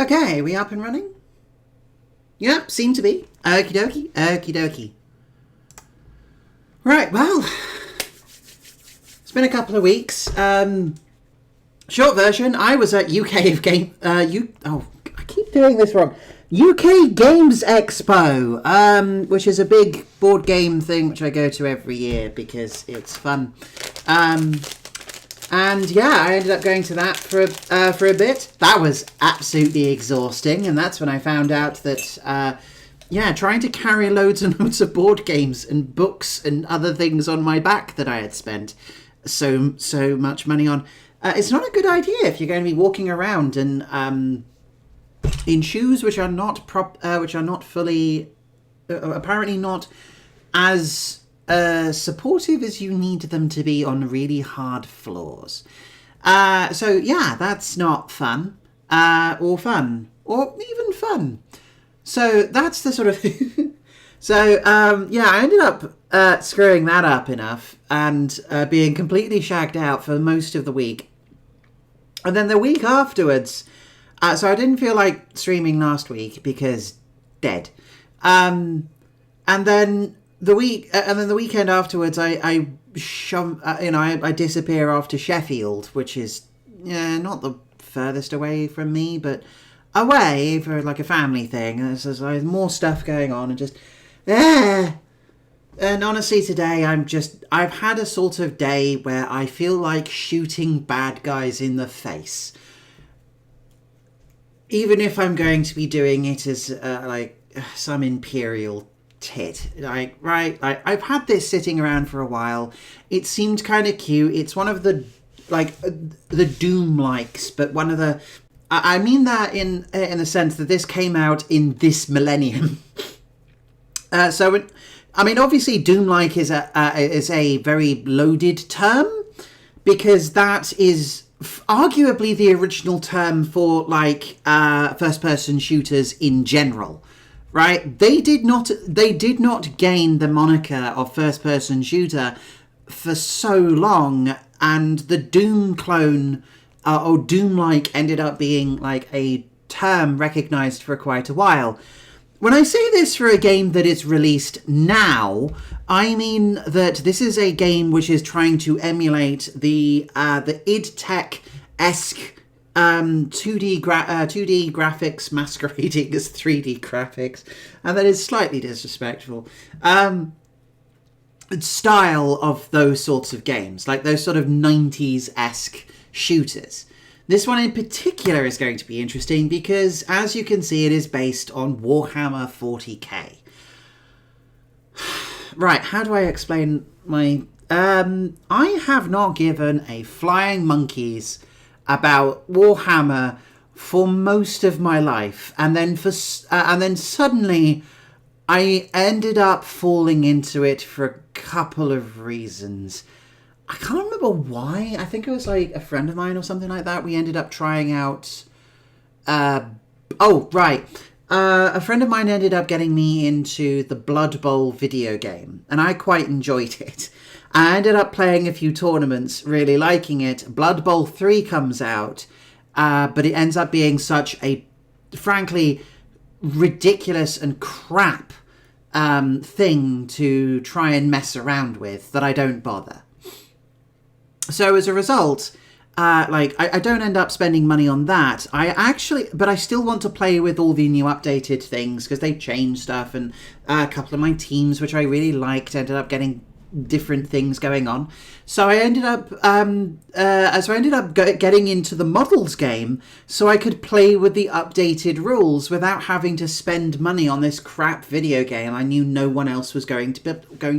Okay, we up and running? Yep, seem to be. Okie dokie, okie dokie. Right, well, it's been a couple of weeks. Short version, I was at UK of Game... I keep doing this wrong. UK Games Expo, which is a big board game thing which I go to every year because it's fun. And yeah, I ended up going to that for a bit. That was absolutely exhausting, and that's when I found out that trying to carry loads and loads of board games and books and other things on my back that I had spent so much money on, it's not a good idea if you're going to be walking around and in shoes which are not fully apparently not as supportive as you need them to be on really hard floors. So yeah, that's not fun, or even fun. So that's the sort of I ended up screwing that up enough and being completely shagged out for most of the week. And then the week afterwards, so I didn't feel like streaming last week because dead. And then the weekend afterwards, I disappear off to Sheffield, which is not the furthest away from me, but away for like a family thing. There's more stuff going on and just And honestly, today I've had a sort of day where I feel like shooting bad guys in the face, even if I'm going to be doing it as some imperial tit. I've had this sitting around for a while. It seemed kind of cute. It's one of the Doom likes, but one of the... I mean that in the sense that this came out in this millennium. Obviously Doom-like is a very loaded term, because that is arguably the original term for first-person shooters in general. Right? They did not gain the moniker of first-person shooter for so long, and the Doom clone or Doom-like ended up being like a term recognized for quite a while. When I say this for a game that is released now, I mean that this is a game which is trying to emulate the id Tech-esque 2D graphics masquerading as 3D graphics, and that is slightly disrespectful, style of those sorts of games, like those sort of 90s-esque shooters. This one in particular is going to be interesting because, as you can see, it is based on Warhammer 40k. Right, how do I explain my... I have not given a flying monkeys about Warhammer for most of my life, and then suddenly I ended up falling into it for a couple of reasons. I can't remember why. I think it was like a friend of mine or something like that. We ended up trying out... A friend of mine ended up getting me into the Blood Bowl video game, and I quite enjoyed it. I ended up playing a few tournaments, really liking it. Blood Bowl 3 comes out, but it ends up being such a, frankly, ridiculous and crap thing to try and mess around with that I don't bother. So as a result, I don't end up spending money on that. But I still want to play with all the new updated things because they changed stuff, and a couple of my teams, which I really liked, ended up getting different things going on. So I ended up, getting into the models game so I could play with the updated rules without having to spend money on this crap video game I knew no one else was going to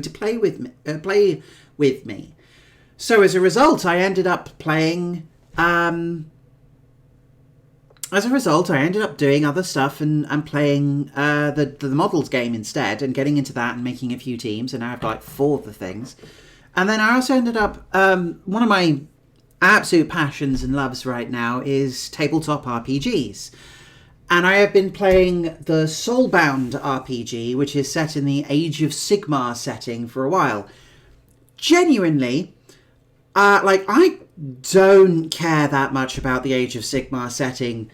play with me. So as a result, I ended up playing... doing other stuff and playing the models game instead, and getting into that and making a few teams, and now I've got like 4 of the things. And then I also ended up... one of my absolute passions and loves right now is tabletop RPGs. And I have been playing the Soulbound RPG, which is set in the Age of Sigmar setting, for a while. Genuinely... I don't care that much about the Age of Sigmar setting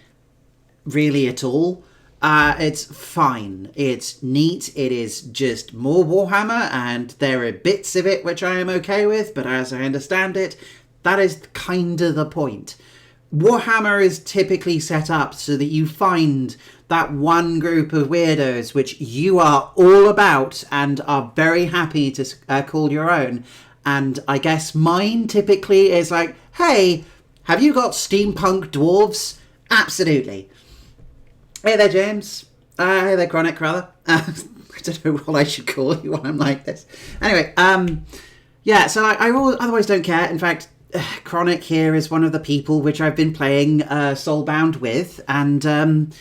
really at all. It's fine. It's neat. It is just more Warhammer, and there are bits of it which I am okay with, but as I understand it, that is kind of the point. Warhammer is typically set up so that you find that one group of weirdos which you are all about and are very happy to call your own. And I guess mine typically is like, hey, have you got steampunk dwarves? Absolutely. Hey there, James. Hey there, Chronic, rather. I don't know what I should call you when I'm like this. Anyway, yeah, so I otherwise don't care. In fact, Chronic here is one of the people which I've been playing Soulbound with. And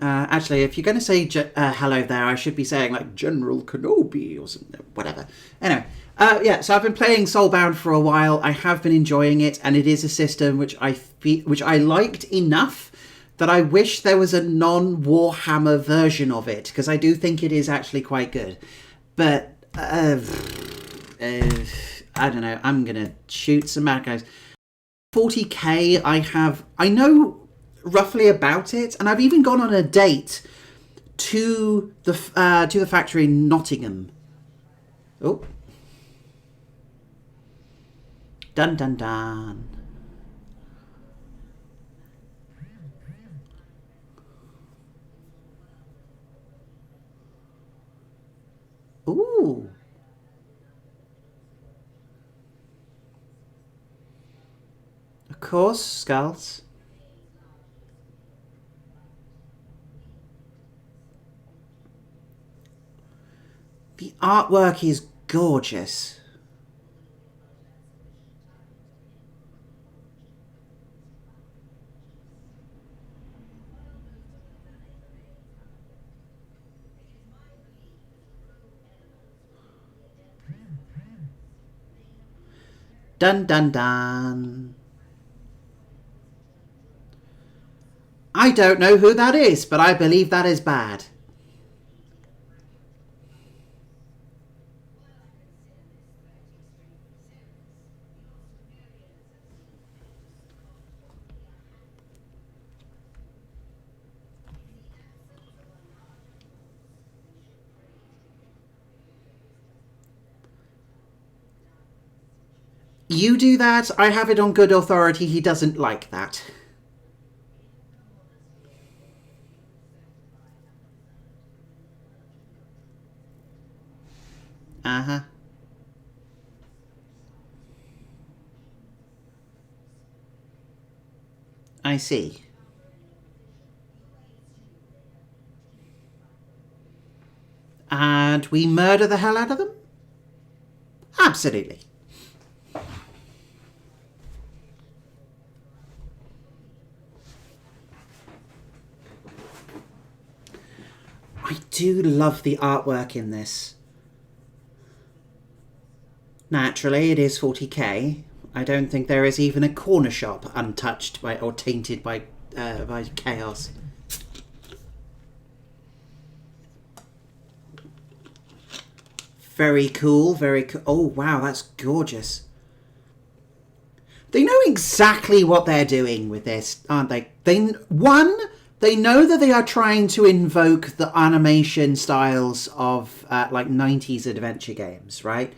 actually, if you're going to say hello there, I should be saying like General Kenobi or something, whatever. Anyway, yeah, so I've been playing Soulbound for a while. I have been enjoying it, and it is a system which I liked enough that I wish there was a non-Warhammer version of it, because I do think it is actually quite good. But, I don't know, I'm going to shoot some mad guys. 40k, I know roughly about it, and I've even gone on a date to the factory in Nottingham. Oh. Dun dun dun. Ooh. Of course, skulls. The artwork is gorgeous. Dun dun dun. I don't know who that is, but I believe that is bad. You do that, I have it on good authority, he doesn't like that. Uh-huh. I see. And we murder the hell out of them? Absolutely. I do love the artwork in this. Naturally, it is 40k. I don't think there is even a corner shop untouched by or tainted by chaos. Very cool, very cool. Oh, wow, that's gorgeous. They know exactly what they're doing with this, aren't they? They know that they are trying to invoke the animation styles of like 90s adventure games, right?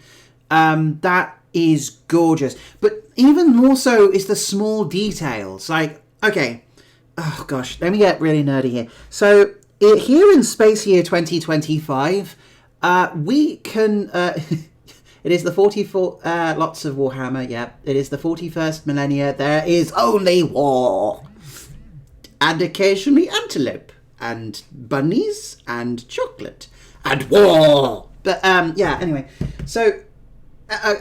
That is gorgeous. But even more so is the small details. Like, okay, oh gosh, let me get really nerdy here. So here in Space Year 2025, we can... it is the 44... lots of Warhammer, yeah. It is the 41st millennia. There is only war. And occasionally antelope. And bunnies. And chocolate. And war. But, yeah, anyway. So...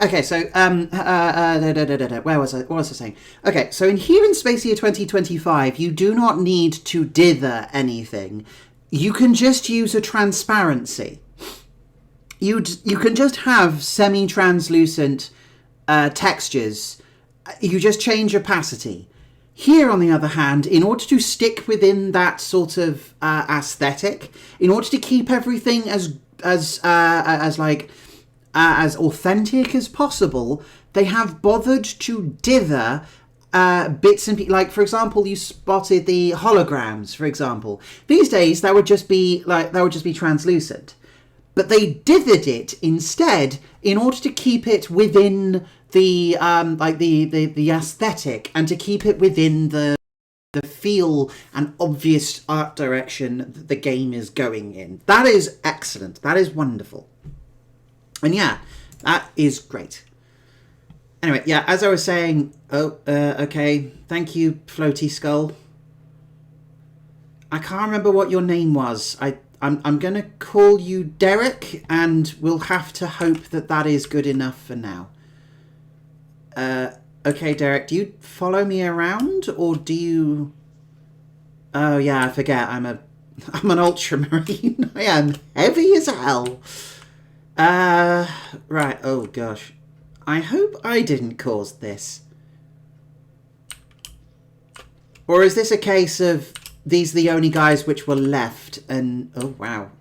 okay, so, where was I? What was I saying? Okay, so here in Space Year 2025, you do not need to dither anything. You can just use a transparency. You can just have semi-translucent textures. You just change opacity. Here, on the other hand, in order to stick within that sort of aesthetic, in order to keep everything as authentic as possible, they have bothered to dither bits and like, for example, you spotted the holograms. For example, these days that would just be translucent, but they dithered it instead in order to keep it within the the aesthetic and to keep it within the feel and obvious art direction that the game is going in. That is excellent. That is wonderful. And yeah, that is great. Anyway, yeah, as I was saying, okay, thank you, Floaty Skull. I can't remember what your name was. I'm going to call you Derek, and we'll have to hope that that is good enough for now. Okay, Derek, do you follow me around, or do you... Oh, yeah, I forget, I'm an Ultramarine. I am heavy as hell. Right, oh gosh. I hope I didn't cause this. Or is this a case of these are the only guys which were left and... Oh, wow.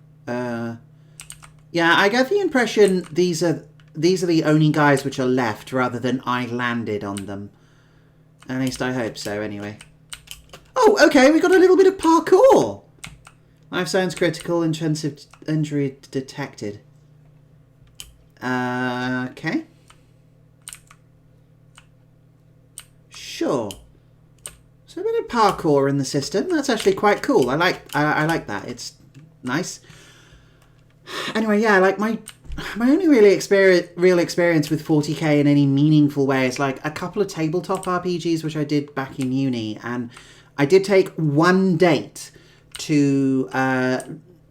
Yeah, I get the impression these are the only guys which are left rather than I landed on them. At least I hope so, anyway. Oh, okay, we got a little bit of parkour. Life science critical, intensive injury detected. Okay. Sure. So a bit of parkour in the system. That's actually quite cool. I like that. It's nice. Anyway, yeah, like my only real experience with 40k in any meaningful way is like a couple of tabletop RPGs which I did back in uni, and I did take one date to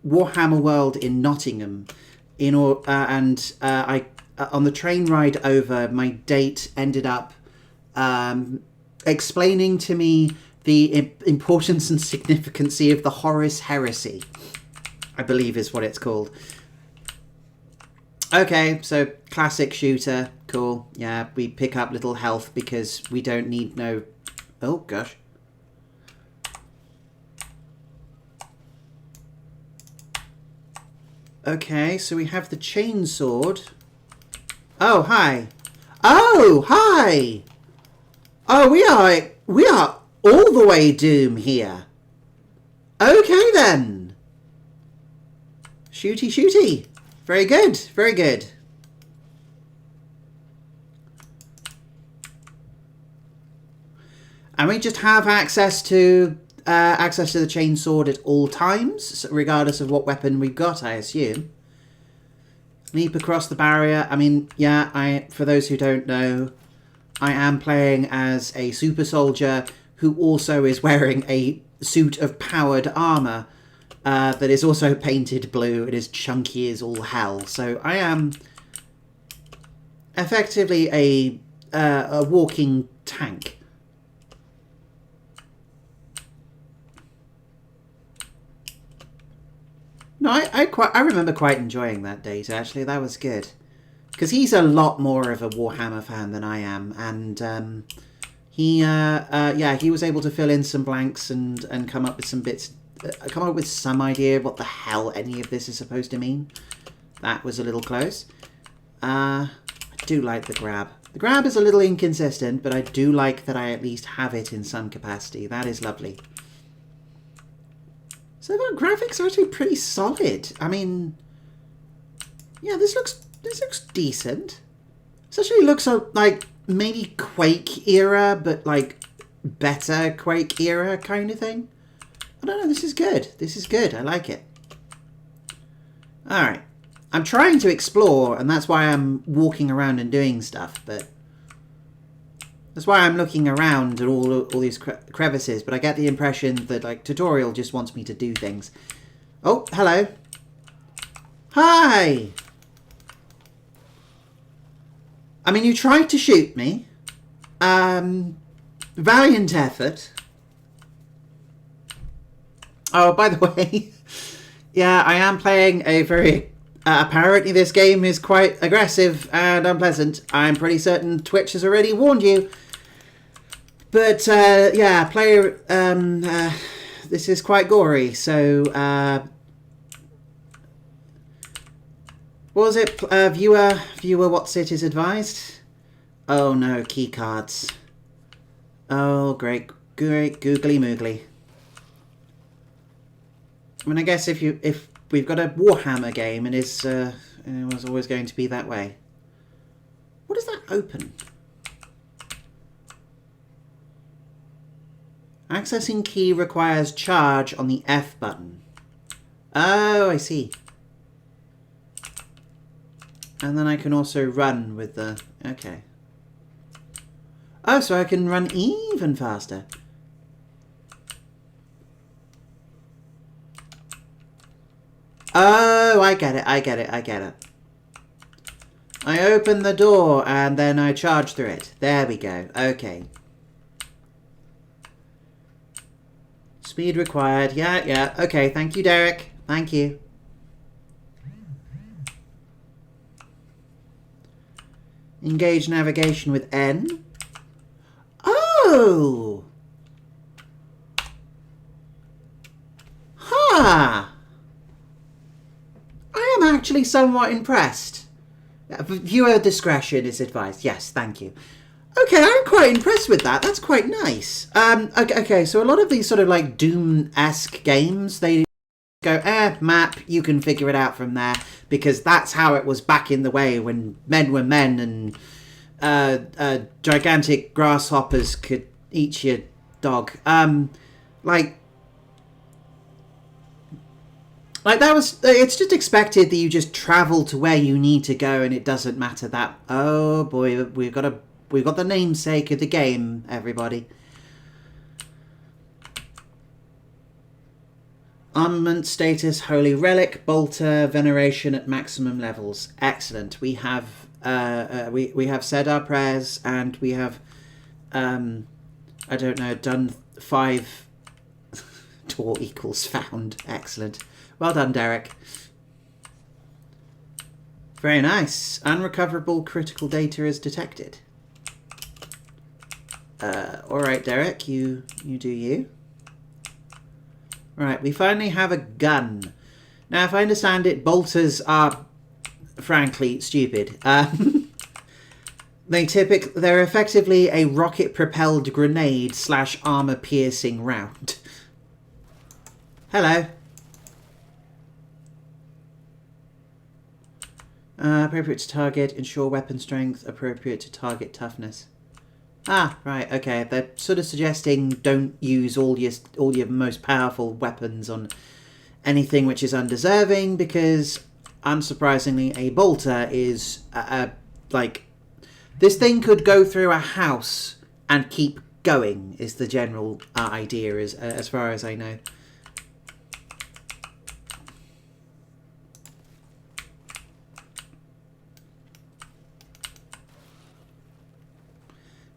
Warhammer World in Nottingham. I on the train ride over, my date ended up explaining to me the importance and significance of the Horus Heresy, I believe is what it's called. Okay, so classic shooter, cool. Yeah, we pick up little health because we don't need no... Oh, gosh. Okay, so we have the chainsword. Oh, hi. Oh, hi! Oh, we are all the way doom here. Okay, then. Shooty, shooty. Very good, very good. And we just have access to the chainsword at all times, regardless of what weapon we've got, I assume. Leap across the barrier. I mean, yeah, for those who don't know, I am playing as a super soldier who also is wearing a suit of powered armor that is also painted blue. It is chunky as all hell. So I am effectively a walking tank. No, I remember quite enjoying that date, actually. That was good. Because he's a lot more of a Warhammer fan than I am, and he was able to fill in some blanks and come up with some bits, come up with some idea of what the hell any of this is supposed to mean. That was a little close. I do like the grab. The grab is a little inconsistent, but I do like that I at least have it in some capacity. That is lovely. So the graphics are actually pretty solid. I mean, yeah, this looks decent. This actually looks like maybe Quake era, but like better Quake era kind of thing. I don't know, this is good. This is good, I like it. Alright. I'm trying to explore, and that's why I'm walking around and doing stuff, but... That's why I'm looking around at all these crevices, but I get the impression that, like, tutorial just wants me to do things. Oh, hello. Hi! I mean, you tried to shoot me. Valiant effort. Oh, by the way, yeah, I am playing a very... apparently this game is quite aggressive and unpleasant. I'm pretty certain Twitch has already warned you. But, yeah, player... this is quite gory, so... what was it? Viewer, what's it is advised? Oh no, keycards. Oh, great, great, googly moogly. I mean, I guess if we've got a Warhammer game and it was always going to be that way. What does that open? Accessing key requires charge on the F button. Oh, I see. And then I can also run with the... Okay. Oh, so I can run even faster. Oh, I get it, I get it, I get it. I open the door and then I charge through it. There we go. Okay. Speed required. Yeah, yeah. Okay, thank you, Derek. Thank you. Engage navigation with N. Oh! Ha! I am actually somewhat impressed. Viewer discretion is advised. Yes, thank you. Okay, I'm quite impressed with that. That's quite nice. Okay, so a lot of these sort of like Doom-esque games, they go, map, you can figure it out from there, because that's how it was back in the way when men were men and gigantic grasshoppers could eat your dog. Like that was, it's just expected that you just travel to where you need to go and it doesn't matter that. Oh boy, we've got the namesake of the game, everybody. Armament status, Holy Relic, Bolter, Veneration at maximum levels. Excellent. We have we have said our prayers and we have I don't know, done 5 door equals found. Excellent. Well done, Derek. Very nice. Unrecoverable critical data is detected. Alright, Derek, you do you. Right, we finally have a gun. Now, if I understand it, bolters are, frankly, stupid. They're effectively a rocket-propelled grenade / armor-piercing round. Hello. Appropriate to target, ensure weapon strength, appropriate to target toughness. Ah, right, okay. They're sort of suggesting don't use all your most powerful weapons on anything which is undeserving, because, unsurprisingly, a bolter is, like... This thing could go through a house and keep going, is the general idea, as far as I know.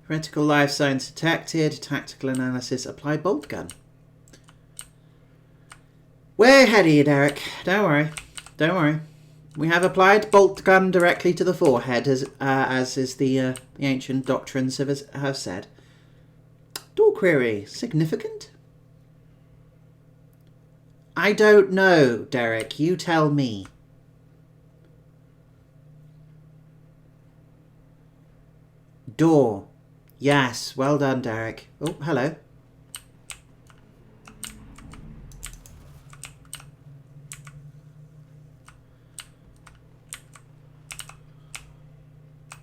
Critical life signs detected. Tactical analysis. Apply Boltgun. Way ahead of you, Derek. Don't worry. Don't worry. We have applied Boltgun directly to the forehead, as is the ancient doctrines have said. Door query. Significant? I don't know, Derek. You tell me. Door. Yes, well done, Derek. Oh, hello.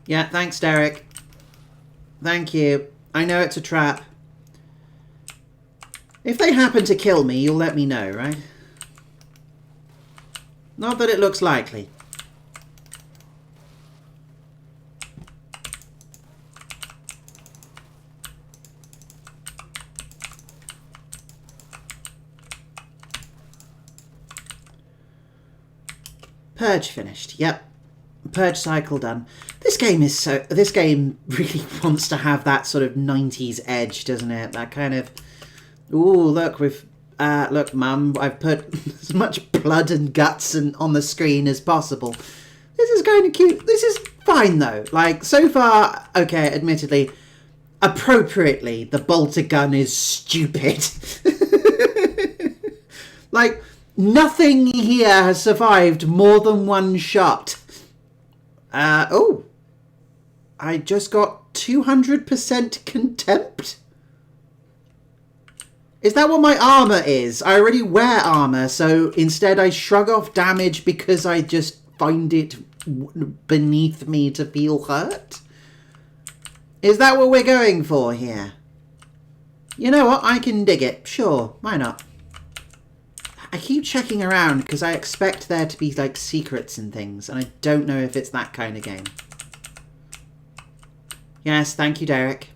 Yeah, thanks, Derek. Thank you. I know it's a trap. If they happen to kill me, you'll let me know, right? Not that it looks likely. Purge finished. Yep. Purge cycle done. This game really wants to have that sort of 90s edge, doesn't it? That kind of, ooh, look, look, Mum, I've put as much blood and guts on the screen as possible. This is kind of cute. This is fine, though. Like, so far, okay, admittedly, appropriately, the bolter gun is stupid. Like, nothing here has survived more than one shot. Oh. I just got 200% contempt. Is that what my armor is? I already wear armor, so instead I shrug off damage because I just find it beneath me to feel hurt? Is that what we're going for here? You know what? I can dig it. Sure, why not? I keep checking around because I expect there to be like secrets and things, and I don't know if it's that kind of game. Yes, thank you, Derek.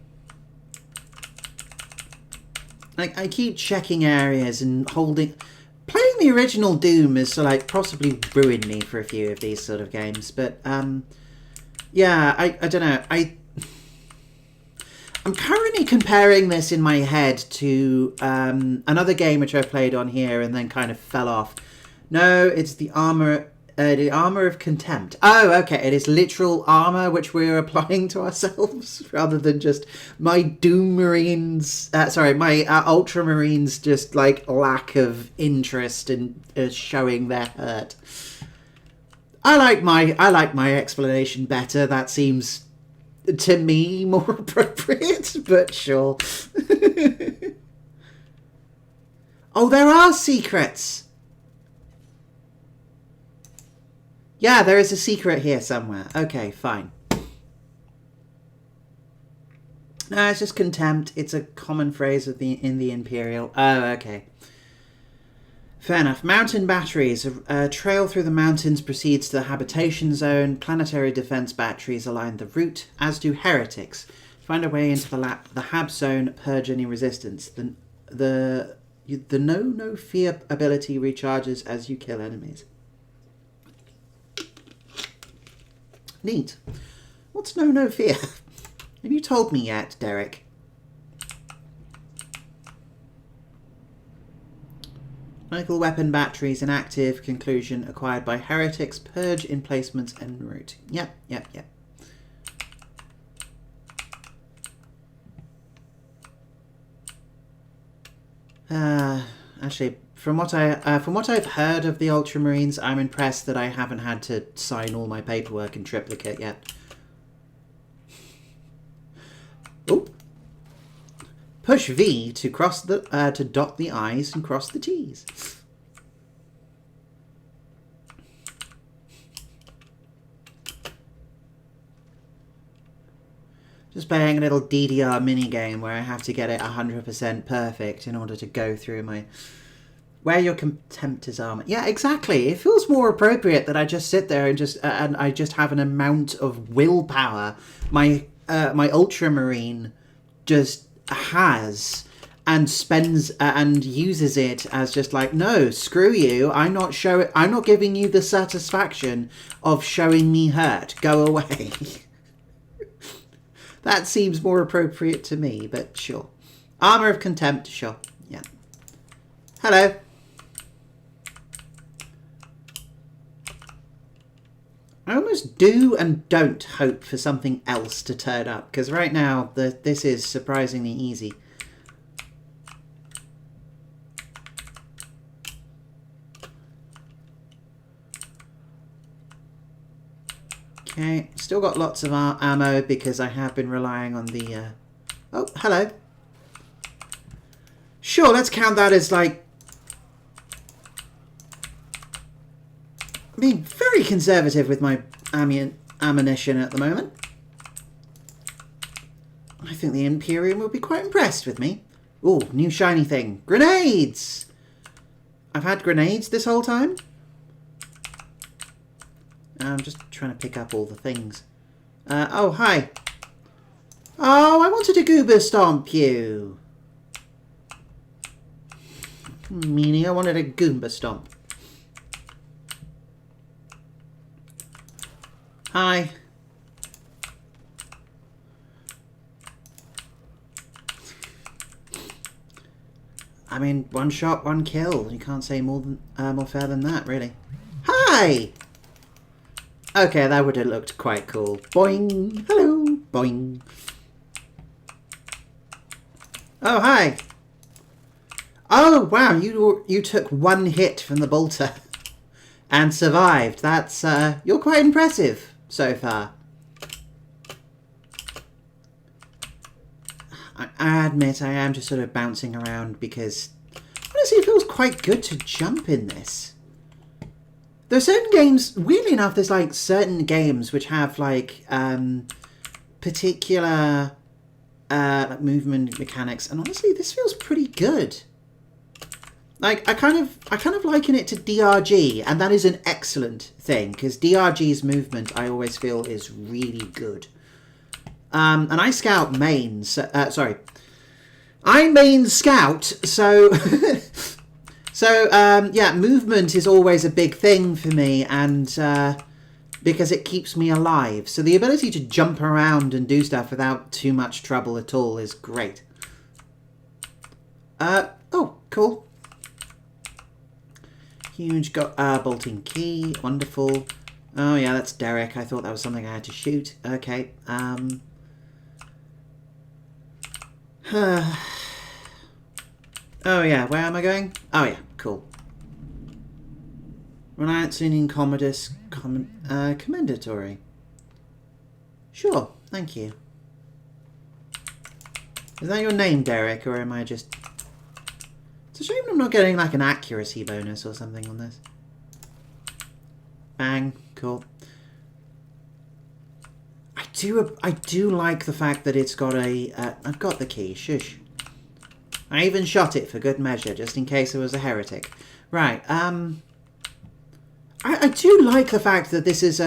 I keep checking areas and holding... Playing the original Doom has like possibly ruined me for a few of these sort of games, but yeah, I don't know. I'm currently comparing this in my head to another game which I played on here and then kind of fell off. No, it's the armor of contempt. Oh, okay, it is literal armor which we're applying to ourselves rather than just my Ultramarines just like lack of interest in showing their hurt. I like my explanation better. That seems to me more appropriate, but sure. Oh, there are secrets. Yeah, there is a secret here somewhere. Okay, fine. No, it's just contempt. It's a common phrase in the Imperial. Oh, okay. Fair enough. Mountain batteries. A trail through the mountains proceeds to the habitation zone. Planetary defense batteries align the route, as do heretics. Find a way into the hab zone, purge any resistance. The no fear ability recharges as you kill enemies. Neat. What's no fear? Have you told me yet, Derek? Local weapon batteries inactive. Conclusion acquired by heretics. Purge emplacements en route. Yep. Actually, from what I've heard of the Ultramarines, I'm impressed that I haven't had to sign all my paperwork in triplicate yet. Oh. Push V to cross the to dot the I's and cross the T's. Just playing a little DDR minigame where I have to get it 100% perfect in order to go through my... Wear your contemptor's armor. Yeah, exactly. It feels more appropriate that I just sit there and I just have an amount of willpower my Ultramarine just has and spends and uses it as just like, no, screw you. I'm not giving you the satisfaction of showing me hurt. Go away. That seems more appropriate to me, but sure. Armor of contempt, sure. Yeah. Hello. I almost do and don't hope for something else to turn up, because right now this is surprisingly easy. Okay, still got lots of ammo because I have been relying on the... Oh, hello. Sure, let's count that as like... being very conservative with my ammunition at the moment. I think the Imperium will be quite impressed with me. Ooh, new shiny thing. Grenades! I've had grenades this whole time. I'm just trying to pick up all the things. Oh, hi. Oh, I wanted to goober stomp you. Meanie, I wanted a Goomba stomp. Hi. I mean, one shot, one kill. You can't say more fair than that, really. Hi! Okay, that would have looked quite cool. Boing! Hello! Boing! Oh, hi! Oh, wow, you took one hit from the bolter and survived. That's, you're quite impressive so far. I admit I am just sort of bouncing around because honestly it feels quite good to jump in this. There are certain games, weirdly enough, there's like certain games which have like particular like movement mechanics, and honestly this feels pretty good. Like I kind of liken it to DRG, and that is an excellent thing because DRG's movement I always feel is really good. And I scout main, so, sorry, I main scout, so yeah, movement is always a big thing for me, and because it keeps me alive. So the ability to jump around and do stuff without too much trouble at all is great. Oh, cool. Huge bolting key, wonderful. Oh yeah, that's Derek. I thought that was something I had to shoot. Okay. Oh yeah, where am I going? Oh yeah, cool. Renouncing in Commodus Commendatory. Sure, thank you. Is that your name, Derek, or am I just... It's a shame I'm not getting like an accuracy bonus or something on this. Bang, cool. I do like the fact that it's got a... I've got the key, shush. I even shot it for good measure, just in case I was a heretic. Right, I do like the fact that this is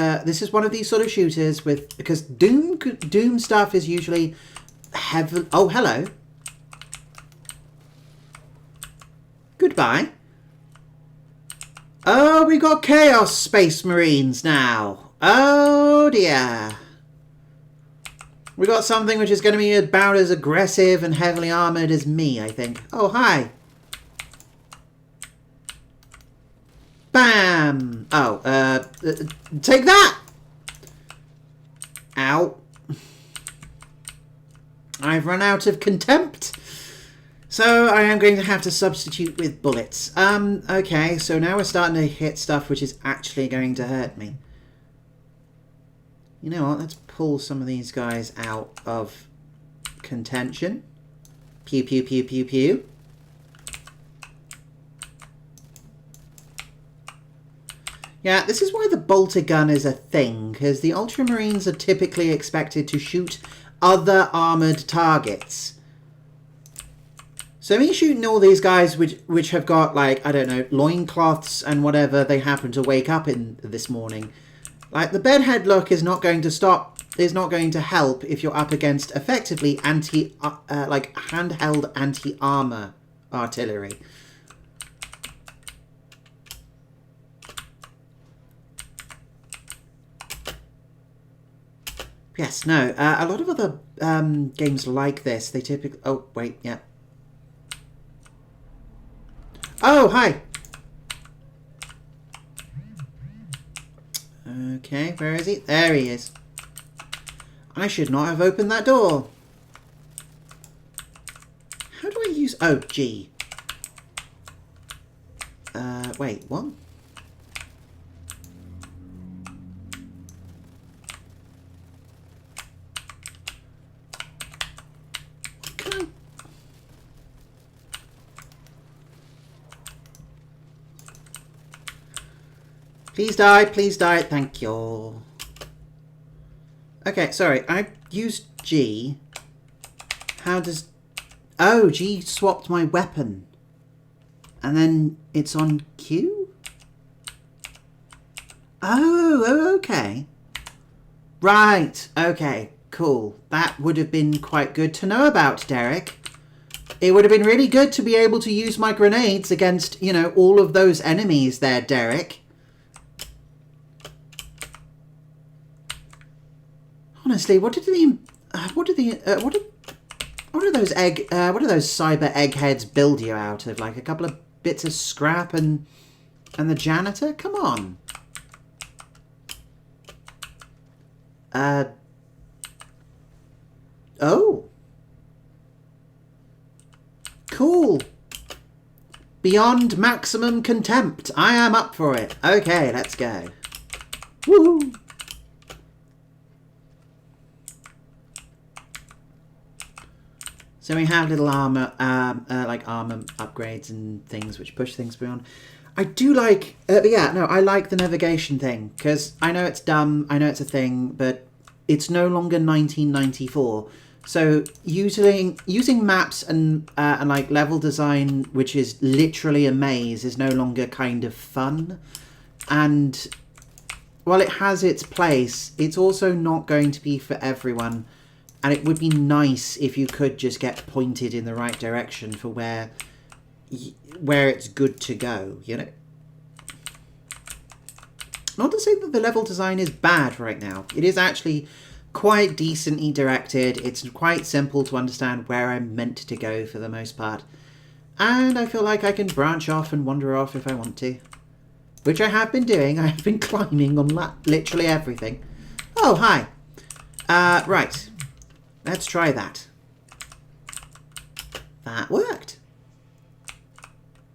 one of these sort of shooters with... Because Doom stuff is usually heavy... Oh, hello. Goodbye. Oh, we got Chaos Space Marines now. Oh, dear. We got something which is going to be about as aggressive and heavily armoured as me, I think. Oh, hi. Bam! Oh, take that! Ow. I've run out of contempt. So I am going to have to substitute with bullets. Okay, so now we're starting to hit stuff which is actually going to hurt me. You know what, let's pull some of these guys out of contention. Pew, pew, pew, pew, pew. Yeah, this is why the Boltgun is a thing, because the Ultramarines are typically expected to shoot other armoured targets. So me shooting all these guys which have got, like, I don't know, loincloths and whatever they happen to wake up in this morning. Like, the bedhead look is not going to stop, is not going to help if you're up against effectively like handheld anti-armor artillery. Yes, no, a lot of other games like this, they typically... Oh, wait, yeah. Oh, hi! Okay, where is he? There he is. I should not have opened that door. How do I use... Oh, G. Wait, what? Can I... Please die, thank you. Okay, sorry, I used G. How does... Oh, G swapped my weapon. And then it's on Q? Oh, okay. Right, okay, cool. That would have been quite good to know about, Derek. It would have been really good to be able to use my grenades against, you know, all of those enemies there, Derek. Honestly, what do those cyber eggheads build you out of? Like a couple of bits of scrap and the janitor? Come on. Oh. Cool. Beyond maximum contempt. I am up for it. Okay, let's go. Woo! So we have little armor, like armor upgrades and things which push things beyond. I do like, but yeah, no, I like the navigation thing because I know it's dumb, I know it's a thing, but it's no longer 1994. So using maps and like level design, which is literally a maze, is no longer kind of fun. And while it has its place, it's also not going to be for everyone. And it would be nice if you could just get pointed in the right direction for where it's good to go, you know? Not to say that the level design is bad right now. It is actually quite decently directed. It's quite simple to understand where I'm meant to go for the most part. And I feel like I can branch off and wander off if I want to. Which I have been doing. I have been climbing on literally everything. Oh, hi. Right. Let's try that. That worked.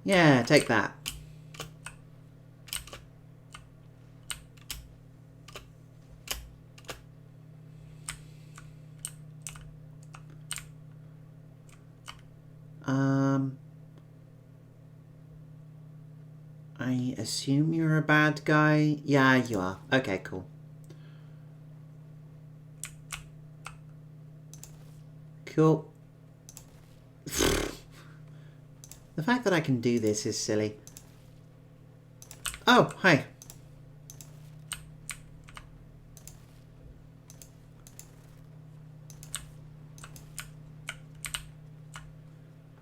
Yeah, take that. I assume you're a bad guy. Yeah, you are. Okay, cool. Cool. The fact that I can do this is silly. Oh, hi.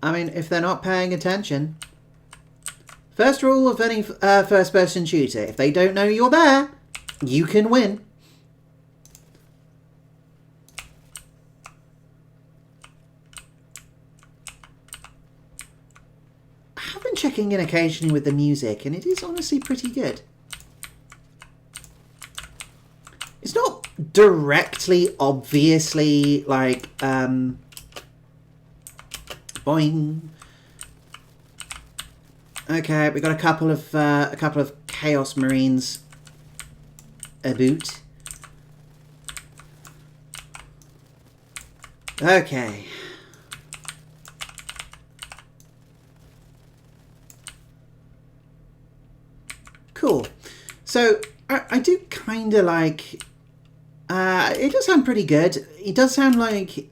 I mean, if they're not paying attention. First rule of any first-person shooter, if they don't know you're there, you can win. I have been checking in occasionally with the music, and it is honestly pretty good. It's not directly, obviously, like, boing. Okay, we got a couple of Chaos Marines about. Okay. Cool. So I do kind of like. It does sound pretty good. It does sound like.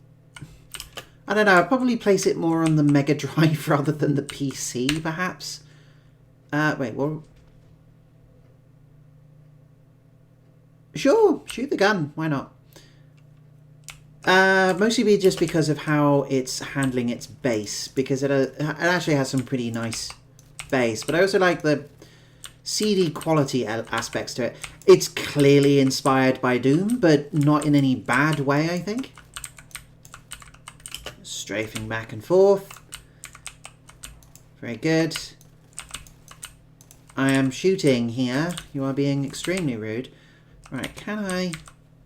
I don't know. I'd probably place it more on the Mega Drive rather than the PC, perhaps. Wait, what? Sure, shoot the gun. Why not? Mostly just because of how it's handling its base, because it actually has some pretty nice base. But I also like the CD quality aspects to it. It's clearly inspired by Doom, but not in any bad way, I think. Strafing back and forth. Very good. I am shooting here. You are being extremely rude. Right, can I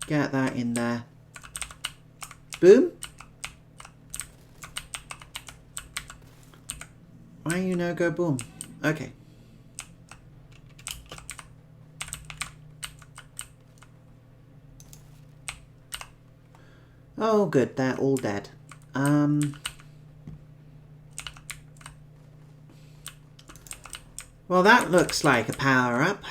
get that in there? Boom. Why you no go boom? Okay. Oh good, they're all dead. Well, that looks like a power-up.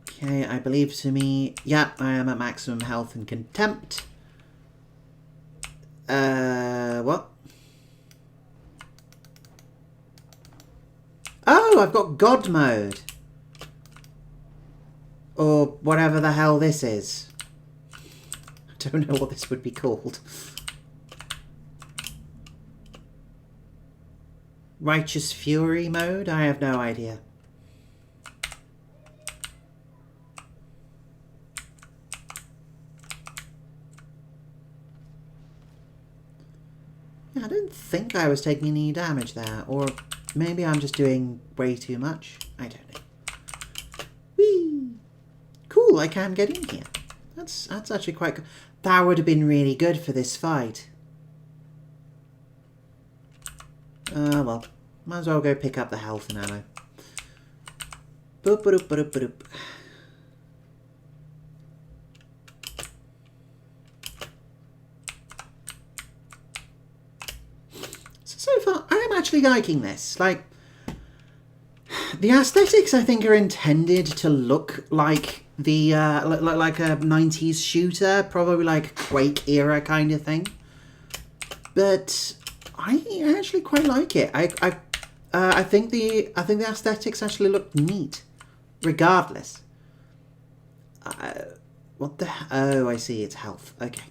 Okay, I believe to me... Yeah, I am at maximum health and contempt. What? Oh, I've got God mode. Or whatever the hell this is. I don't know what this would be called. Righteous Fury mode? I have no idea. Yeah, I don't think I was taking any damage there. Or maybe I'm just doing way too much. I don't know. Whee! Cool, I can get in here. That's actually quite good. That would have been really good for this fight. Well, might as well go pick up the health and ammo. Boop, boop, boop, boop, boop. liking this. Like, the aesthetics, I think, are intended to look like the like a 90s shooter, probably like Quake era kind of thing. But I actually quite like it. I think the aesthetics actually look neat, regardless. What the? Oh, I see. It's health. Okay.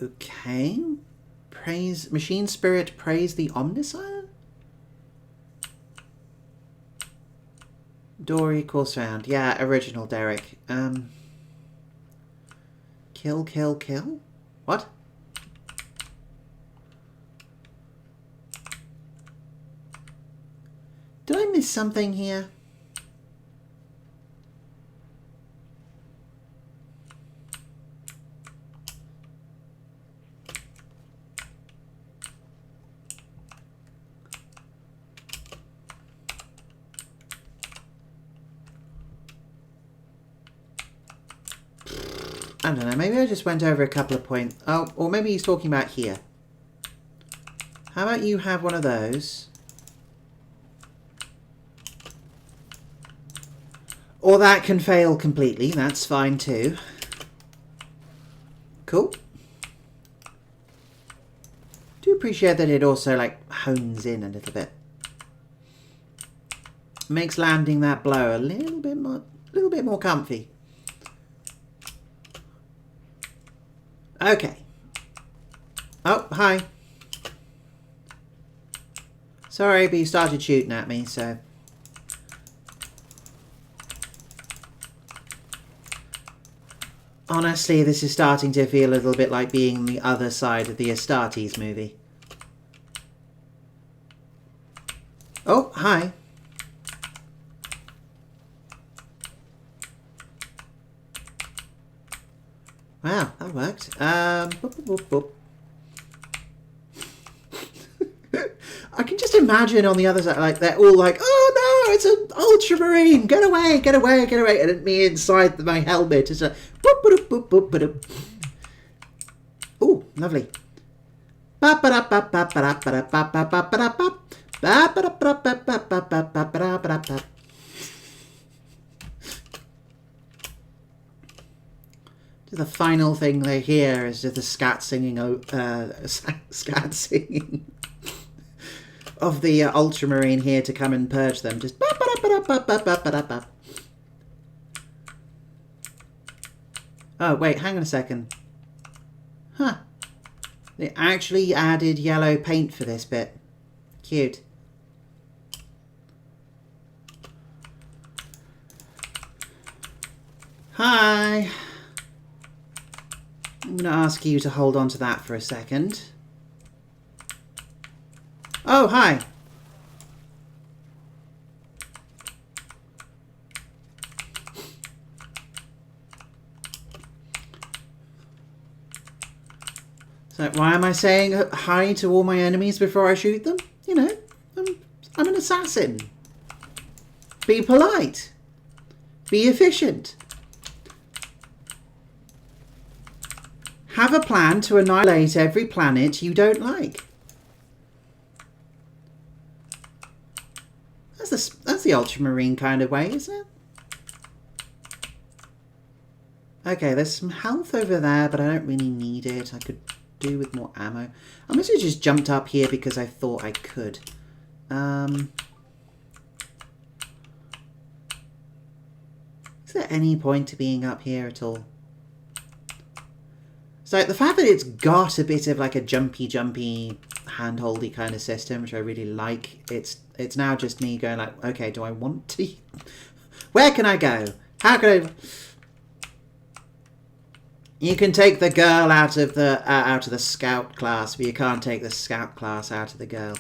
Okay. Praise machine spirit. Praise the omniscient. Door equals round. Yeah, original Derek. Kill, kill, kill? What? Did I miss something here? I don't know, maybe I just went over a couple of points. Oh, or maybe he's talking about here. How about you have one of those? Or that can fail completely, that's fine too. Cool. Do appreciate that it also, like, hones in a little bit. Makes landing that blow a little bit more comfy. Okay. Oh, hi. Sorry, but you started shooting at me, so... Honestly, this is starting to feel a little bit like being the other side of the Astartes movie. Oh, hi. Wow, that worked. Boop, boop, boop, boop. I can just imagine on the other side, like, they're all like, oh no, it's an Ultramarine! Get away, get away, get away! And me inside my helmet is a boop, boop, boop, boop, boop. Ooh, lovely. The final thing they hear is just the scat singing of the Ultramarine here to come and purge them. Just oh wait, hang on a second. Huh? They actually added yellow paint for this bit. Cute. Hi. I'm going to ask you to hold on to that for a second. Oh, hi. So why am I saying hi to all my enemies before I shoot them? You know, I'm an assassin. Be polite. Be efficient. Have a plan to annihilate every planet you don't like. That's the Ultramarine kind of way, isn't it? Okay, there's some health over there, but I don't really need it. I could do with more ammo. I must have just jumped up here because I thought I could. Is there any point to being up here at all? So the fact that it's got a bit of like a jumpy, hand-holdy kind of system, which I really like, it's now just me going like, okay, do I want to? Where can I go? How can I? You can take the girl out of the scout class, but you can't take the scout class out of the girl.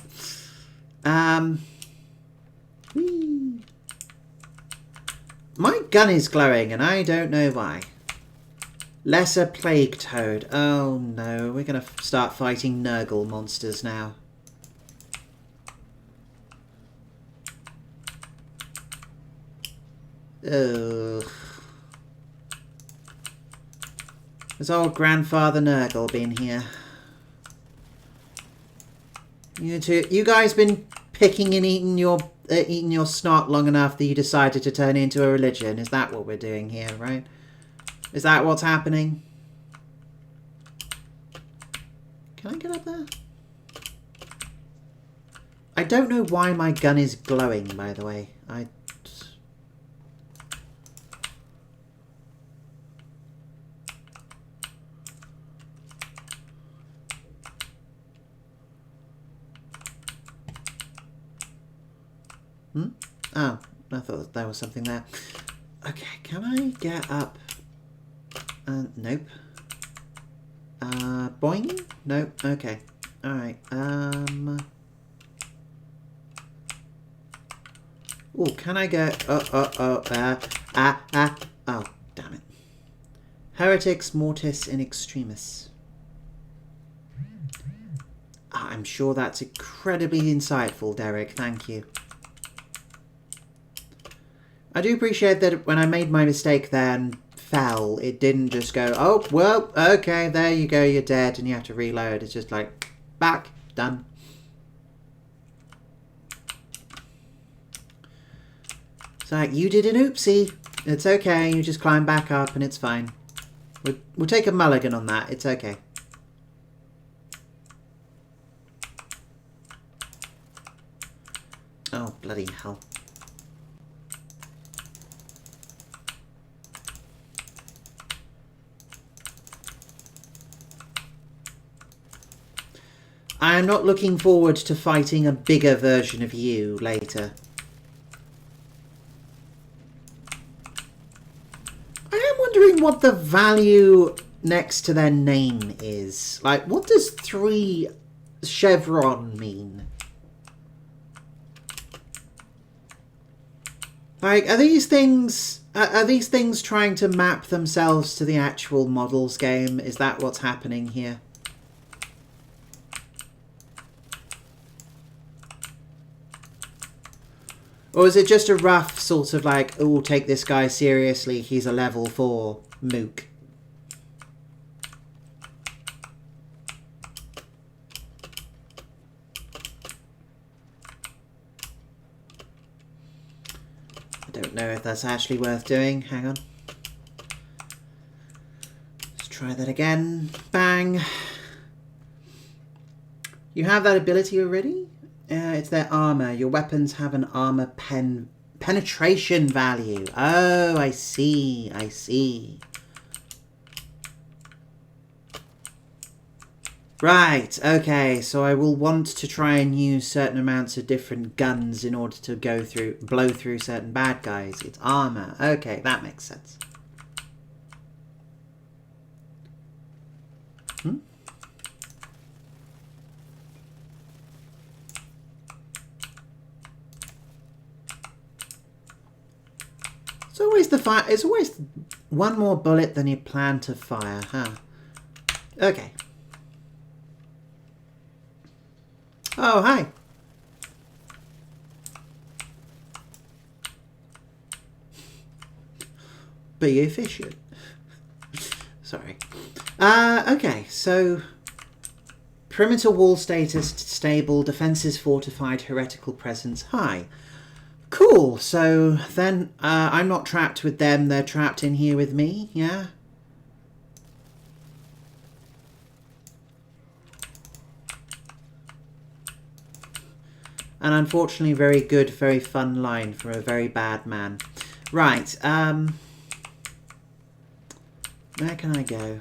Whee. My gun is glowing, and I don't know why. Lesser Plague Toad. Oh no, we're going to start fighting Nurgle monsters now. Ugh. Has old Grandfather Nurgle been here? You guys been picking and eating your snot long enough that you decided to turn into a religion? Is that what we're doing here, right? Is that what's happening? Can I get up there? I don't know why my gun is glowing, by the way. Oh, I thought there was something there. Okay, can I get up? Nope. Boing? Nope. Okay. Alright. Oh, can I go? Oh, damn it. Heretics mortis in extremis. I'm sure that's incredibly insightful, Derek. Thank you. I do appreciate that when I made my mistake there and fell, it didn't just go, oh, well, okay, there you go, you're dead, and you have to reload. It's just like, back, done. It's like, you did an oopsie. It's okay, you just climb back up and it's fine. We'll take a mulligan on that, it's okay. Oh, bloody hell. I am not looking forward to fighting a bigger version of you later. I am wondering what the value next to their name is. Like, what does 3 chevron mean? Like, are these things trying to map themselves to the actual models game? Is that what's happening here? Or is it just a rough sort of like, oh, take this guy seriously, he's a level 4 mook? I don't know if that's actually worth doing. Hang on. Let's try that again. Bang. You have that ability already? It's their armor. Your weapons have an armor penetration value. Oh, I see. I see. Right, okay, so I will want to try and use certain amounts of different guns in order to blow through certain bad guys. It's armor. Okay, that makes sense. It's always one more bullet than you plan to fire, huh? Okay. Oh, hi. Be efficient. Sorry. Okay, so perimeter wall status stable, defenses fortified, heretical presence high. Cool, so then I'm not trapped with them, they're trapped in here with me, yeah? An unfortunately very good, very fun line from a very bad man. Right, where can I go?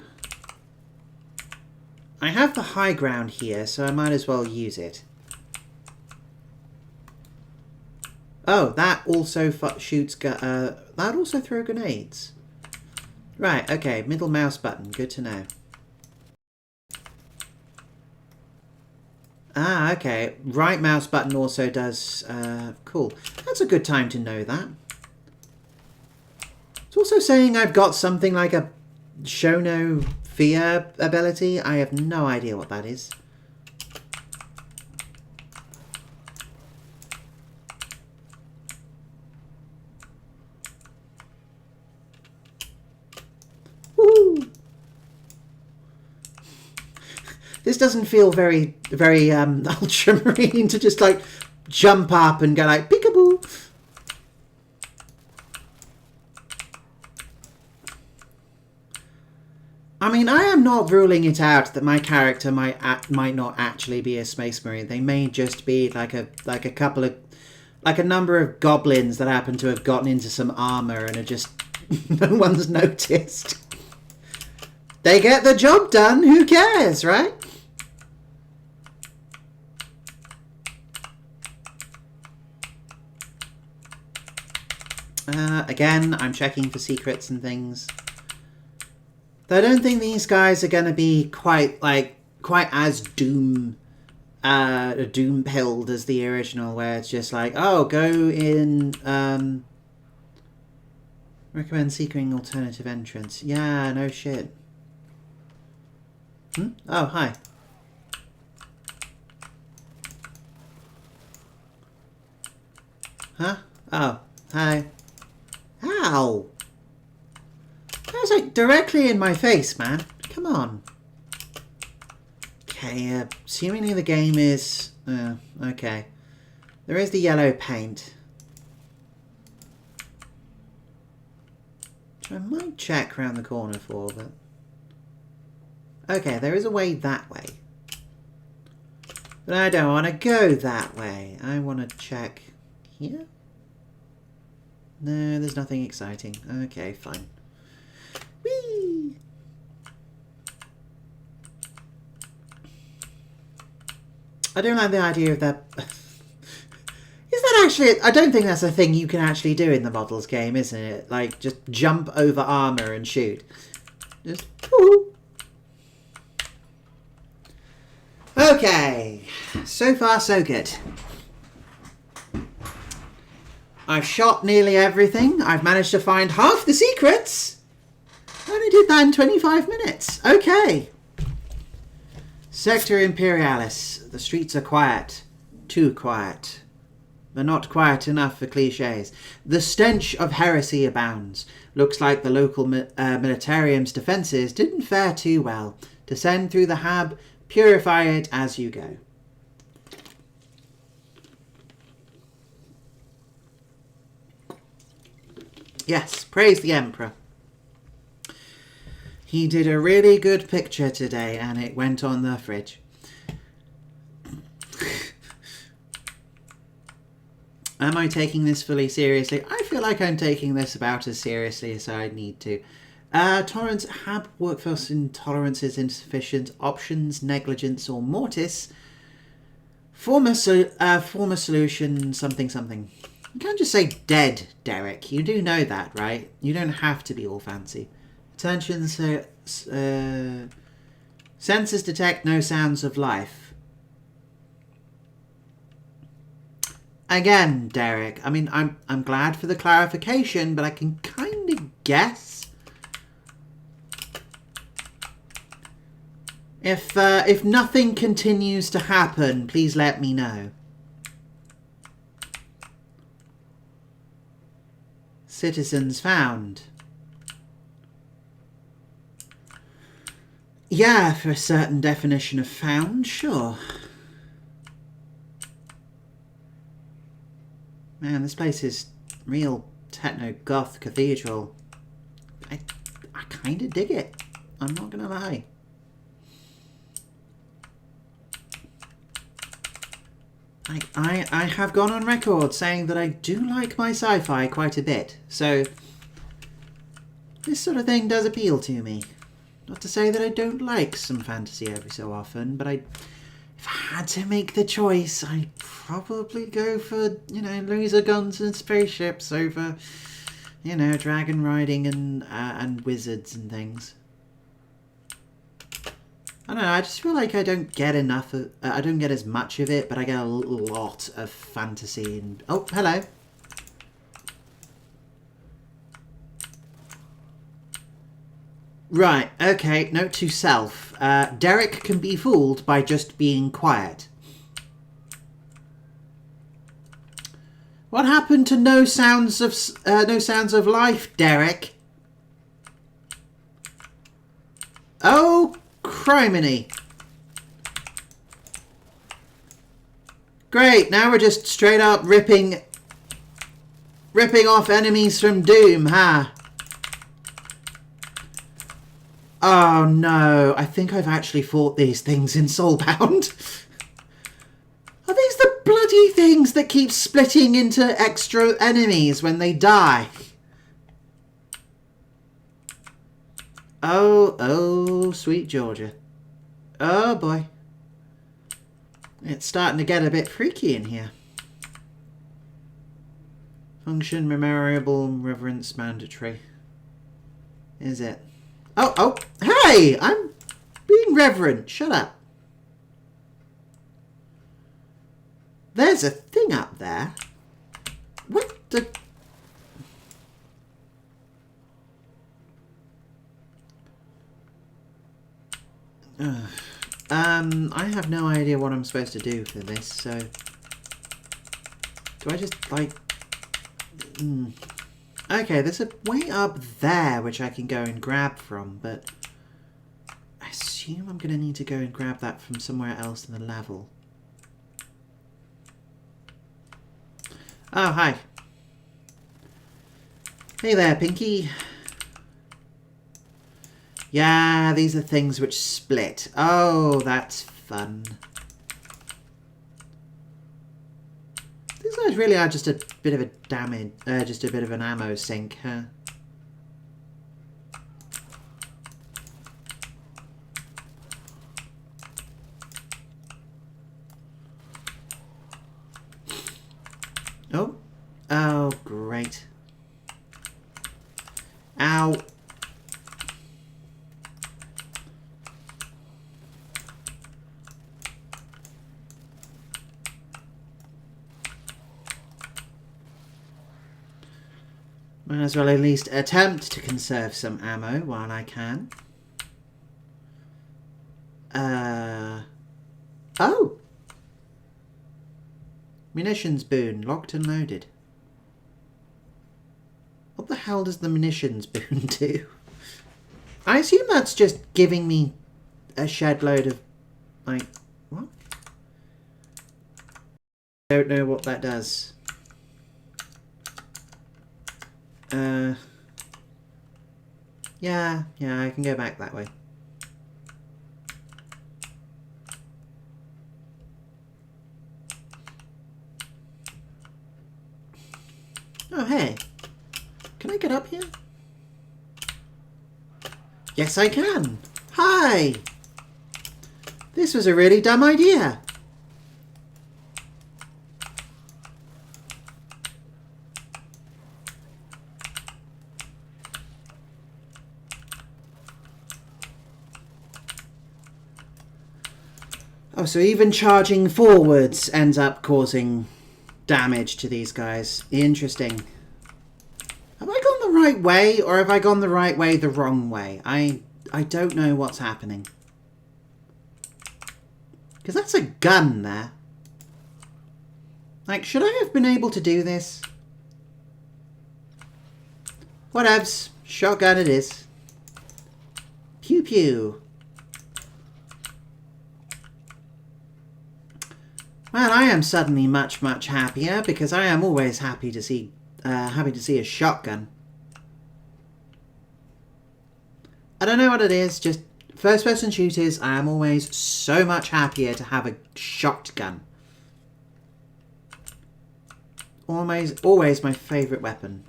I have the high ground here, so I might as well use it. Oh, that also shoots... that also throw grenades. Right, okay, middle mouse button, good to know. Ah, okay, right mouse button also does... cool. That's a good time to know that. It's also saying I've got something like a show no fear ability. I have no idea what that is. Woo! This doesn't feel very, very Ultramarine to just like jump up and go like peekaboo. I mean, I am not ruling it out that my character might not actually be a Space Marine. They may just be like a number of goblins that happen to have gotten into some armor and are just no one's noticed. They get the job done. Who cares, right? Again, I'm checking for secrets and things. Though I don't think these guys are going to be quite as doom-pilled as the original, where it's just like, oh, go in, recommend seeking alternative entrance. Yeah, no shit. Oh, hi. Huh? Oh, hi. Ow! That was like directly in my face, man. Come on. Okay, assuming the game is... okay. There is the yellow paint. Which I might check around the corner for, but... Okay, there is a way that way. But I don't want to go that way. I want to check here. No, there's nothing exciting. Okay, fine. Whee! I don't like the idea of that. Is that actually... I don't think that's a thing you can actually do in the models game, isn't it? Like, just jump over armor and shoot. Just... Woo! Okay, so far so good. I've shot nearly everything. I've managed to find half the secrets. I only did that in 25 minutes. Okay. Sector Imperialis. The streets are quiet. Too quiet. But not quiet enough for cliches. The stench of heresy abounds. Looks like the local militarium's defences didn't fare too well. Descend through the hab. Purify it as you go. Yes, praise the Emperor. He did a really good picture today and it went on the fridge. Am I taking this fully seriously? I feel like I'm taking this about as seriously as I need to. Tolerance, hab, workforce intolerances, insufficient, options, negligence, or mortis. Former solution, something, something. You can't just say dead, Derek. You do know that, right? You don't have to be all fancy. Attention, sensors detect no sounds of life. Again, Derek. I mean, I'm glad for the clarification, but I can kind of guess. If nothing continues to happen, please let me know. Citizens found. Yeah, for a certain definition of found, sure. Man, this place is real techno-goth cathedral. I kind of dig it. I'm not gonna lie. I have gone on record saying that I do like my sci-fi quite a bit, so this sort of thing does appeal to me. Not to say that I don't like some fantasy every so often, but if I had to make the choice, I'd probably go for, you know, laser guns and spaceships over, you know, dragon riding and wizards and things. I don't know, I just feel like I don't get enough of, I don't get as much of it, but I get a lot of fantasy and... Oh, hello. Right, okay, note to self. Derek can be fooled by just being quiet. What happened to no sounds of life, Derek? Oh, criminy. Great, now we're just straight up ripping off enemies from Doom, huh? Oh no, I think I've actually fought these things in Soulbound. Are these the bloody things that keep splitting into extra enemies when they die? Oh, sweet Georgia. Oh boy. It's starting to get a bit freaky in here. Function, memorable, reverence, mandatory. Is it? Oh, hey! I'm being reverent. Shut up. There's a thing up there. What the... I have no idea what I'm supposed to do for this, so... Do I just, like... Okay, there's a way up there which I can go and grab from, but... I assume I'm going to need to go and grab that from somewhere else in the level. Oh, hi. Hey there, Pinky. Yeah, these are things which split. Oh, that's fun. These guys really are just a bit of a damage, just a bit of an ammo sink, huh? Oh. Oh, great. Ow. Might as well at least attempt to conserve some ammo while I can. Oh! Munitions boon, locked and loaded. What the hell does the munitions boon do? I assume that's just giving me a shed load of, like, what? I don't know what that does. Yeah, I can go back that way. Oh, hey. Can I get up here? Yes, I can. Hi. This was a really dumb idea. Oh, so even charging forwards ends up causing damage to these guys. Interesting. Have I gone the right way, or have I gone the right way the wrong way? I don't know what's happening. Because that's a gun there. Like, should I have been able to do this? Whatevs. Shotgun it is. Pew pew. Well, I am suddenly much happier because I am always happy to see a shotgun. I don't know what it is, just first-person shooters. I am always so much happier to have a shotgun. Always my favourite weapon.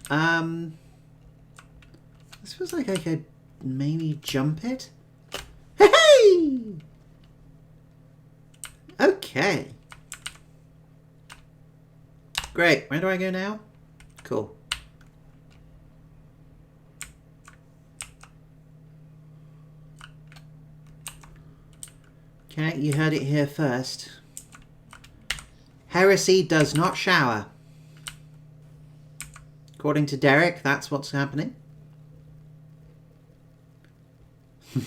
This feels like I could maybe jump it. Hey! Okay. Great. Where do I go now? Cool. Okay, you heard it here first. Heresy does not shower. According to Derek, that's what's happening.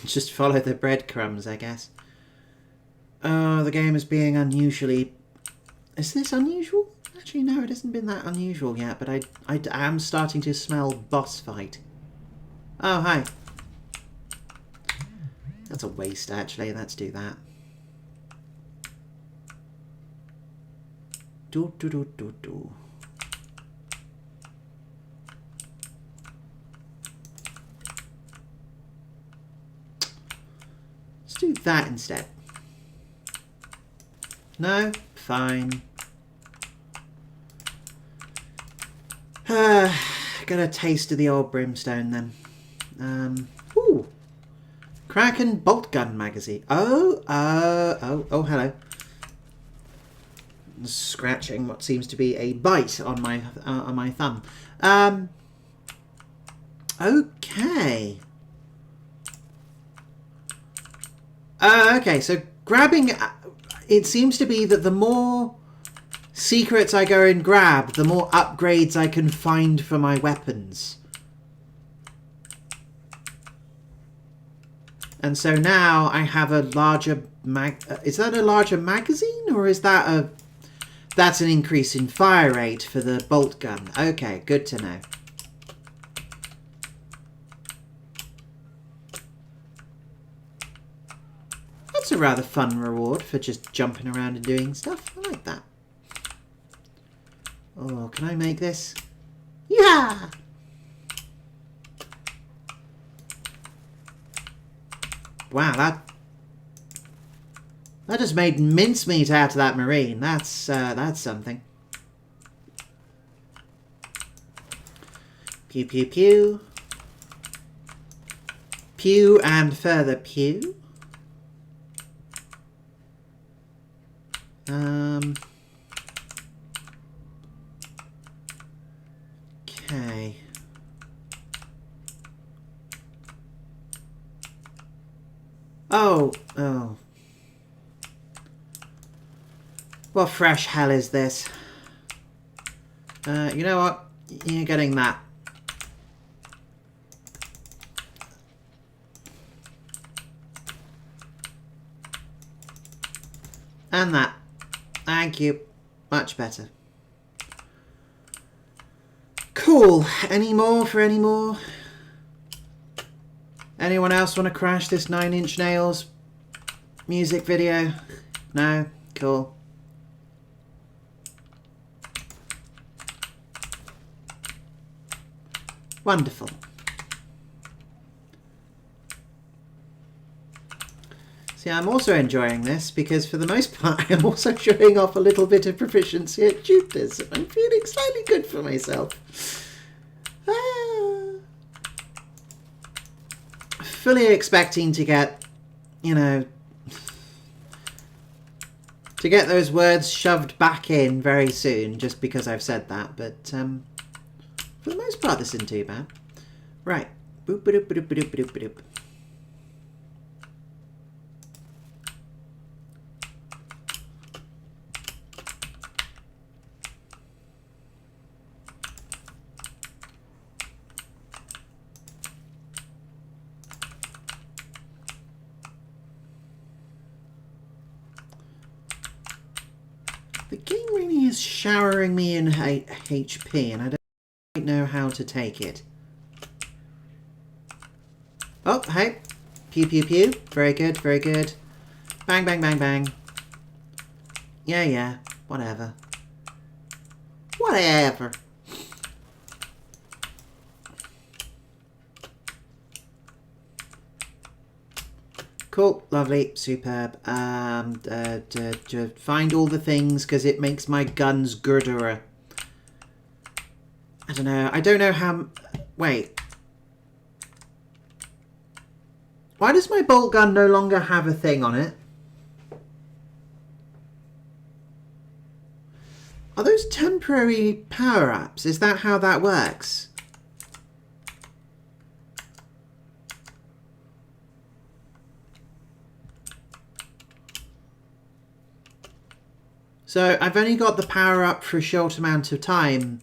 Just follow the breadcrumbs, I guess. Oh, the game is being unusually... Is this unusual? Actually, no, it hasn't been that unusual yet, but I am starting to smell boss fight. Oh, hi. That's a waste, actually. Let's do that. Do, do, do, do, do. Let's do that instead. No? Fine. Got a taste of the old brimstone then. Ooh. Kraken Boltgun magazine. Oh, hello. Scratching what seems to be a bite on my thumb. Okay. Okay, so grabbing... It seems to be that the more secrets I go and grab, the more upgrades I can find for my weapons. And so now I have a larger is that a larger magazine, or is that a... That's an increase in fire rate for the bolt gun. Okay, good to know. That's a rather fun reward for just jumping around and doing stuff. I like that. Oh, can I make this? Yeah! Wow, that just made mincemeat out of that marine. That's something. Pew, pew, pew. Pew and further pew. Okay. Oh. What fresh hell is this? You know what? You're getting that. And that. Thank you. Much better. Cool. Any more for any more? Anyone else want to crash this 9 Inch Nails music video? No? Cool. Wonderful. See, I'm also enjoying this because for the most part I'm also showing off a little bit of proficiency at tutors. I'm feeling slightly good for myself. Fully expecting to get, you know, to get those words shoved back in very soon just because I've said that, but for the most part this isn't too bad. Right. Boop, ba-doop, ba-doop, ba-doop, ba-doop, ba-doop. The game really is showering me in HP, and I don't quite know how to take it. Oh, hey. Pew, pew, pew. Very good, very good. Bang, bang, bang, bang. Yeah. Whatever. Whatever. Cool, lovely, superb. To find all the things because it makes my guns gooder. I don't know how... Wait. Why does my bolt gun no longer have a thing on it? Are those temporary power-ups? Is that how that works? So I've only got the power up for a short amount of time,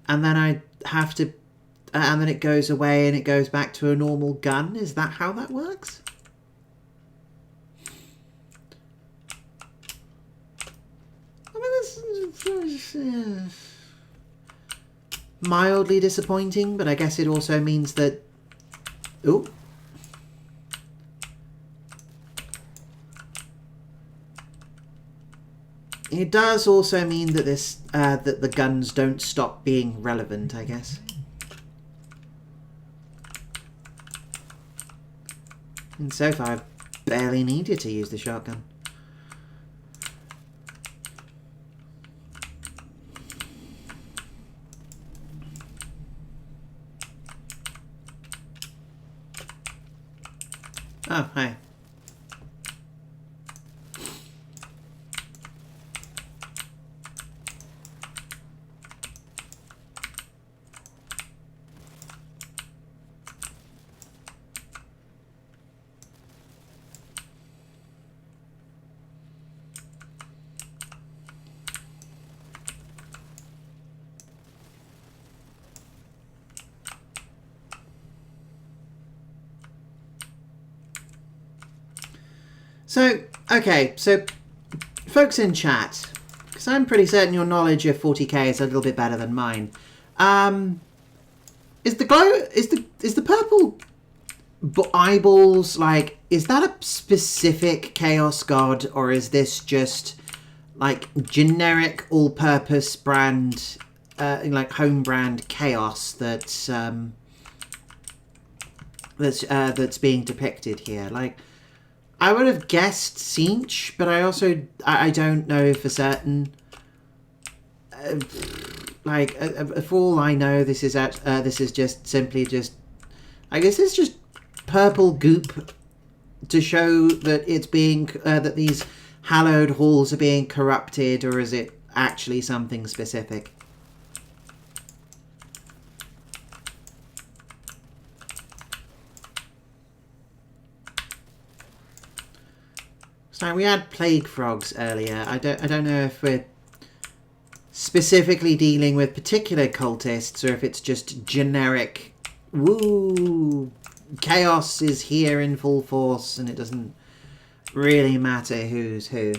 and then I have to, and then it goes away and it goes back to a normal gun. Is that how that works? I mean, that's mildly disappointing, but I guess it also means that... Ooh. it does also mean that this that the guns don't stop being relevant, I guess. And so far, I've barely needed to use the shotgun. Oh, hi. So, okay, so folks in chat, because I'm pretty certain your knowledge of 40k is a little bit better than mine. Is the purple eyeballs, like, is that a specific chaos god, or is this just like generic all-purpose brand, like home brand chaos that's being depicted here? Like, I would have guessed Cinch, but I don't know for certain. For all I know, this is just simply just, I guess it's just purple goop to show that it's being that these hallowed halls are being corrupted, or is it actually something specific? So we had plague frogs earlier. I don't know if we're specifically dealing with particular cultists, or if it's just generic, woo, chaos is here in full force and it doesn't really matter who's who.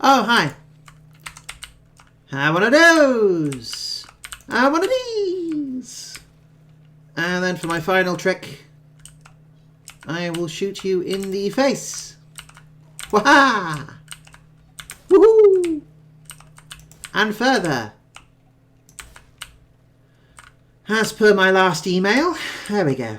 Oh, hi. Have one of those. Have one of these. And then for my final trick, I will shoot you in the face. Waha! Woohoo! And further. As per my last email, there we go.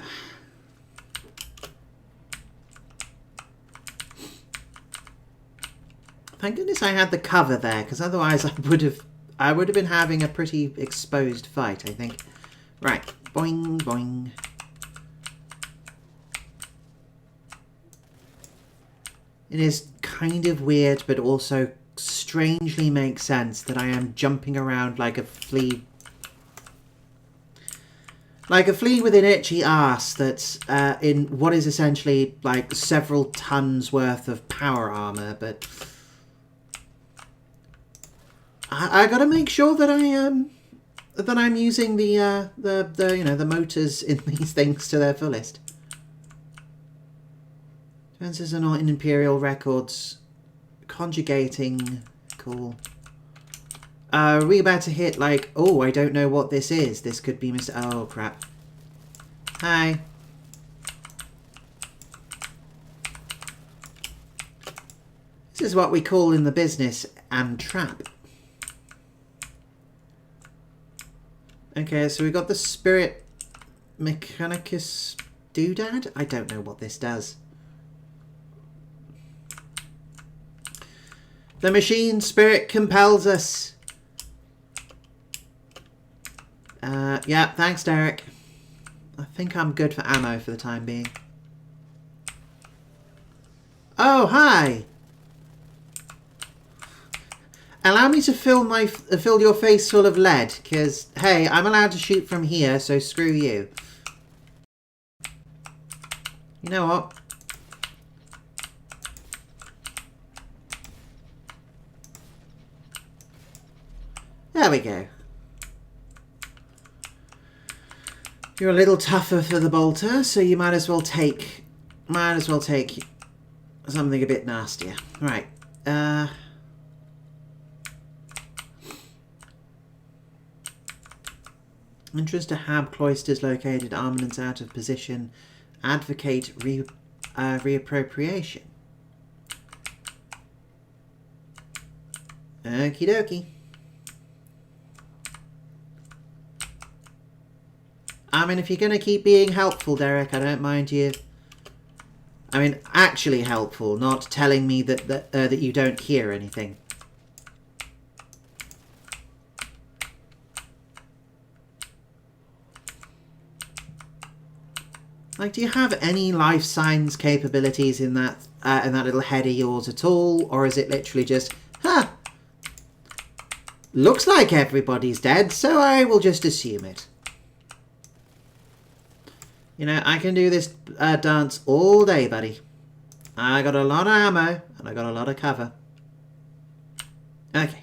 Thank goodness I had the cover there, because otherwise I would have been having a pretty exposed fight, I think. Right, boing, boing. It is kind of weird, but also strangely makes sense that I am jumping around like a flea. Like a flea with an itchy arse that's in what is essentially like several tons worth of power armor, but I gotta make sure that I'm using the motors in these things to their fullest. Defenses are not in Imperial records. Conjugating, cool. Are we about to hit like? Oh, I don't know what this is. This could be Mr. Oh crap. Hi. This is what we call in the business and trap. Okay, so we got the Spirit Mechanicus doodad. I don't know what this does. The machine spirit compels us. Yeah, thanks, Derek. I think I'm good for ammo for the time being. Oh, hi. Allow me to fill your face full of lead, because, hey, I'm allowed to shoot from here, so screw you. You know what? There we go. You're a little tougher for the bolter, so you might as well take something a bit nastier. Right. Entrance to Hab cloisters located, armaments out of position. Advocate reappropriation. Okie dokie. I mean, if you're going to keep being helpful, Derek, I don't mind you. I mean, actually helpful, not telling me that you don't hear anything. Like, do you have any life signs capabilities in that little head of yours at all, or is it literally just, looks like everybody's dead, so I will just assume it. You know, I can do this dance all day, buddy. I got a lot of ammo, and I got a lot of cover. Okay.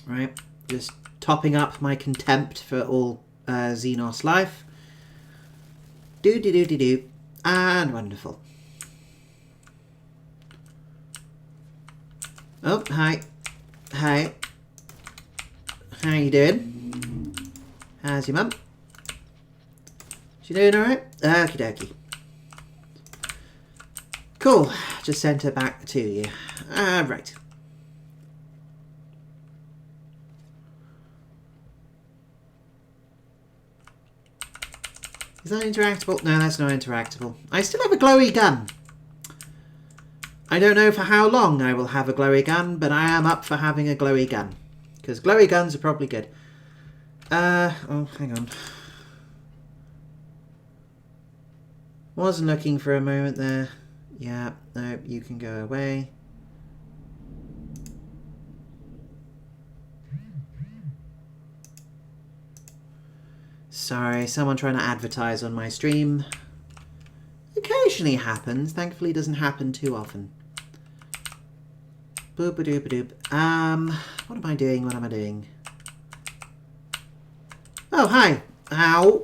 Right, just topping up my contempt for all Xenos life. Do-do-do-do-do. And wonderful. Oh, hi. Hi. How you doing? How's your mum? She doing alright? Okie dokie. Cool. Just sent her back to you. Right. Is that interactable? No, that's not interactable. I still have a glowy gun. I don't know for how long I will have a glowy gun, but I am up for having a glowy gun. Because glowy guns are probably good. Oh, hang on. Wasn't looking for a moment there. Yeah, no, you can go away. Sorry, someone trying to advertise on my stream. Occasionally happens. Thankfully, doesn't happen too often. Boop-a-doop-a-doop. What am I doing? What am I doing? Oh, hi. Ow.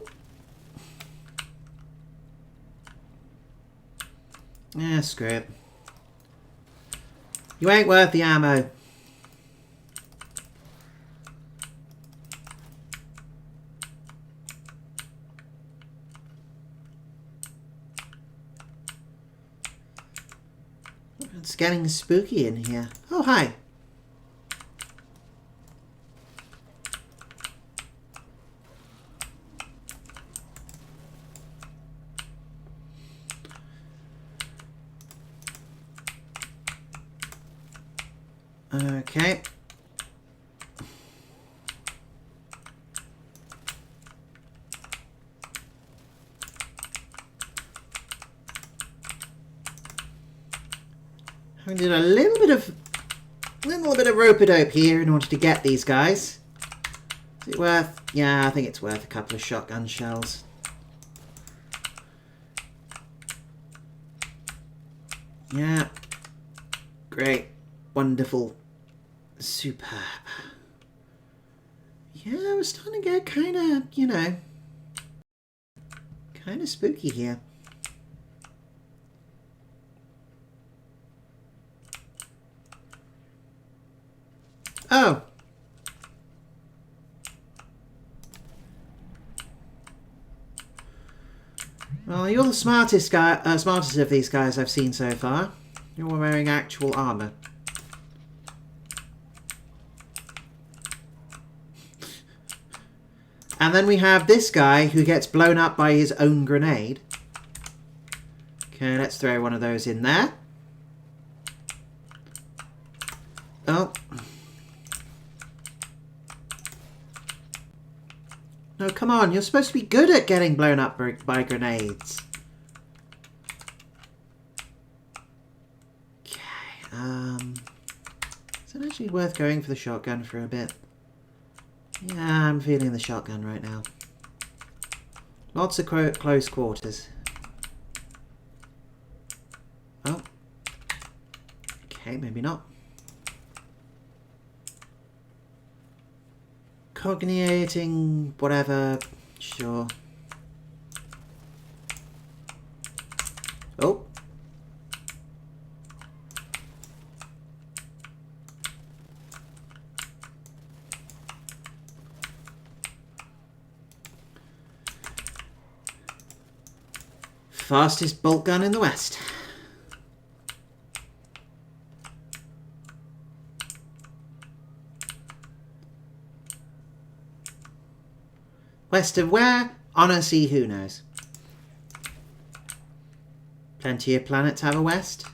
Yeah, screw it. You ain't worth the ammo. It's getting spooky in here. Oh, hi. Okay. I did a little bit of rope-a-dope here in order to get these guys. Is it worth? Yeah, I think it's worth a couple of shotgun shells. Yeah. Great. Wonderful. Superb. Yeah, we're starting to get kind of, you know, kind of spooky here. Oh. Well, you're the smartest of these guys I've seen so far. You're wearing actual armor. And then we have this guy who gets blown up by his own grenade. Okay, let's throw one of those in there. Oh. No, come on. You're supposed to be good at getting blown up by grenades. Okay, is it actually worth going for the shotgun for a bit? Yeah, I'm feeling the shotgun right now. Lots of close quarters. Oh. Okay, maybe not. Cognating, whatever, sure. Oh. fastest bolt gun in the West. West of where? On a sea, who knows? Plenty of planets have a west.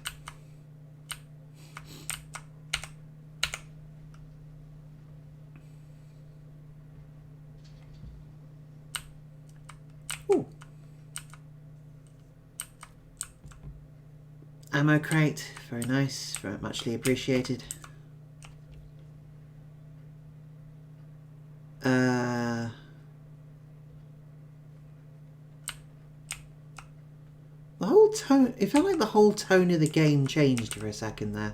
Ooh. Ammo crate, very nice, very muchly appreciated. The whole tone, it felt like the whole tone of the game changed for a second there.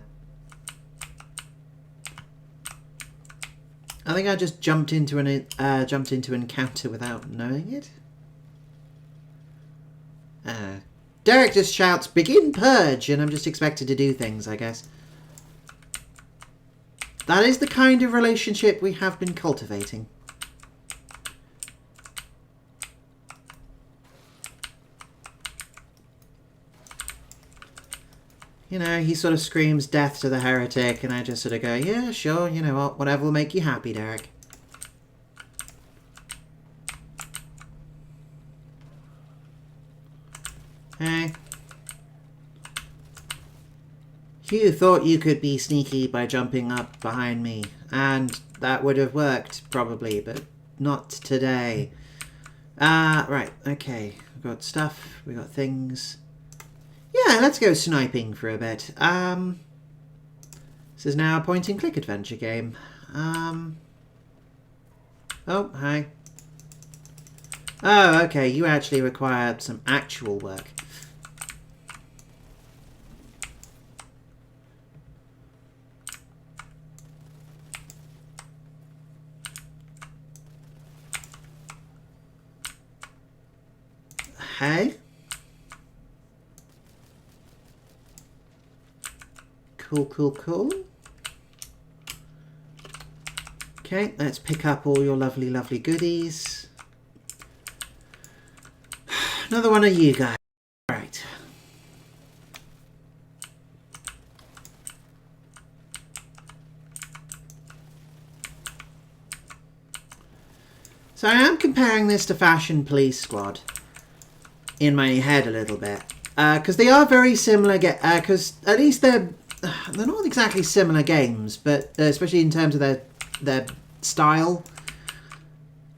I think I just jumped into an encounter without knowing it. Derek just shouts, "Begin purge," and I'm just expected to do things, I guess. That is the kind of relationship we have been cultivating. You know, he sort of screams death to the heretic, and I just sort of go, yeah, sure, you know what, whatever will make you happy, Derek. Hey. You thought you could be sneaky by jumping up behind me, and that would have worked, probably, but not today. Right, okay. We've got stuff, we've got things. Yeah, let's go sniping for a bit. This is now a point-and-click adventure game. Oh, hi. Oh, okay, you actually require some actual work. Hey? Cool, cool, cool. Okay, let's pick up all your lovely, lovely goodies. Another one of you guys. Right. So I am comparing this to Fashion Police Squad in my head a little bit. Because they are very similar, because at least they're not exactly similar games, but especially in terms of their style.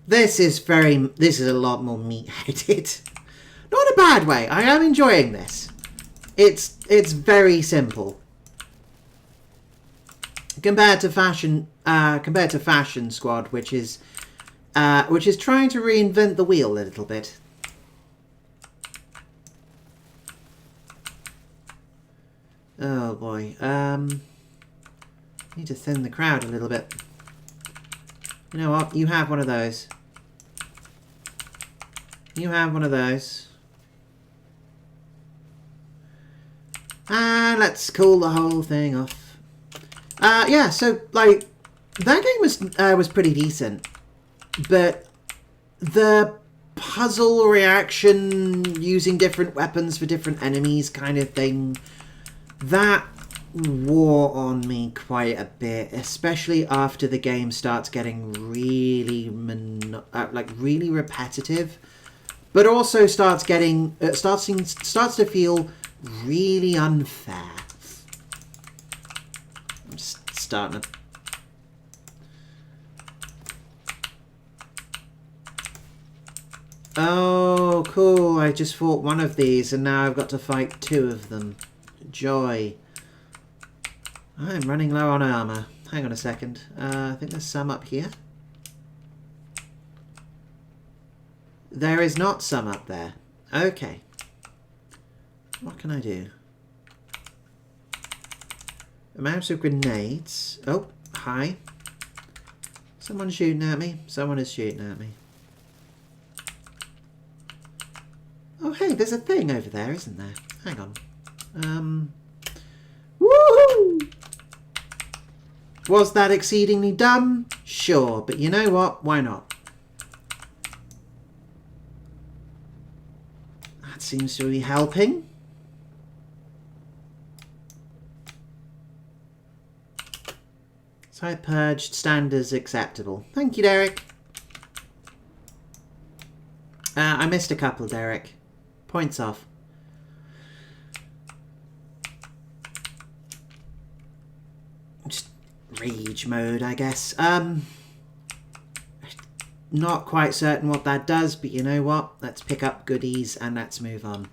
This is a lot more meat-headed. Not in a bad way. I am enjoying this. It's very simple compared to Fashion Squad, which is trying to reinvent the wheel a little bit. Oh boy. Need to thin the crowd a little bit. You know what? You have one of those. You have one of those. And let's cool the whole thing off. Yeah, so like that game was pretty decent, but the puzzle reaction using different weapons for different enemies kind of thing, that wore on me quite a bit, especially after the game starts getting really really repetitive, but also starts to feel really unfair. I'm just starting to... Oh, cool. I just fought one of these and now I've got to fight two of them. Joy. I'm running low on armor. Hang on a second. I think there's some up here. There is not some up there. Okay. What can I do? Amounts of grenades. Oh, hi. Someone's shooting at me. Someone is shooting at me. Oh, hey, there's a thing over there, isn't there? Hang on. Woohoo! Was that exceedingly dumb? Sure, but you know what? Why not? seems to be helping. Site purged, standards acceptable. Thank you, Derek. I missed a couple, Derek. Points off. Just rage mode, I guess. Not quite certain what that does, but you know what? Let's pick up goodies and let's move on.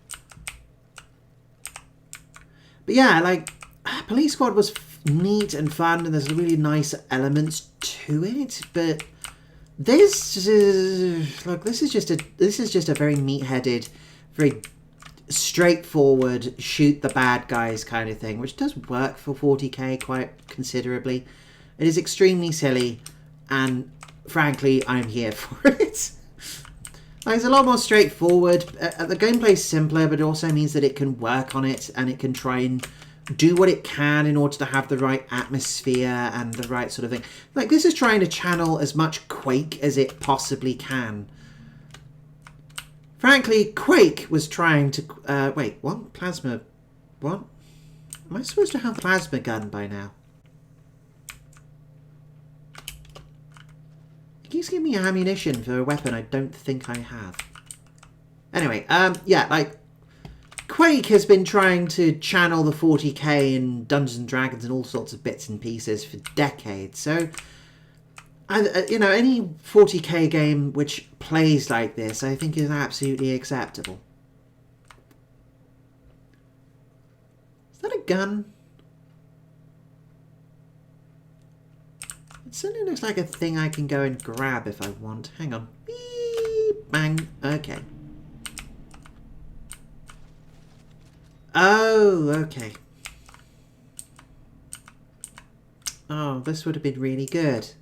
But yeah, like, Police Squad was neat and fun, and there's really nice elements to it, but this is like this is just a very meat-headed, very straightforward shoot the bad guys kind of thing, which does work for 40k quite considerably. It is extremely silly, and frankly, I'm here for it. Like, it's a lot more straightforward. The gameplay's simpler, but it also means that it can work on it, and it can try and do what it can in order to have the right atmosphere and the right sort of thing. Like, this is trying to channel as much Quake as it possibly can. Frankly, Quake was trying to... wait, what? Plasma... What? Am I supposed to have a plasma gun by now? It keeps giving me ammunition for a weapon I don't think I have. Anyway, yeah, like... Quake has been trying to channel the 40k in Dungeons and Dragons and all sorts of bits and pieces for decades. So, you know, any 40k game which plays like this, I think is absolutely acceptable. Is that a gun? It certainly looks like a thing I can go and grab if I want. Hang on. Beep, bang. Okay. Oh, okay. Oh, this would have been really good.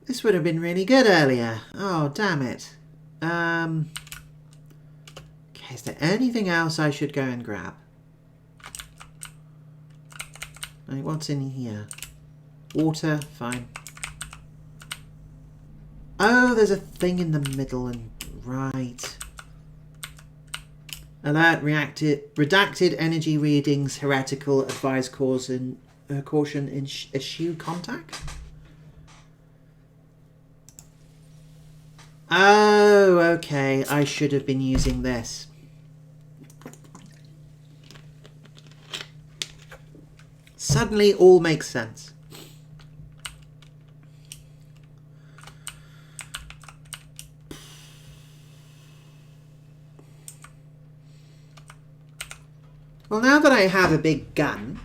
This would have been really good earlier. Oh, damn it. Okay, is there anything else I should go and grab? Like, what's in here? Water, fine. Oh, there's a thing in the middle and... Right. Alert, redacted energy readings, heretical, advise caution eschew contact. Oh, okay. I should have been using this. Suddenly all makes sense. Well, now that I have a big gun,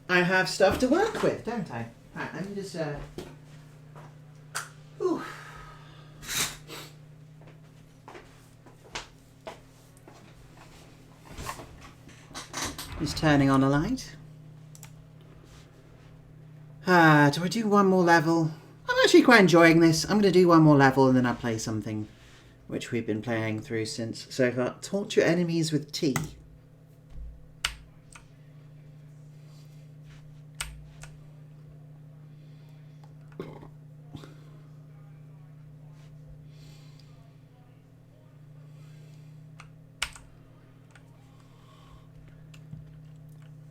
I have stuff to work with, don't I? Right, let me just, Ooh. Just turning on a light. Do I do one more level? I'm actually quite enjoying this. I'm going to do one more level and then I'll play something which we've been playing through since so far. Torture enemies with tea.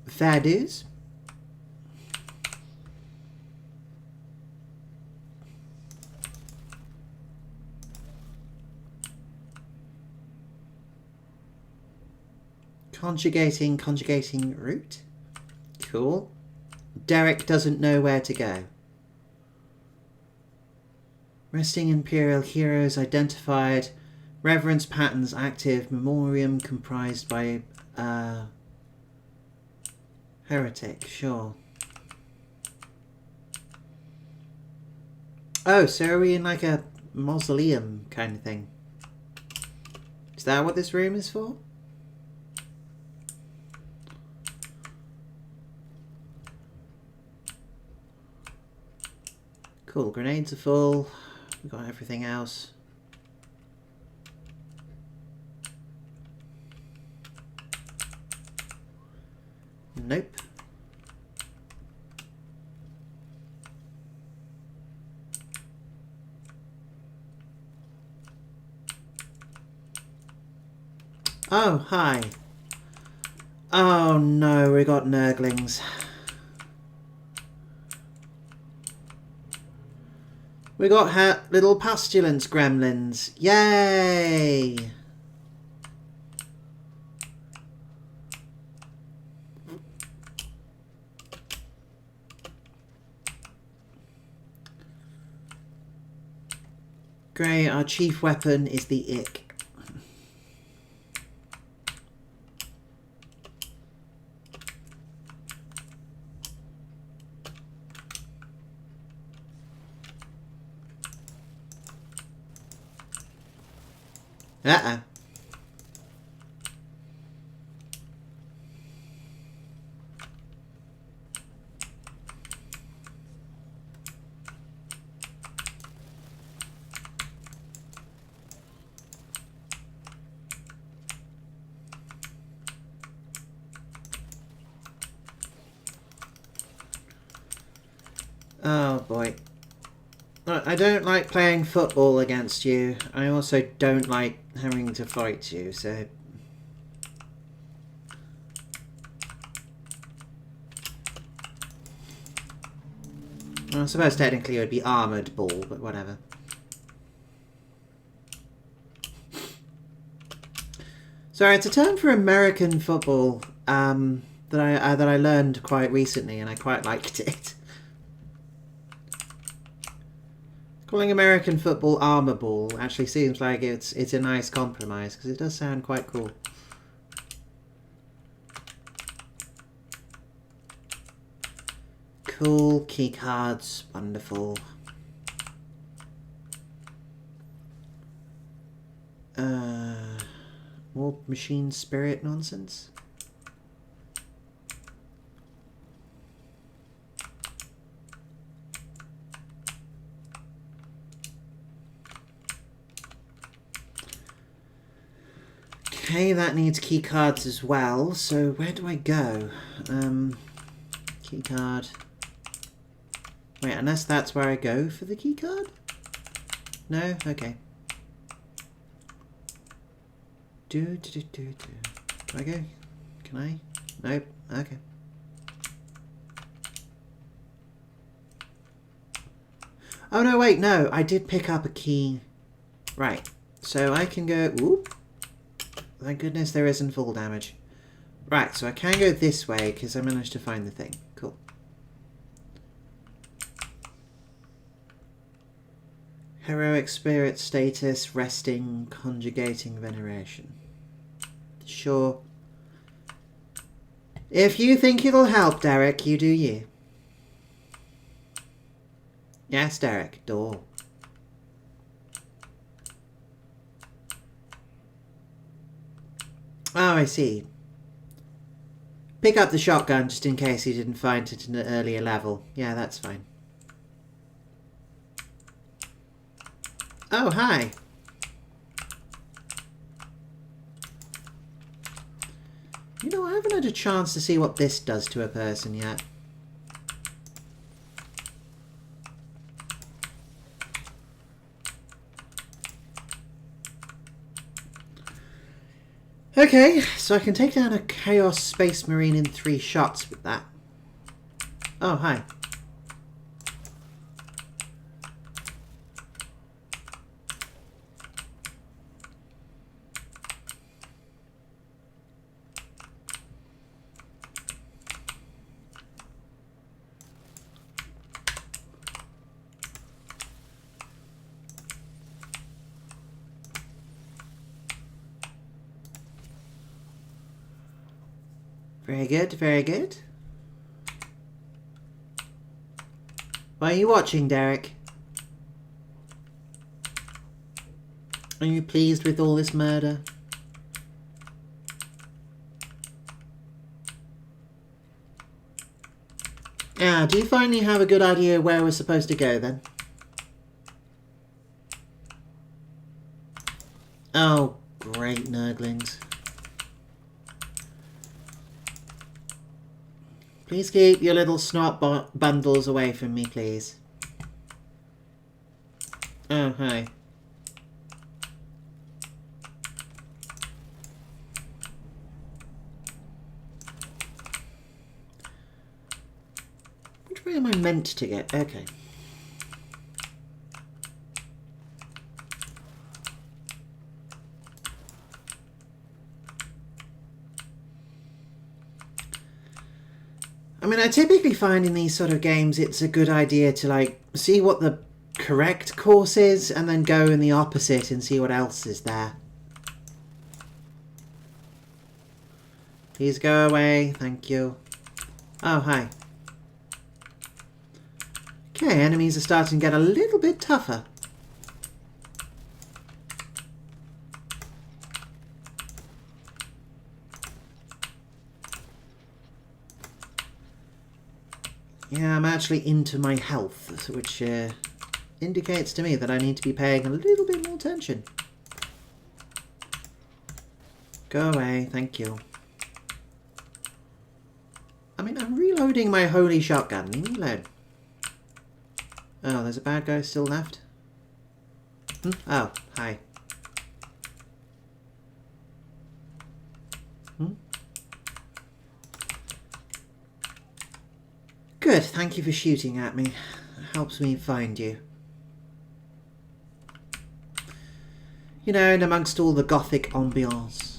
Fair dues. Conjugating route. Cool. Derek doesn't know where to go. Resting Imperial heroes identified. Reverence patterns active. Memoriam comprised by heretic, sure. Oh, so are we in like a mausoleum kind of thing? Is that what this room is for? Cool, grenades are full. We've got everything else. Nope. Oh, hi. Oh no, we got nurglings. We got little pestilence gremlins. Yay! Great, our chief weapon is the ick. Uh-oh. Oh boy. I don't like playing football against you. I also don't like having to fight you, so... Well, I suppose technically it would be armoured ball, but whatever. Sorry, it's a term for American football that I learned quite recently, and I quite liked it. Calling American football armour ball actually seems like it's a nice compromise, because it does sound quite cool. Cool, key cards, wonderful. More machine spirit nonsense. Okay, that needs key cards as well, so where do I go? Key card. Wait, unless that's where I go for the key card? No? Okay. Do I go? Can I? Nope. Okay. Oh no, wait, no. I did pick up a key. Right. So I can go... Oop. Thank goodness there isn't full damage. Right, so I can go this way because I managed to find the thing. Cool. Heroic spirit status, resting, conjugating veneration. Sure. If you think it'll help, Derek, you do you. Yes, Derek. Door. Oh, I see. Pick up the shotgun just in case you didn't find it in an earlier level. Yeah, that's fine. Oh, hi. You know, I haven't had a chance to see what this does to a person yet. Okay, so I can take down a Chaos Space Marine in 3 shots with that. Oh, hi. Very good, very good. What are you watching, Derek? Are you pleased with all this murder? Ah, do you finally have a good idea where we're supposed to go then? Oh, great nurglings. Please keep your little snot bundles away from me, please. Oh, hi. Which way am I meant to get? Okay. I mean, I typically find in these sort of games it's a good idea to, like, see what the correct course is and then go in the opposite and see what else is there. Please go away. Thank you. Oh, hi. Okay, enemies are starting to get a little bit tougher. Yeah, I'm actually into my health, which indicates to me that I need to be paying a little bit more attention. Go away, thank you. I mean, I'm reloading my holy shotgun. Leave me alone. Oh, there's a bad guy still left? Oh, hi. Good, thank you for shooting at me. It helps me find you. You know, and amongst all the gothic ambiance.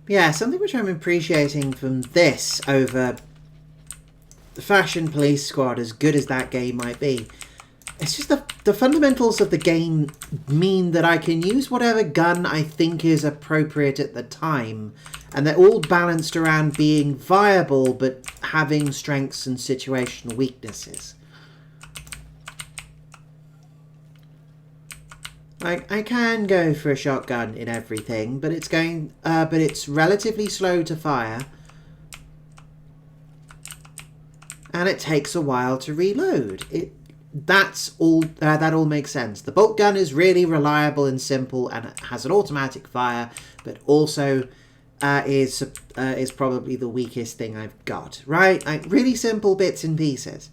Yeah, something which I'm appreciating from this over the Fashion Police Squad, as good as that game might be, it's just the fundamentals of the game mean that I can use whatever gun I think is appropriate at the time, and they're all balanced around being viable but having strengths and situational weaknesses. Like, I can go for a shotgun in everything, but it's relatively slow to fire, and it takes a while to reload. That all makes sense. The Boltgun is really reliable and simple, and it has an automatic fire, but also is probably the weakest thing I've got. Right, like really simple bits and pieces.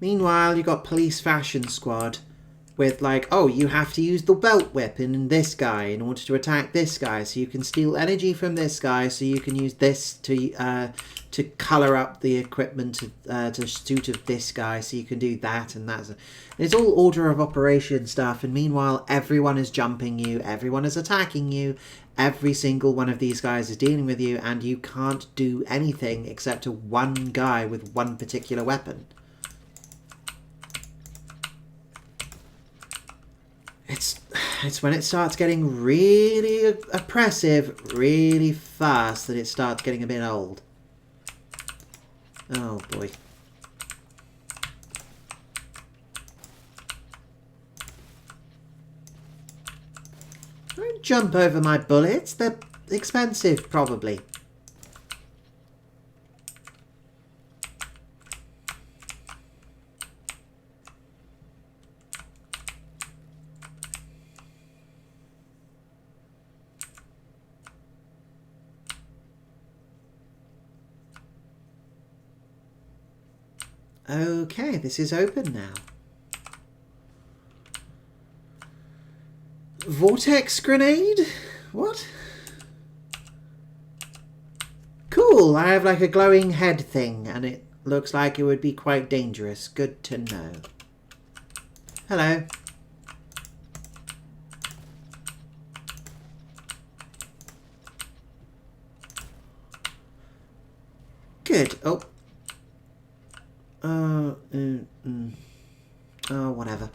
Meanwhile, you've got Police Fashion Squad with, like, oh, you have to use the belt whip in this guy in order to attack this guy, so you can steal energy from this guy, so you can use this to colour up the equipment to suit of this guy, so you can do that and that. It's all order of operation stuff, and meanwhile, everyone is jumping you, everyone is attacking you, every single one of these guys is dealing with you, and you can't do anything except to one guy with one particular weapon. It's when it starts getting really oppressive, really fast, that it starts getting a bit old. Oh boy. Don't jump over my bullets. They're expensive, probably. Okay, this is open now. Vortex grenade? What? Cool, I have like a glowing head thing, and it looks like it would be quite dangerous. Good to know. Hello. Good. Oh. Oh, whatever.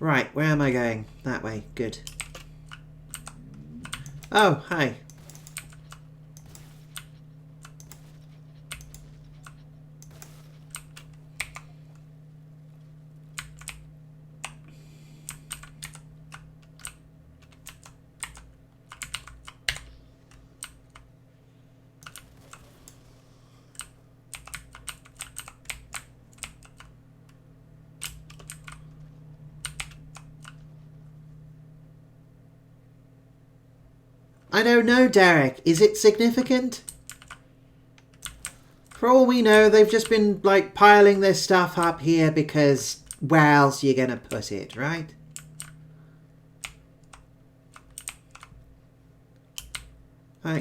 Right, where am I going? That way. Good. Oh, hi. I don't know, Derek. Is it significant? For all we know, they've just been, like, piling this stuff up here because where else are you gonna put it, right?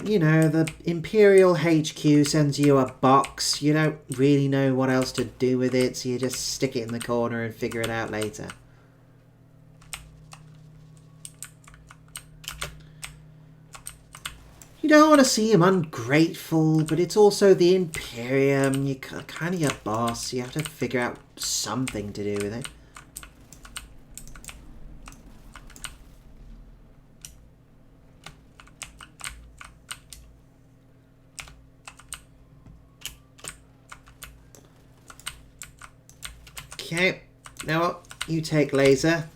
You know, the Imperial HQ sends you a box. You don't really know what else to do with it, so you just stick it in the corner and figure it out later. You don't want to seem ungrateful, but it's also the Imperium. You're kind of your boss. You have to figure out something to do with it. Okay, now what? You take laser.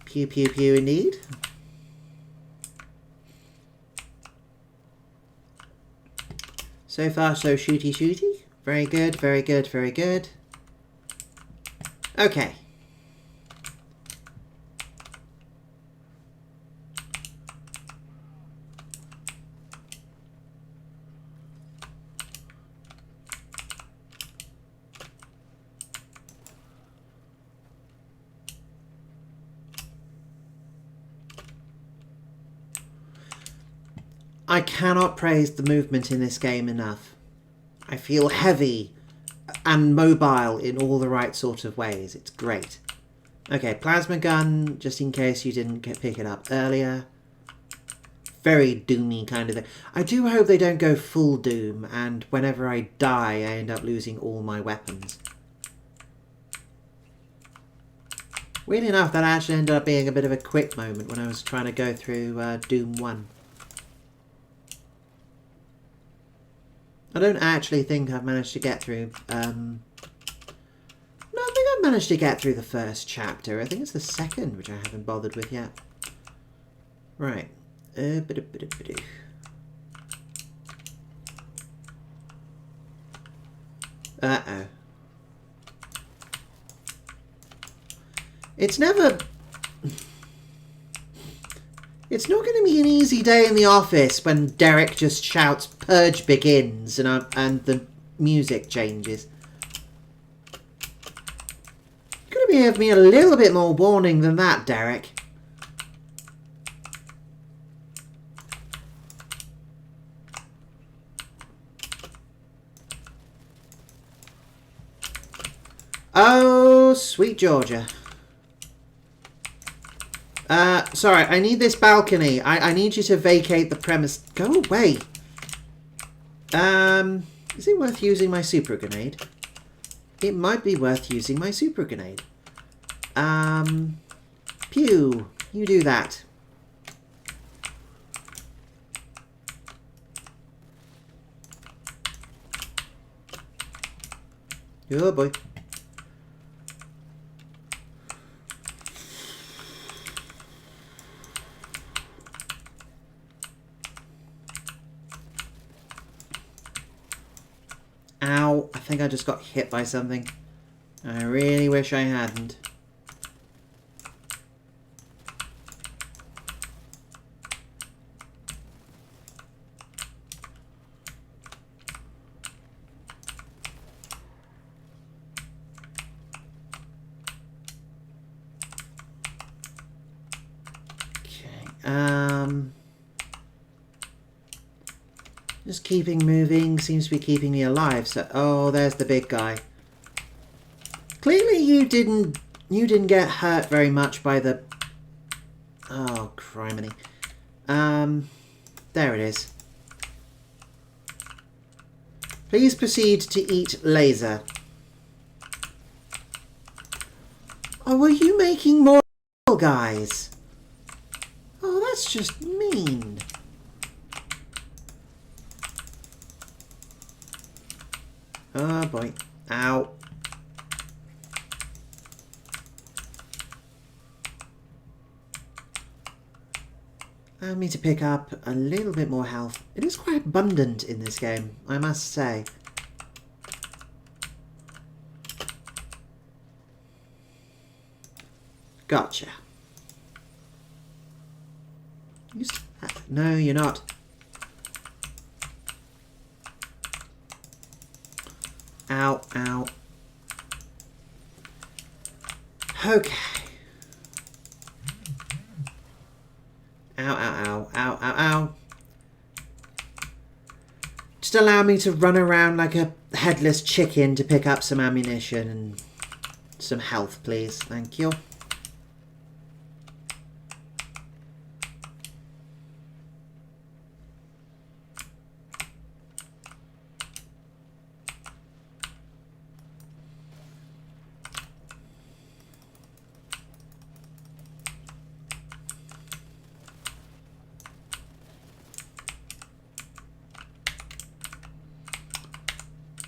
Pew pew pew indeed. So far so shooty shooty. Very good, very good, very good. Okay. I cannot praise the movement in this game enough. I feel heavy and mobile in all the right sort of ways. It's great. Okay, plasma gun, just in case you didn't pick it up earlier. Very doomy kind of thing. I do hope they don't go full Doom, and whenever I die, I end up losing all my weapons. Weirdly enough, that actually ended up being a bit of a quick moment when I was trying to go through Doom 1. I don't actually think I've managed to get through... no, I think I've managed to get through the first chapter. I think it's the second, which I haven't bothered with yet. Right. Uh-oh. It's never... It's not going to be an easy day in the office when Derek just shouts, "Purge begins," and the music changes. You're going to give me a little bit more warning than that, Derek. Oh, sweet Georgia. Sorry, I need this balcony. I need you to vacate the premise. Go away. Is it worth using my super grenade? It might be worth using my super grenade. Pew. You do that. Oh boy. Ow, I think I just got hit by something. I really wish I hadn't. Okay, just keeping moving seems to be keeping me alive. So, oh, there's the big guy. Clearly, you didn't get hurt very much by the. Oh, criminy. There it is. Please proceed to eat laser. Oh, were you making more guys? Oh, that's just mean. Oh boy. Ow. Allow me to pick up a little bit more health. It is quite abundant in this game, I must say. Gotcha. No, you're not. Ow, ow. Okay. Ow, ow, ow, ow, ow, ow. Just allow me to run around like a headless chicken to pick up some ammunition and some health, please. Thank you.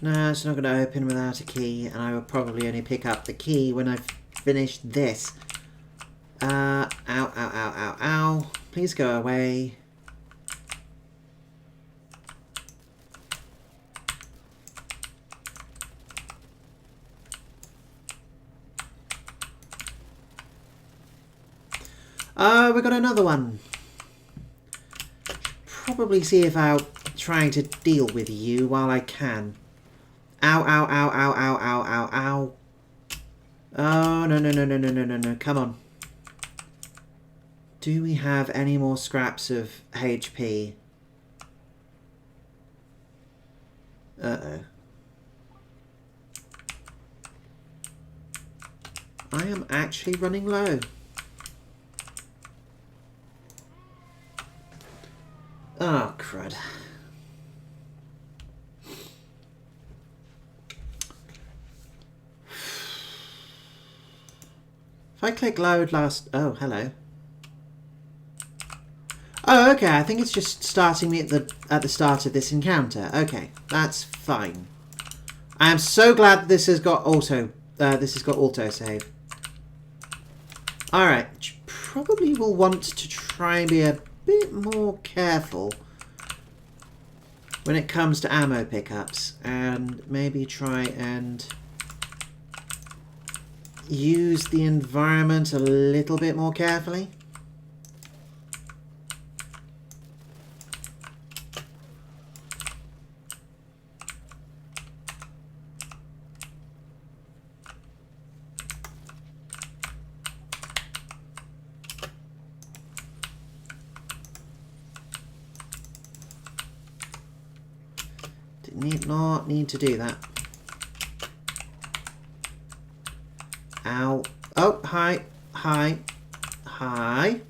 No, it's not going to open without a key, and I will probably only pick up the key when I've finished this. Ow, ow, ow, ow, ow. Please go away. Oh, we got another one. Probably see if I'll try to deal with you while I can. Ow, ow, ow, ow, ow, ow, ow, ow. Oh, no, no, no, no, no, no, no, no. Come on. Do we have any more scraps of HP? Uh-oh. I am actually running low. Oh, crud. If I click load last... Oh, hello. Oh, okay. I think it's just starting me at the start of this encounter. Okay, that's fine. I am so glad that this has got auto save. All right. Probably will want to try and be a bit more careful when it comes to ammo pickups, and maybe try and use the environment a little bit more carefully. Did not need to do that. Ow. Oh, hi. Hi. Hi.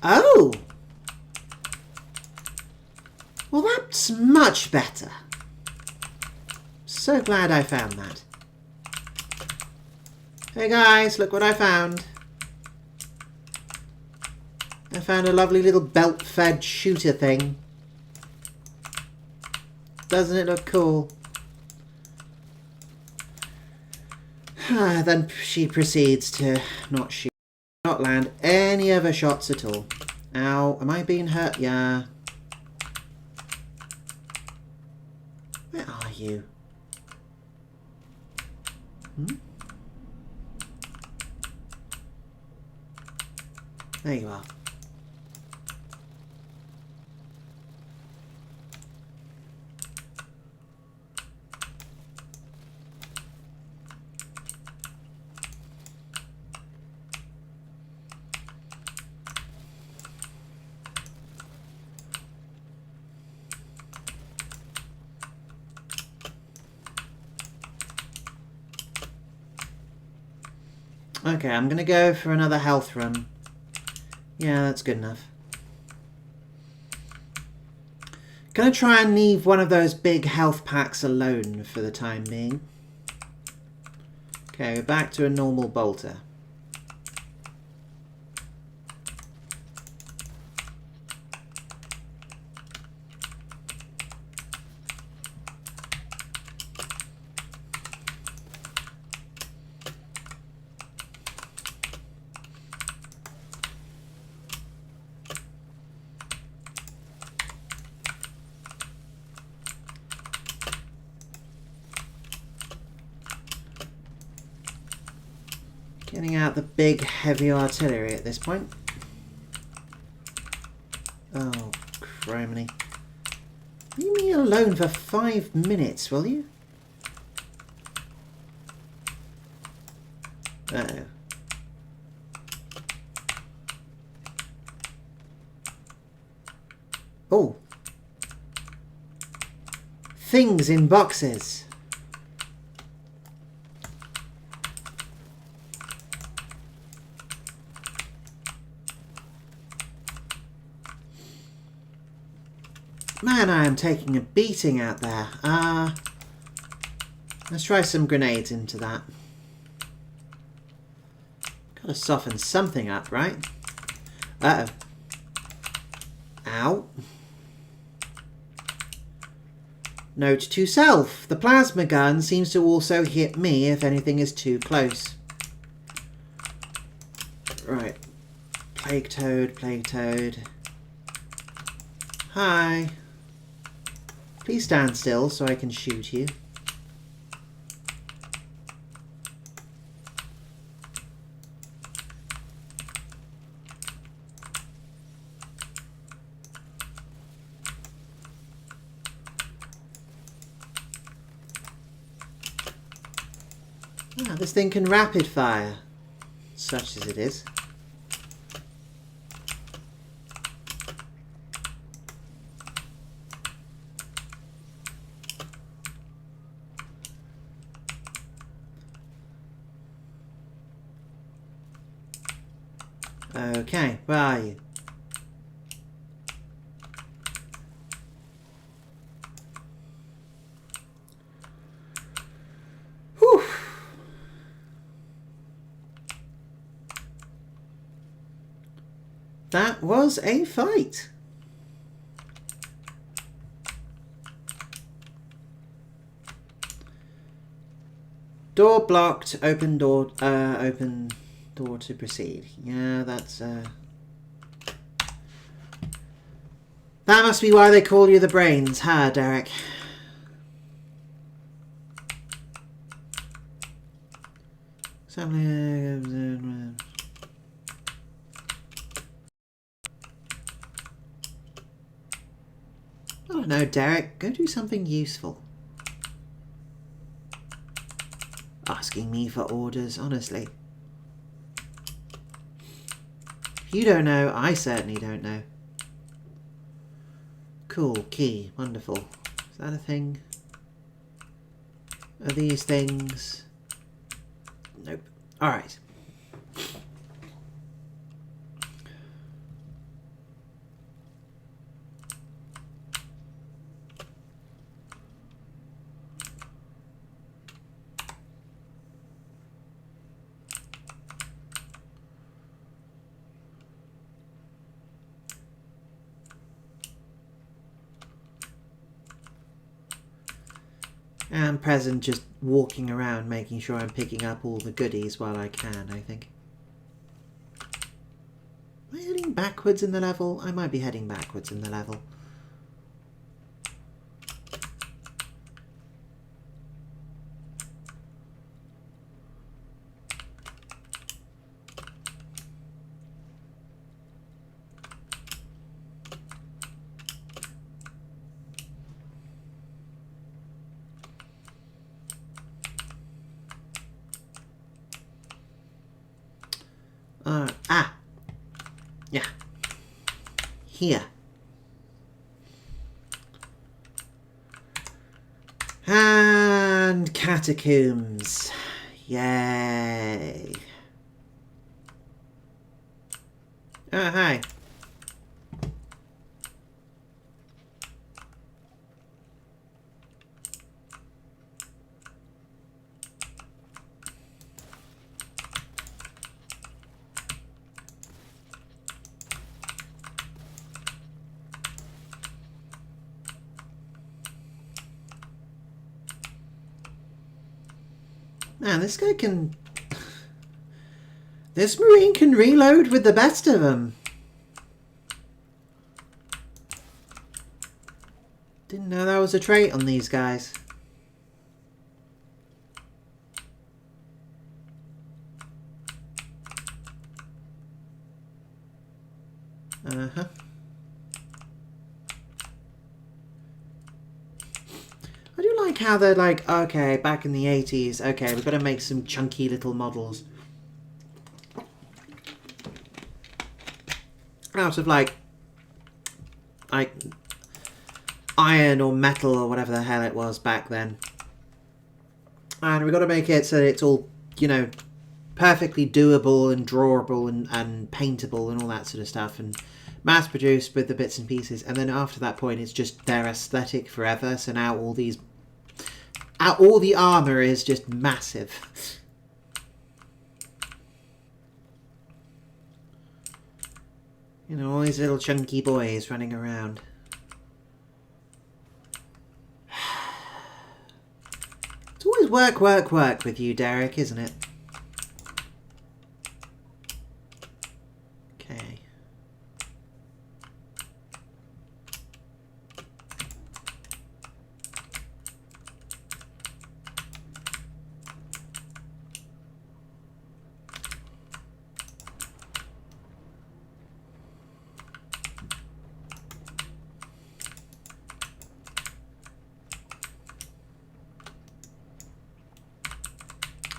Oh! Well, that's much better. So glad I found that. Hey guys, look what I found. I found a lovely little belt-fed shooter thing. Doesn't it look cool? Then she proceeds to not shoot, not land any other shots at all. Ow, am I being hurt? Yeah. Where are you? Hmm? There you are. Okay, I'm gonna go for another health run. Yeah, that's good enough. Gonna try and leave one of those big health packs alone for the time being. Okay, we're back to a normal bolter. Getting out the big heavy artillery at this point. Oh, criminy. Leave me alone for 5 minutes, will you? Uh-oh. Oh. Things in boxes. Man, I am taking a beating out there. Let's try some grenades into that. Gotta soften something up, right? Uh-oh. Ow. Note to self. The plasma gun seems to also hit me if anything is too close. Right. Plague Toad, Plague Toad. Hi. Please stand still so I can shoot you. Ah, this thing can rapid fire, such as it is. Okay, where are you? Whew. That was a fight. Door blocked. Open door. Open door to proceed. Yeah, that's. That must be why they call you the brains, huh, Derek? Something. Oh no, Derek, go do something useful. Asking me for orders, honestly. If you don't know, I certainly don't know. Cool, key, wonderful. Is that a thing? Are these things? Nope. Alright. I'm present, just walking around, making sure I'm picking up all the goodies while I can, I think. Am I heading backwards in the level? I might be heading backwards in the level. Yeah. Here. And catacombs. Yay. Oh, hi. Man, this guy can... This Marine can reload with the best of them. Didn't know that was a trait on these guys. I do like how they're like, okay, back in the 80s, okay, we've got to make some chunky little models. Out of like iron or metal or whatever the hell it was back then. And we've got to make it so that it's all, you know, perfectly doable and drawable and paintable and all that sort of stuff. And mass produced with the bits and pieces. And then after that point, it's just their aesthetic forever. So now all the armor is just massive. You know, all these little chunky boys running around. It's always work, work, work with you, Derek, isn't it? Okay.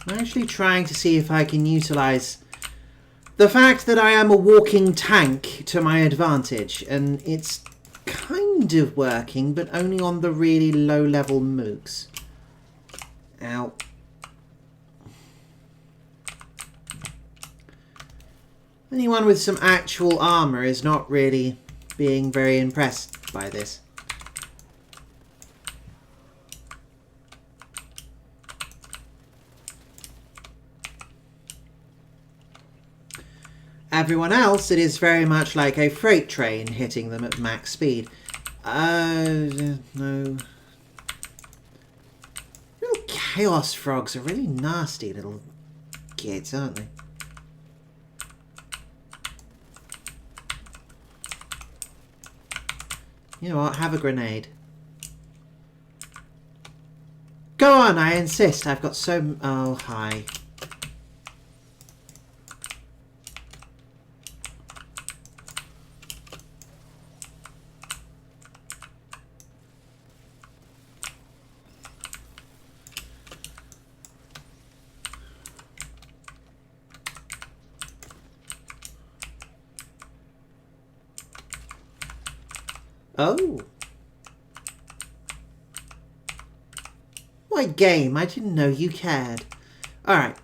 I'm actually trying to see if I can utilize the fact that I am a walking tank to my advantage, and it's kind of working, but only on the really low-level mooks. Ow. Anyone with some actual armor is not really being very impressed by this. Everyone else, it is very much like a freight train hitting them at max speed. No. Little chaos frogs are really nasty little kids, aren't they? You know what? Have a grenade. Go on, I insist. I've got so... Oh, hi. Oh. What game? I didn't know you cared. Alright.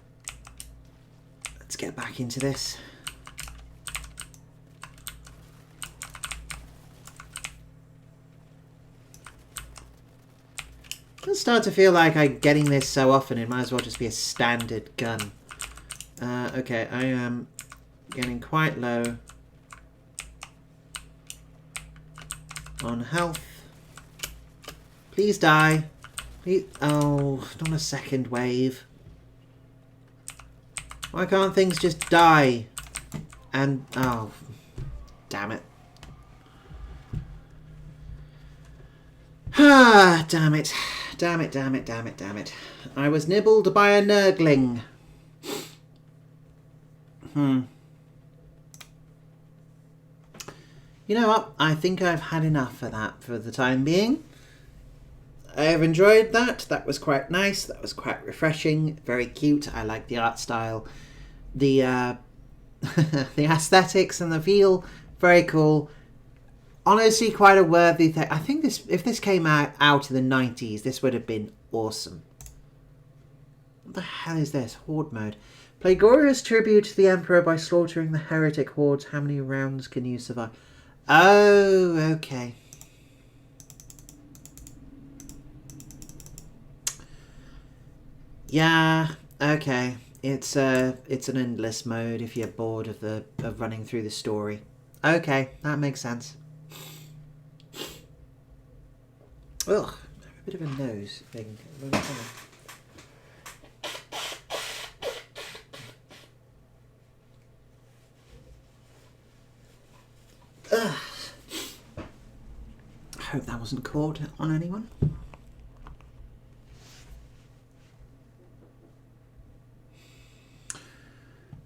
Let's get back into this. I start to feel like I'm getting this so often it might as well just be a standard gun. Okay, I am getting quite low on health. Please die. Please. Oh, not a second wave. Why can't things just die? And oh, damn it. Ah, damn it. Damn it, damn it, damn it, damn it. I was nibbled by a nurgling. You know what? I think I've had enough of that for the time being. I have enjoyed that. That was quite nice. That was quite refreshing. Very cute. I like the art style. The the aesthetics and the feel. Very cool. Honestly, quite a worthy thing. I think this, if this came out in the 90s, this would have been awesome. What the hell is this? Horde mode. Play glorious tribute to the Emperor by slaughtering the heretic hordes. How many rounds can you survive? Oh, okay. Yeah, okay. It's an endless mode if you're bored of running through the story. Okay, that makes sense. Ugh, I have a bit of a nose thing. Ugh. I hope that wasn't caught on anyone.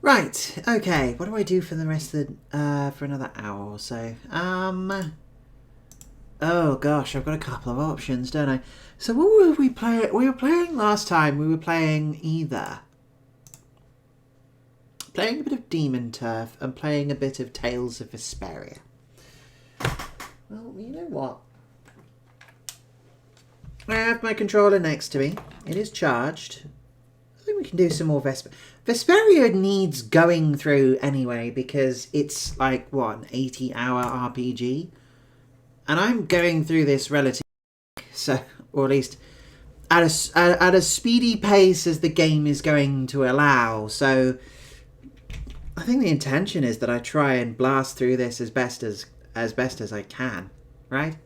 Right, okay, what do I do for the rest of the, for another hour or so? Oh gosh, I've got a couple of options, don't I? So what were we playing? We were playing last time. We were playing either playing a bit of Demon Turf and playing a bit of Tales of Vesperia. Well, you know what? I have my controller next to me. It is charged. I think we can do some more Vesperia. Vesperia needs going through anyway because it's like, what, an 80-hour RPG? And I'm going through this relatively, so, or at least at a speedy pace as the game is going to allow. So I think the intention is that I try and blast through this as best as I can, right?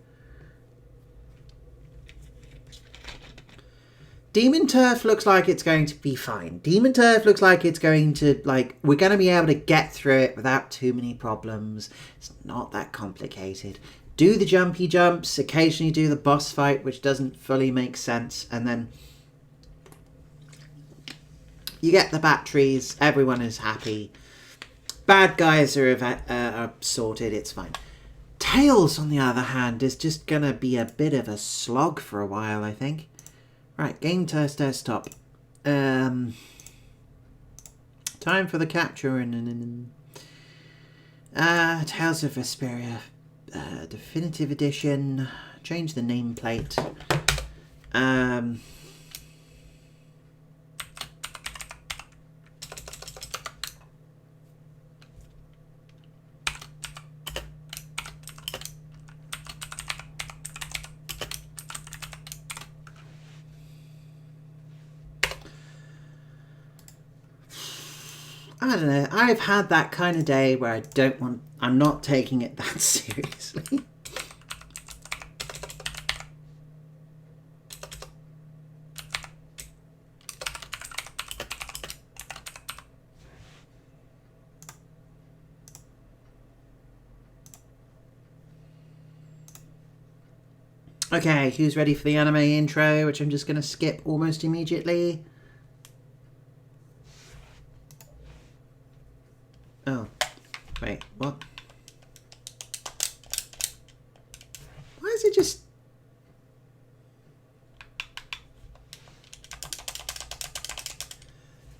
Demon Turf looks like it's going to be fine. Demon Turf looks like it's going to, like, we're going to be able to get through it without too many problems. It's not that complicated. Do the jumpy jumps, occasionally do the boss fight, which doesn't fully make sense, and then you get the batteries, everyone is happy. Bad guys are sorted, it's fine. Tails, on the other hand, is just going to be a bit of a slog for a while, I think. Right, game test desktop. Time for the capture and Tales of Vesperia, definitive edition. Change the nameplate. I don't know. I've had that kind of day where I'm not taking it that seriously. Okay, who's ready for the anime intro, which I'm just going to skip almost immediately? Oh, wait, what? Why is it just...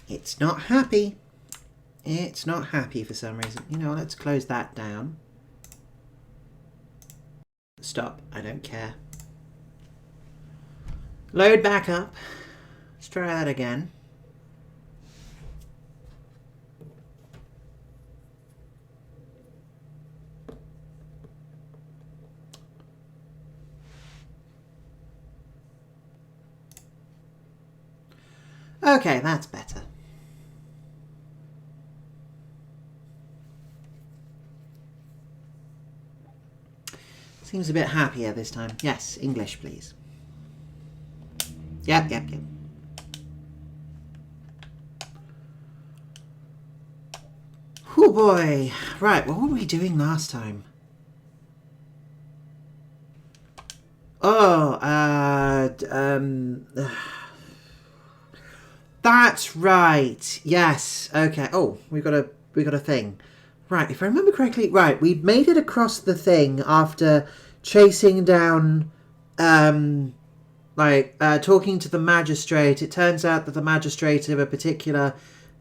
It's not happy. It's not happy for some reason. You know, let's close that down. Stop, I don't care. Load back up. Let's try that again. Okay, that's better. Seems a bit happier this time. Yes, English, please. Yep. Oh boy. Right, what were we doing last time? Oh, that's right. Yes. Okay. Oh, we got a thing. Right. If I remember correctly, right, we made it across the thing after chasing down, talking to the magistrate. It turns out that the magistrate of a particular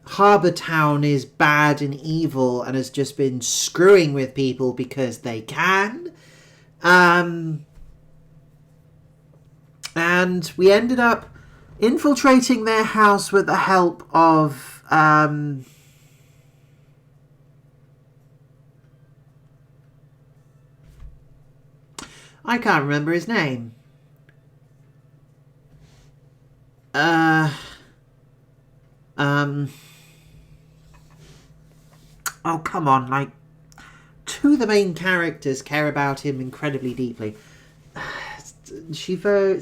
harbour town is bad and evil and has just been screwing with people because they can. And we ended up infiltrating their house with the help of I can't remember his name. Oh, come on, like, two of the main characters care about him incredibly deeply. Shivo,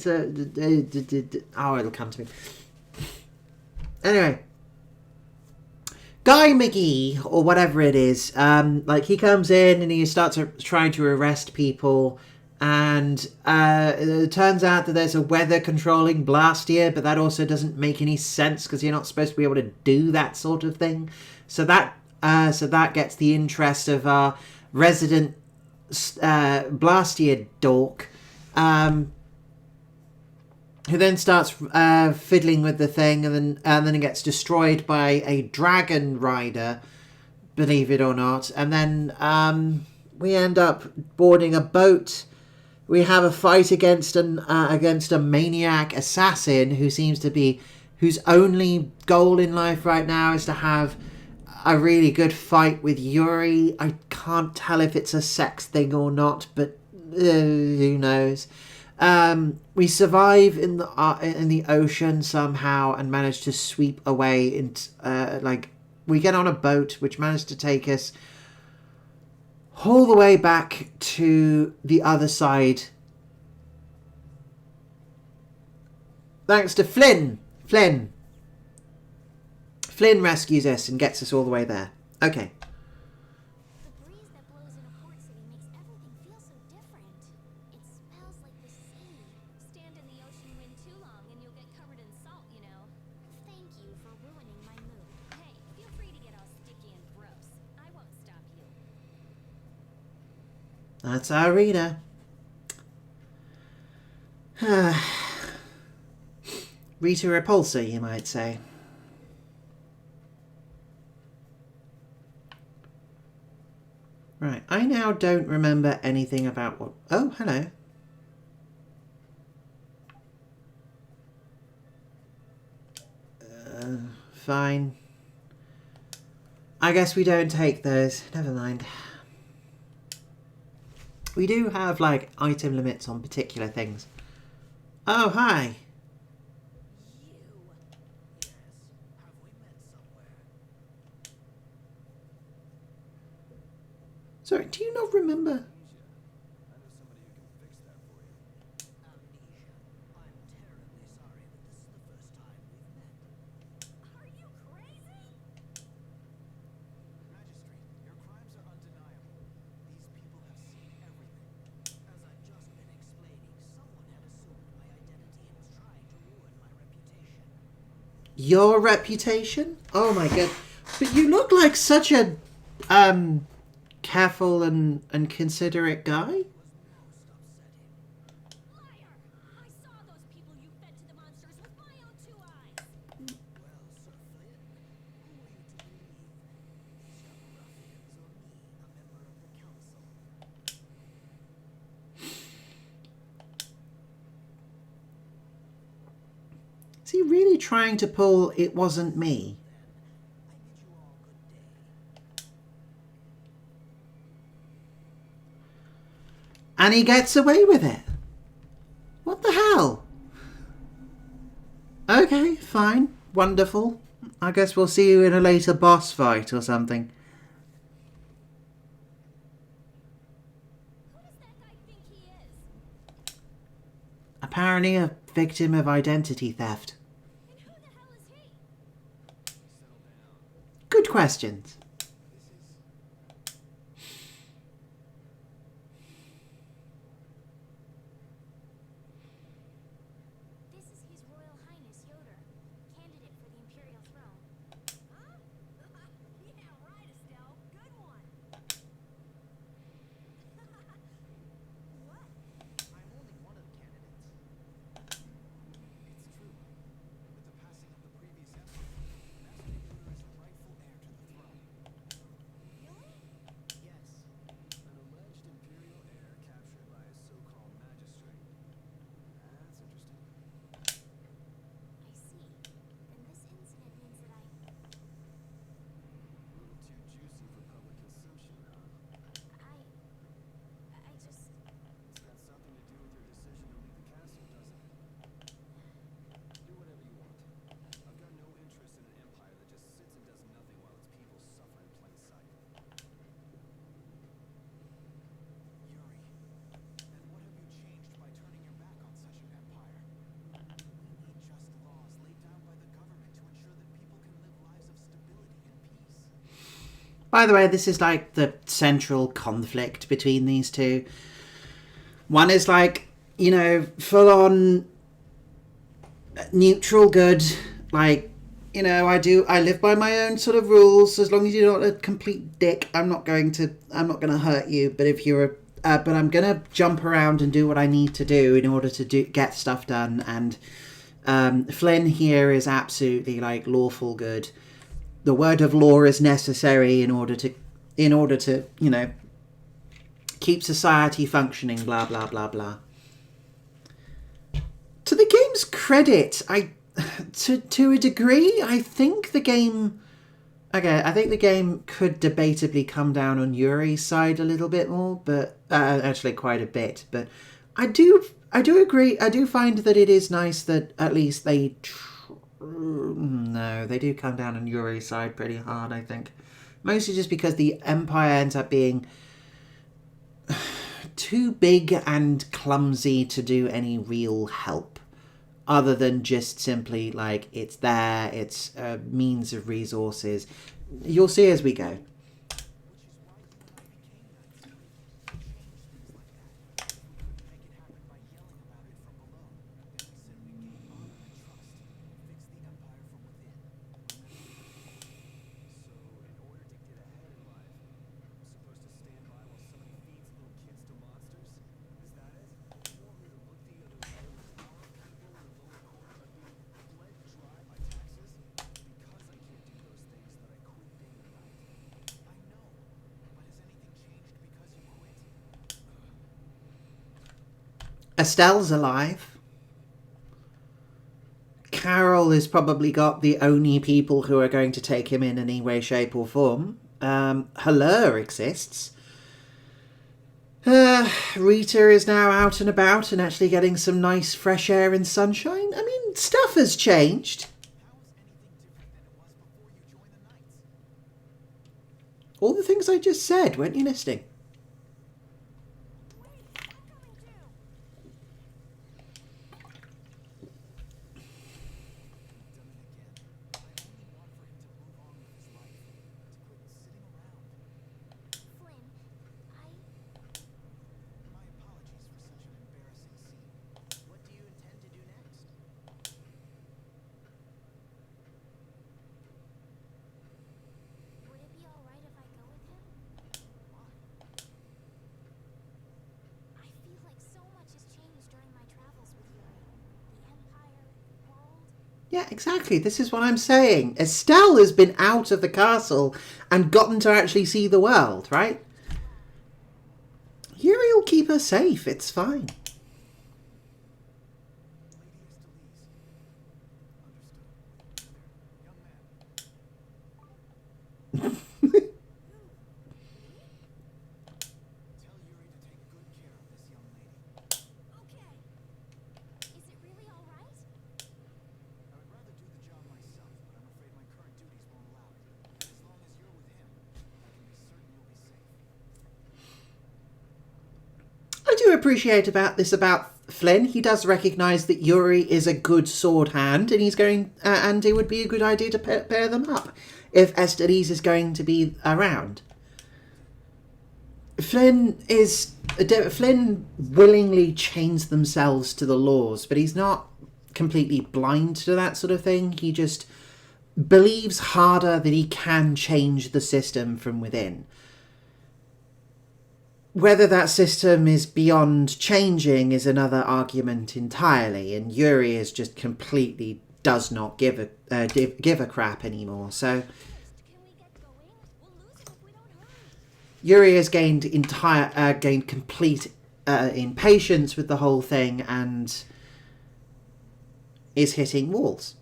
oh, it'll come to me. Anyway, Guy McGee, or whatever it is, like, he comes in and he starts trying to arrest people, and it turns out that there's a weather controlling blast here, but that also doesn't make any sense because you're not supposed to be able to do that sort of thing. So that gets the interest of our resident blastier dork, who then starts fiddling with the thing, and then it gets destroyed by a dragon rider, believe it or not. And then we end up boarding a boat. We have a fight against a maniac assassin whose only goal in life right now is to have a really good fight with Yuri. I can't tell if it's a sex thing or not, but who knows. We survive in the ocean somehow and manage to sweep away into we get on a boat which managed to take us all the way back to the other side. Thanks to Flynn. Flynn rescues us and gets us all the way there. Okay. The breeze that blows in a port city makes everything feel so different. It smells like the sea. Stand in the ocean wind too long and you'll get covered in salt, you know. Thank you for ruining my mood. Hey, feel free to get all sticky and gross. I won't stop you. That's our Rita. Rita Repulsa, you might say. Right, I now don't remember anything about what... Oh, hello. Fine. I guess we don't take those. Never mind. We do have, like, item limits on particular things. Oh, hi. Sorry, do you not remember? Are you crazy? Magistrate, your crimes are undeniable. These people have seen everything. As I've just been explaining, someone had assumed my identity and was trying to ruin my reputation. Your reputation? Oh my god. But you look like such a, careful and considerate guy. Liar! I saw those people you fed to the monsters with my own 2 eyes. Well, Sir Flynn, who are you to believe? These young ruffians or me, a member of the council? Is he really trying to pull "it wasn't me"? I bid you all good day. And he gets away with it. What the hell? Okay, fine. Wonderful. I guess we'll see you in a later boss fight or something. Who does that guy think he is? Apparently a victim of identity theft. And who the hell is he? Good questions. This is His Royal Highness Yoder, candidate for the Imperial throne. Huh? Yeah, right, Estelle. Good one. What? I'm only one of the candidates. It's true. With the passing of the previous emperor, Master Yoder is the rightful heir to the throne. Really? Yes, an alleged imperial heir captured by a so-called magistrate. That's interesting. I see. Then this incident means that I... A little too juicy for public consumption, huh? I just... It's got something to do with your decision to leave the castle, doesn't it? Do whatever you want. I've got no interest in an empire that just sits and does nothing while its people suffer in plain sight. Yuri, and what have you changed by turning your back on such an empire? We need just laws laid down by the government to ensure that people can live lives of stability and peace. By the way, this is like the central conflict between these two. One is like, you know, full on neutral good. Like, you know, I live by my own sort of rules. As long as you're not a complete dick, I'm not going to hurt you. But if you're but I'm gonna jump around and do what I need to do in order to get stuff done. And Flynn here is absolutely like lawful good. The word of law is necessary in order to you know, keep society functioning. Blah blah blah blah. To the game's credit, to a degree, I think the game. Okay, I think the game could debatably come down on Yuri's side a little bit more, but actually quite a bit. But I do agree. I do find that it is nice that at least they. No, they do come down on Yuri's side pretty hard. I think, mostly just because the Empire ends up being too big and clumsy to do any real help, other than just simply like it's there, it's a means of resources. You'll see as we go. Estelle's alive. Carol has probably got the only people who are going to take him in any way, shape or form. Halur exists. Rita is now out and about and actually getting some nice fresh air and sunshine. I mean, stuff has changed. All the things I just said, weren't you listening? Yeah, exactly. This is what I'm saying. Estelle has been out of the castle and gotten to actually see the world, right? Yuri will keep her safe. It's fine. Appreciate about Flynn. He does recognize that Yuri is a good sword hand, and he's going and it would be a good idea to pair them up if Estellise is going to be around. Flynn willingly chains themselves to the laws, but he's not completely blind to that sort of thing. He just believes harder that he can change the system from within. Whether that system is beyond changing is another argument entirely, and Yuri is just completely does not give a crap anymore. So Yuri has gained complete impatience with the whole thing and is hitting walls.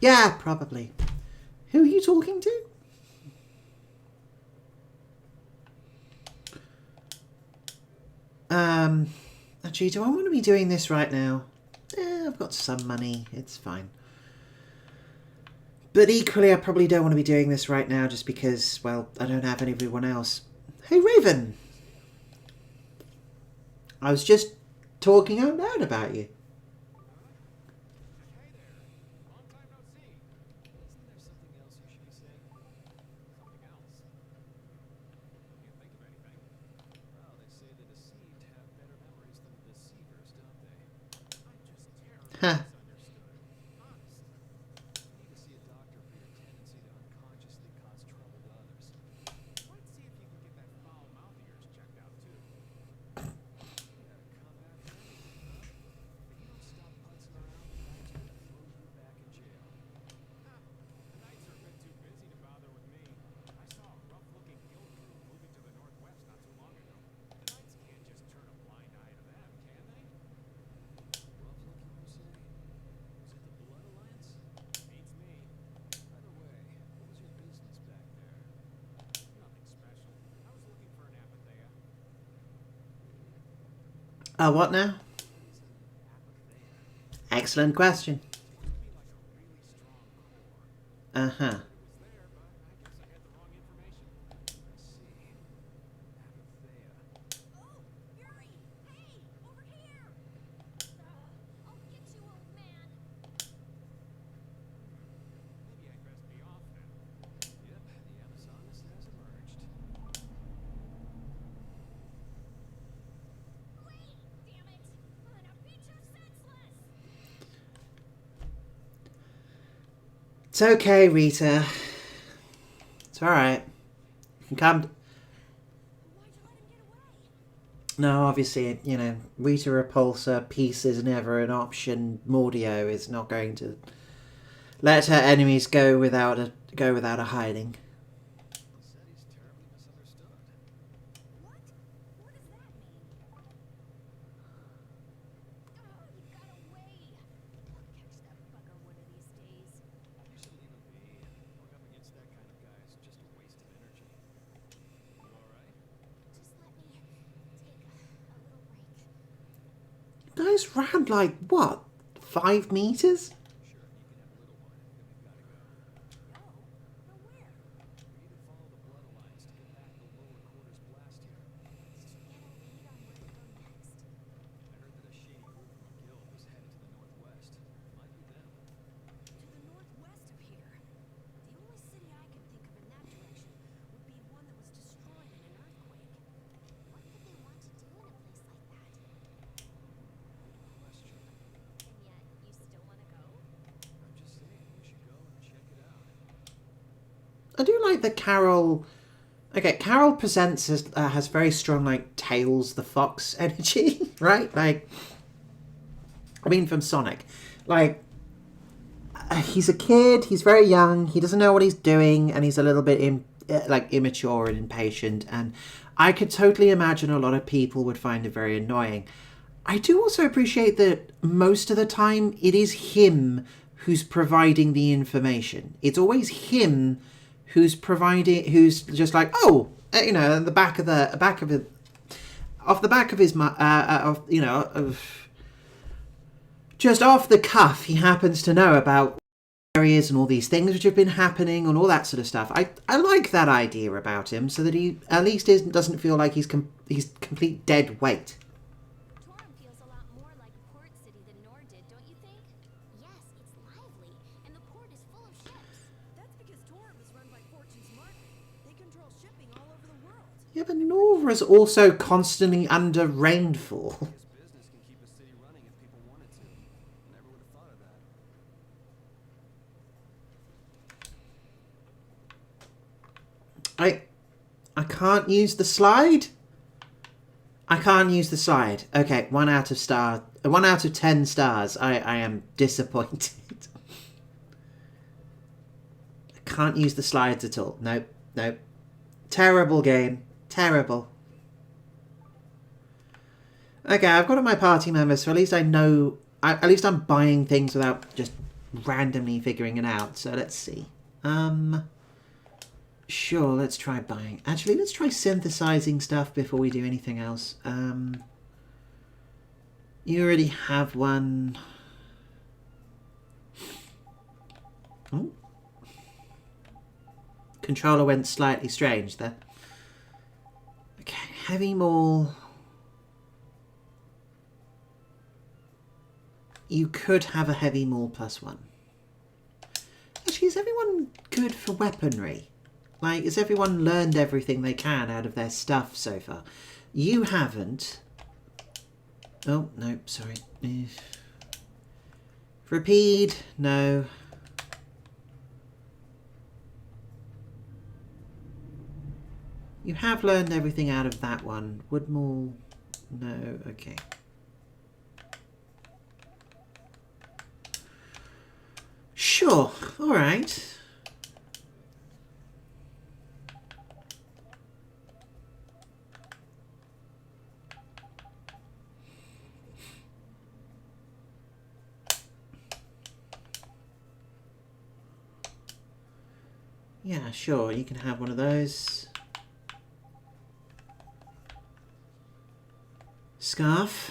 Yeah, probably. Who are you talking to? Actually, do I want to be doing this right now? I've got some money. It's fine. But equally, I probably don't want to be doing this right now just because, well, I don't have anyone else. Hey, Raven! I was just talking out loud about you. Hey there. Long time no see. Isn't there something else you should be saying? Something else? Can't think of anything. Well, they say the deceived have better memories than the deceivers, don't they? I'm just terribly Huh. misunderstood. Honest. You need to see a doctor for your tendency to unconsciously cause trouble to others. Let's see if you can get that foul mouth of yours checked out, too. Yeah, come after anything, huh? If you don't stop putzing around, the Knights will throw you back in jail. Ha! The Knights are a bit too busy to bother with me. I saw a rough-looking guild crew moving to the northwest not too long ago. The Knights can't just turn a blind eye to them, can they? Rough-looking, you say? Was it the Blood Alliance? Beats me. By the way, what was your business back there? Nothing special. I was looking for an apatheia. What now? Excellent question. Uh-huh. Oh, Yuri! Hey! Over here! I'll get you, old man! Maybe I'd best be off then. Yep, the Amazoness has emerged. Wait! Damn it! I'm gonna beat you senseless! It's okay, Rita. It's alright. You can come... Why'd you let him get away? No, obviously, you know, Rita Repulsa, peace is never an option. Mordio is not going to let her enemies go without a hiding. He said he's terribly misunderstood. What? What does that mean? Oh, you got away! I'll catch that bugger one of these days. You should leave him be. Going up against that kind of guy is just a waste of energy. You alright? Just let me take a little break. You guys ran like, what, 5 meters? Sure, you can have a little one, then we've gotta go. Go? Go where? We need to follow the Blood Alliance to get back the lower quarters blast here. Did you get a lead on where to go next? I heard that a shady group from a guild was headed to the northwest. Might be them. To the northwest of here. The only city I can think of in that direction would be one that was destroyed in an earthquake. What could they want to do in a place like that? Question. And yet, you still want to go? I'm just saying, we should go and check it out. I do like that Carol... Okay, Carol presents has very strong, like, Tails the Fox energy, right? Like, I mean, from Sonic. Like, he's a kid, he's very young, he doesn't know what he's doing, and he's a little bit, immature and impatient, and I could totally imagine a lot of people would find it very annoying. I do also appreciate that most of the time it is him who's providing the information. It's always him who's just like, oh, you know, off the back of his, just off the cuff, he happens to know about areas and all these things which have been happening and all that sort of stuff. I like that idea about him, so that he at least doesn't feel like he's complete dead weight. Torum feels a lot more like a port city than Nord did, don't you think? Yes, it's lively, and the port is full of ships. That's because Torum is run by Fortune's Market. They control shipping all over the world. Yeah, but Nora's also constantly under rainfall. This business can keep a city running if people wanted to. Never would have thought of that. I can't use the slide? I can't use the slide. Okay, 1 out of 10 stars. I am disappointed. I can't use the slides at all. Nope. Terrible game. Terrible. Okay, I've got all my party members, so at least I know... at least I'm buying things without just randomly figuring it out. So let's see. Sure, let's try buying. Actually, let's try synthesizing stuff before we do anything else. You already have one. Oh. controller went slightly strange there. Okay, heavy maul. You could have a heavy maul +1. Actually, is everyone good for weaponry? Like, has everyone learned everything they can out of their stuff so far? You haven't. Oh, no, sorry. Repeat, no. You have learned everything out of that one. Wood maul, no, okay. Sure, alright. Yeah, sure, you can have one of those. Scarf.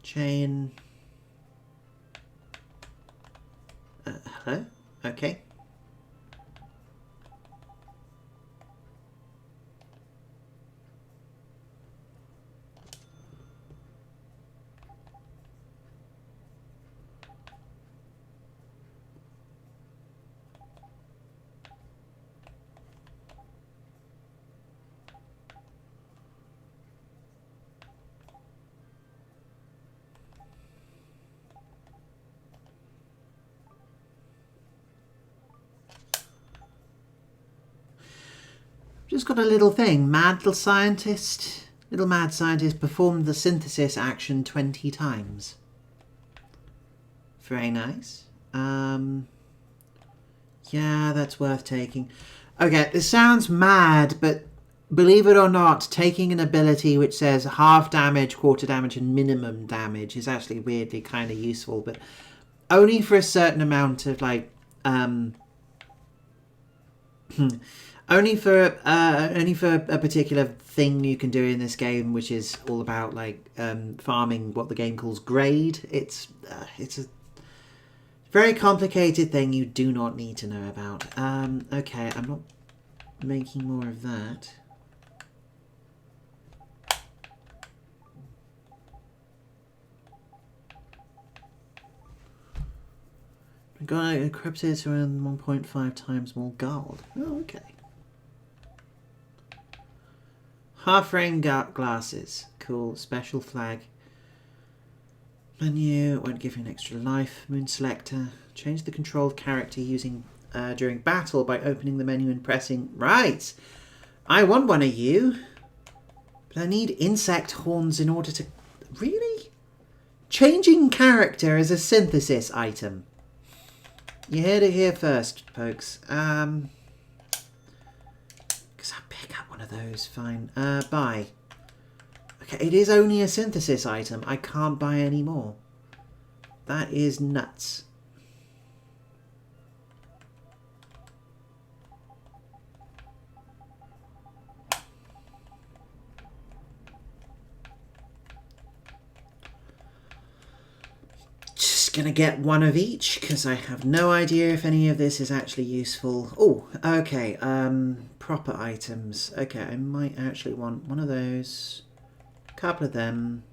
Chain. Hello? Okay. Just got a little thing. Little mad scientist performed the synthesis action 20 times. Very nice. Yeah, that's worth taking. Okay, this sounds mad, but believe it or not, taking an ability which says half damage, quarter damage, and minimum damage is actually weirdly kind of useful, but only for a certain amount of, like, only for a particular thing you can do in this game, which is all about, like, farming what the game calls grade. It's a very complicated thing you do not need to know about. Okay, I'm not making more of that. I got it encrypted around 1.5 times more gold. Oh, okay. Half-frame glasses. Cool. Special flag. Menu. Won't give you an extra life. Moon selector. Change the controlled character using during battle by opening the menu and pressing... Right! I want one of you. But I need insect horns in order to... Really? Changing character is a synthesis item. You heard it here first, folks. Because I'll pick up one of those. Fine. Buy. Okay, it is only a synthesis item. I can't buy any more. That is nuts. Gonna get one of each because I have no idea if any of this is actually useful. Oh, okay. Proper items. Okay, I might actually want one of those. A couple of them.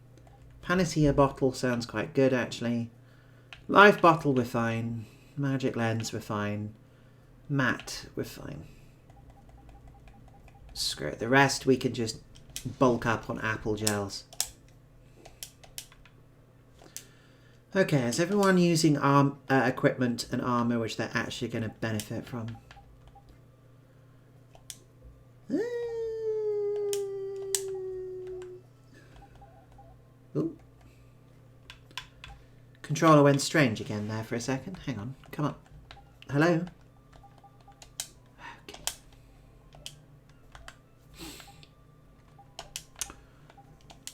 Panacea bottle sounds quite good actually. Life bottle we're fine. Magic lens we're fine. Mat we're fine. Screw it. The rest we can just bulk up on apple gels. Okay, is everyone using equipment and armor which they're actually going to benefit from? Ooh. Controller went strange again there for a second. Hang on, come on. Hello? Okay.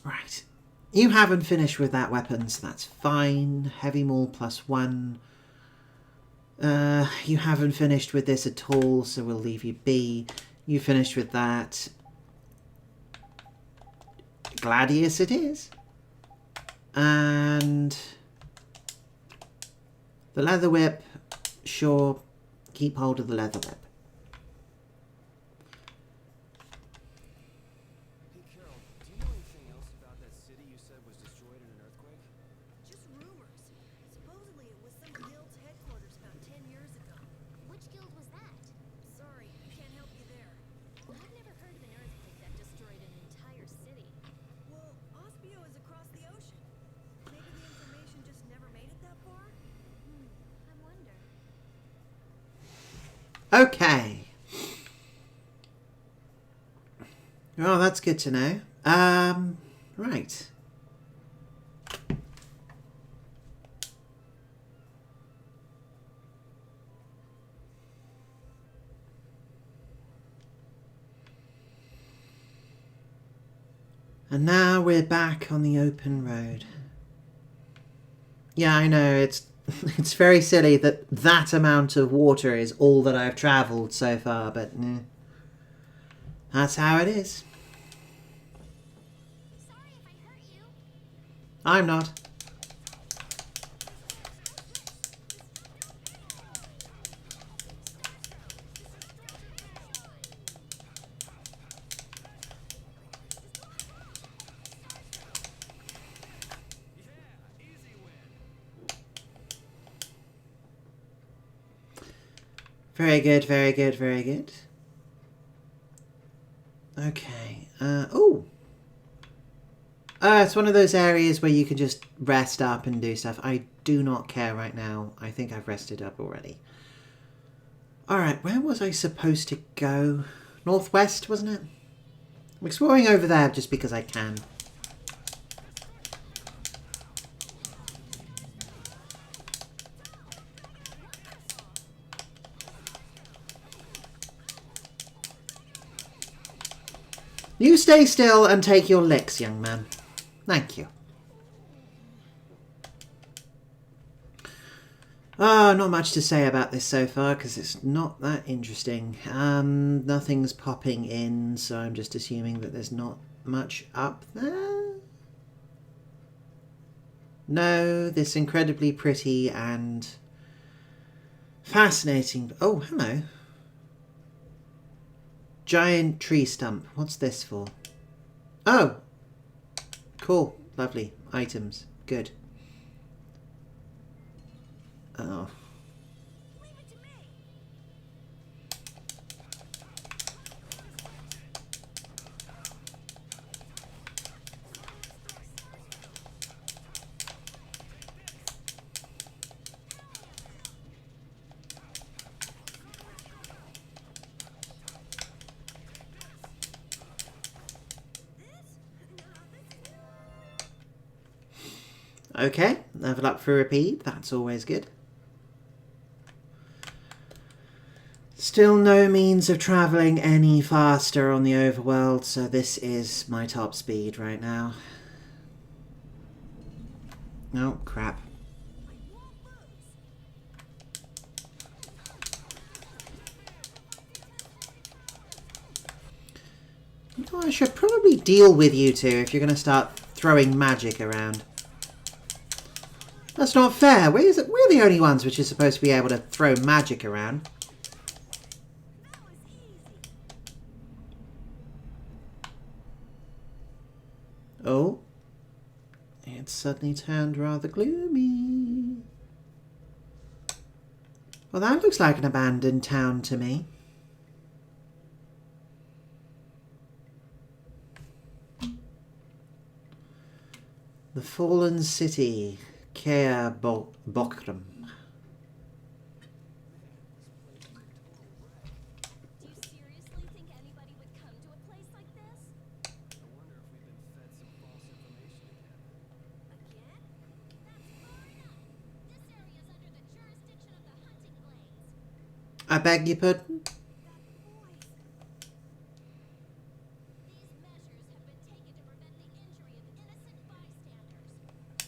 Right. You haven't finished with that weapon, so that's fine. Heavy maul +1. You haven't finished with this at all, so we'll leave you be. You finished with that. Gladius it is. And the leather whip, sure. keep hold of the leather whip. Hey, Carol, do you know anything else about that city you said was destroyed in an earthquake? Just rumors. Supposedly it was some guild's headquarters about 10 years ago. Which guild was that? Sorry, I can't help you there. I've never heard of an earthquake that destroyed an entire city. Well, Ospio is across the ocean. Maybe the information just never made it that far? I wonder. Okay. Well, that's good to know. Right. And now we're back on the open road. Yeah, I know, it's it's very silly that that amount of water is all that I've travelled so far, but that's how it is. Sorry if I hurt you. I'm not. Very good, very good, very good. Okay. It's one of those areas where you can just rest up and do stuff. I do not care right now. I think I've rested up already. Alright, where was I supposed to go? Northwest, wasn't it? I'm exploring over there just because I can. You stay still and take your licks, young man. Thank you. Not much to say about this so far because it's not that interesting. Nothing's popping in, so I'm just assuming that there's not much up there. No, this incredibly pretty and fascinating... Oh, hello. Giant tree stump. What's this for? Oh! Cool. Lovely. Items. Good. Oh. Leave it to me! Okay. Level up for repeat. That's always good. Still no means of travelling any faster on the overworld, so this is my top speed right now. Oh, crap. You know, I should probably deal with you two if you're going to start throwing magic around. That's not fair. We're the only ones which are supposed to be able to throw magic around. That was easy. Oh. It suddenly turned rather gloomy. Well, that looks like an abandoned town to me. The Fallen City, Kea Bokram. Do you seriously think anybody would come to a place like this? I wonder if we've been fed some false information again. Again? That's far enough. This area's under the jurisdiction of the hunting blades. I beg your pardon? That voice. These measures have been taken to prevent the injury of innocent bystanders.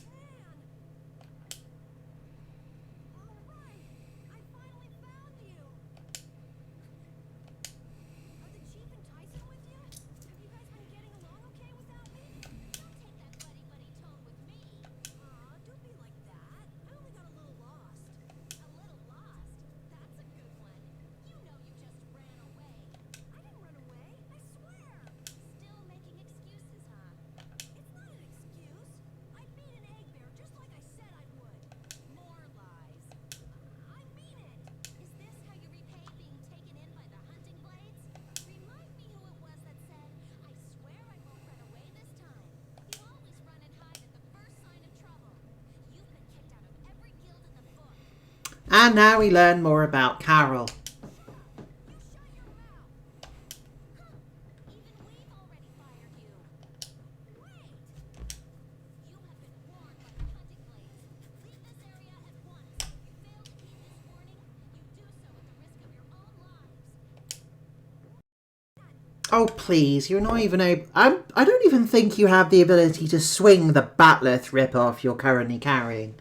Man! Alright! I finally found you! Are the Chief and Tyson with you? Have you guys been getting along okay without me? Don't take that buddy-buddy tone with me. Aw, don't be like that. I only got a little lost. A little lost. That's a good one. And now we learn more about Carol. Even we've already fired you. Wait! You have been warned by the hunting blades. Leave this area at once. If you fail to heed this warning, you do so at the risk of your own lives. Oh, please, you're not even able... I don't even think you have the ability to swing the Batleth rip-off you're currently carrying.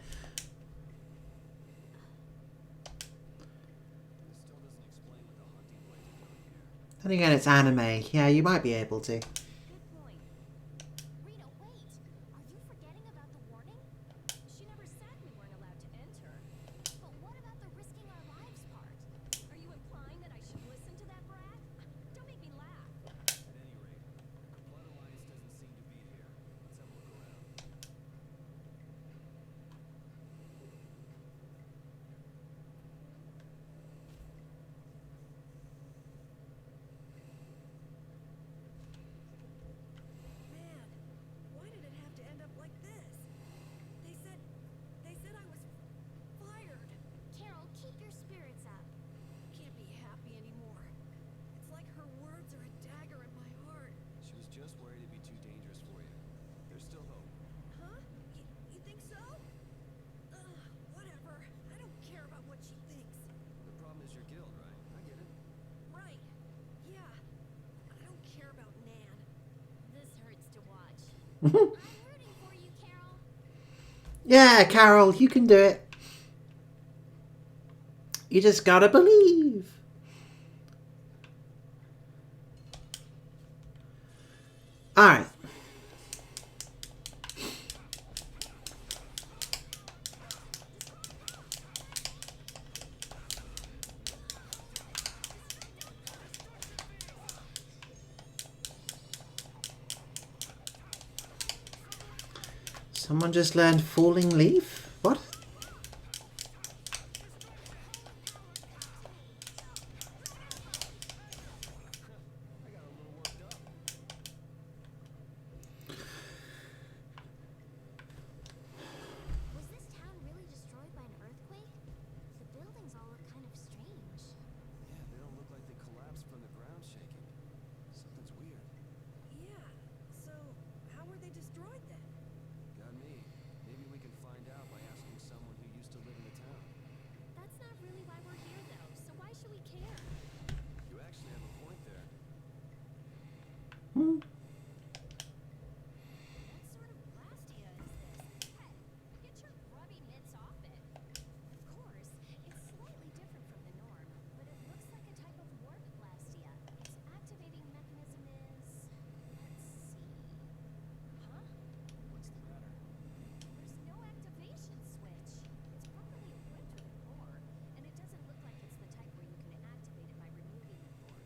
Then again, it's anime. Yeah, you might be able to. Good point. Rita, wait. Are you forgetting about the warning? She never said we weren't allowed to enter. But what about the risking our lives part? Are you implying that I should listen to that brat? Don't make me laugh. At any rate, the Blood Alliance doesn't seem to be here. Let's have a look around. Man, why did it have to end up like this? They said I was fired. Carol, keep your spirits up. Can't be happy anymore. It's like her words are a dagger in my heart. She was just worried it'd be too dangerous for you. There's still hope. Huh? You think so? Whatever. I don't care about what she thinks. The problem is your guild, right? I get it. Right. Yeah. I don't care about Nan. This hurts to watch. I'm rooting for you, Carol. Yeah, Carol, you can do it. You just gotta believe. Alright. Someone just learned falling leaf? What? I got a little worked up. Was this town really destroyed by an earthquake? The buildings all look kind of strange. Yeah, they don't look like they collapsed from the ground shaking. Something's weird. Yeah. So, how were they destroyed then? Got me. Maybe we can find out by asking someone who used to live in the town. That's not really why we're here, though, so why should we care? You actually have a point there. Hmm. What sort of blastia is this? Hey, get your grubby mitts off it. Of course, it's slightly different from the norm, but it looks like a type of warp blastia. Its activating mechanism is... let's see... Huh? What's the matter? There's no activation switch. It's properly equipped with a core, and it doesn't look like it's the type where you can activate it by removing the core.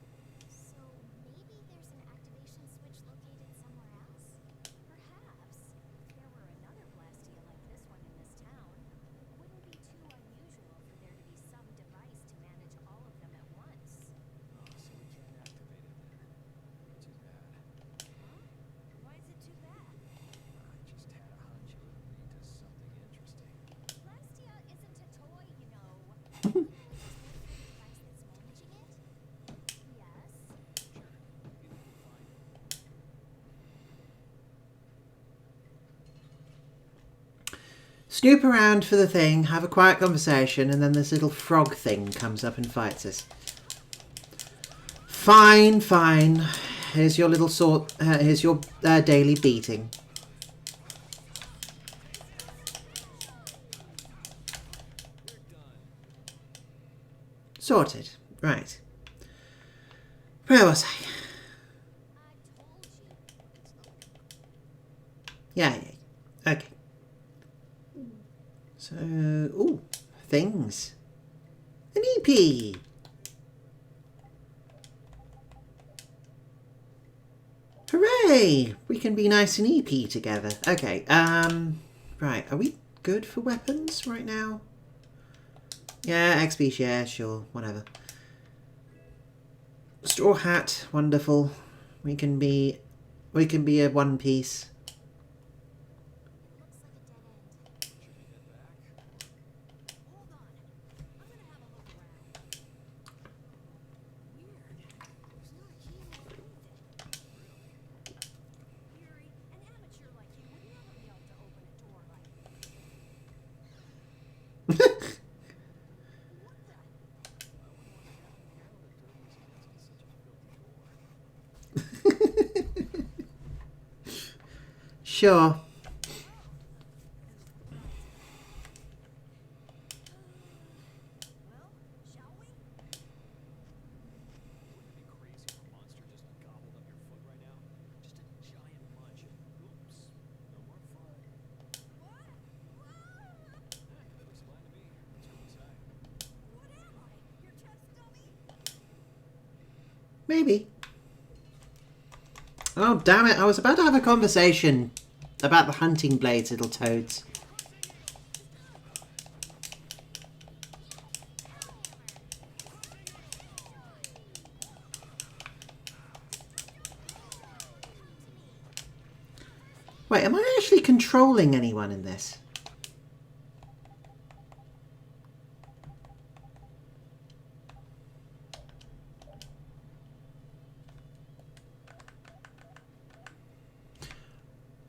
So maybe there's an activation switch located somewhere else? Perhaps. If there were another blastia like this one in this town, it wouldn't be too unusual for there to be some device to manage all of them at once. Oh, so we can't activate it then. Too bad. Huh? Why is it too bad? I just had a hunch it would lead to something interesting. Blastia isn't a toy, you know. Couldn't we just look for the device that's managing it? Yes. Sure. Maybe we can find it. Snoop around for the thing, have a quiet conversation, and then this little frog thing comes up and fights us. Fine, fine. Here's your little here's your daily beating. Sorted. Right. Where was I? I told you. Yeah. Okay. So, ooh, things. An EP. Hooray! We can be nice and EP together. Okay. Right. Are we good for weapons right now? Yeah, XP share, sure, whatever. Straw hat, wonderful. We can be a one piece. Looks like a dead end. Should we head back? Hold on. Sure. Well, shall we? Wouldn't it be crazy if a monster just gobbled up your foot right now? Just a giant munch and oops, no more fun. What? Looks fine to me. Let's go inside. What am I? Your test dummy? Maybe. Oh, damn it. I was about to have a conversation about the hunting blades, little toads. Wait, am I actually controlling anyone in this?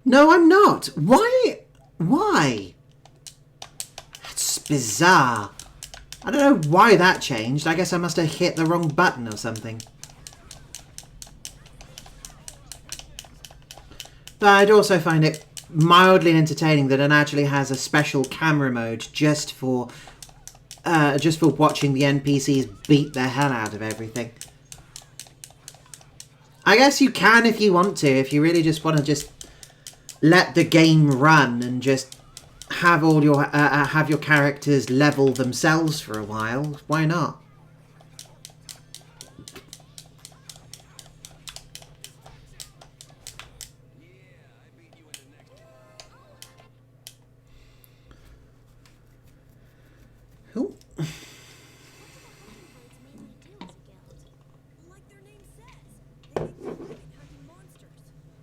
No, I'm not. Why? Why? That's bizarre. I don't know why that changed. I guess I must have hit the wrong button or something. But I'd also find it mildly entertaining that it actually has a special camera mode just for watching the NPCs beat the hell out of everything. I guess you can if you want to, if you really just want to just let the game run and just have all your have your characters level themselves for a while. Why not? Ooh. What do the hunting blades mainly do as a guild? Like their name says, they make their living hunting monsters.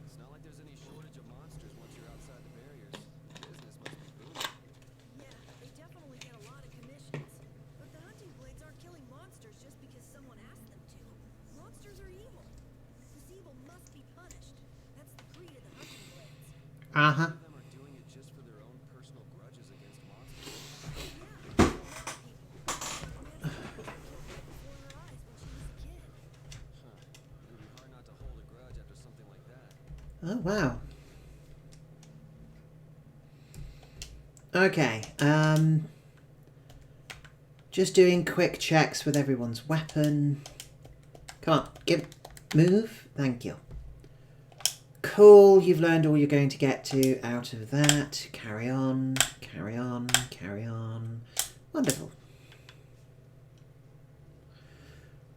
It's not like there's any shortage of monsters once you're outside the barriers. Business must be booming. Yeah, they definitely get a lot of commissions. But the hunting blades aren't killing monsters just because someone asked them to. Monsters are evil. This evil must be punished. That's the creed of the hunting blades. Uh-huh. Some of them are doing it just for their own personal grudges against monsters. Yeah, a lot of people. Like Amanda killed right before her eyes when she was a kid. Huh. It would be hard not to hold a grudge after something like that. Oh, wow. Okay, just doing quick checks with everyone's weapon. Come on, move. Thank you. Cool, you've learned all you're going to get to out of that. Carry on, carry on, carry on. Wonderful.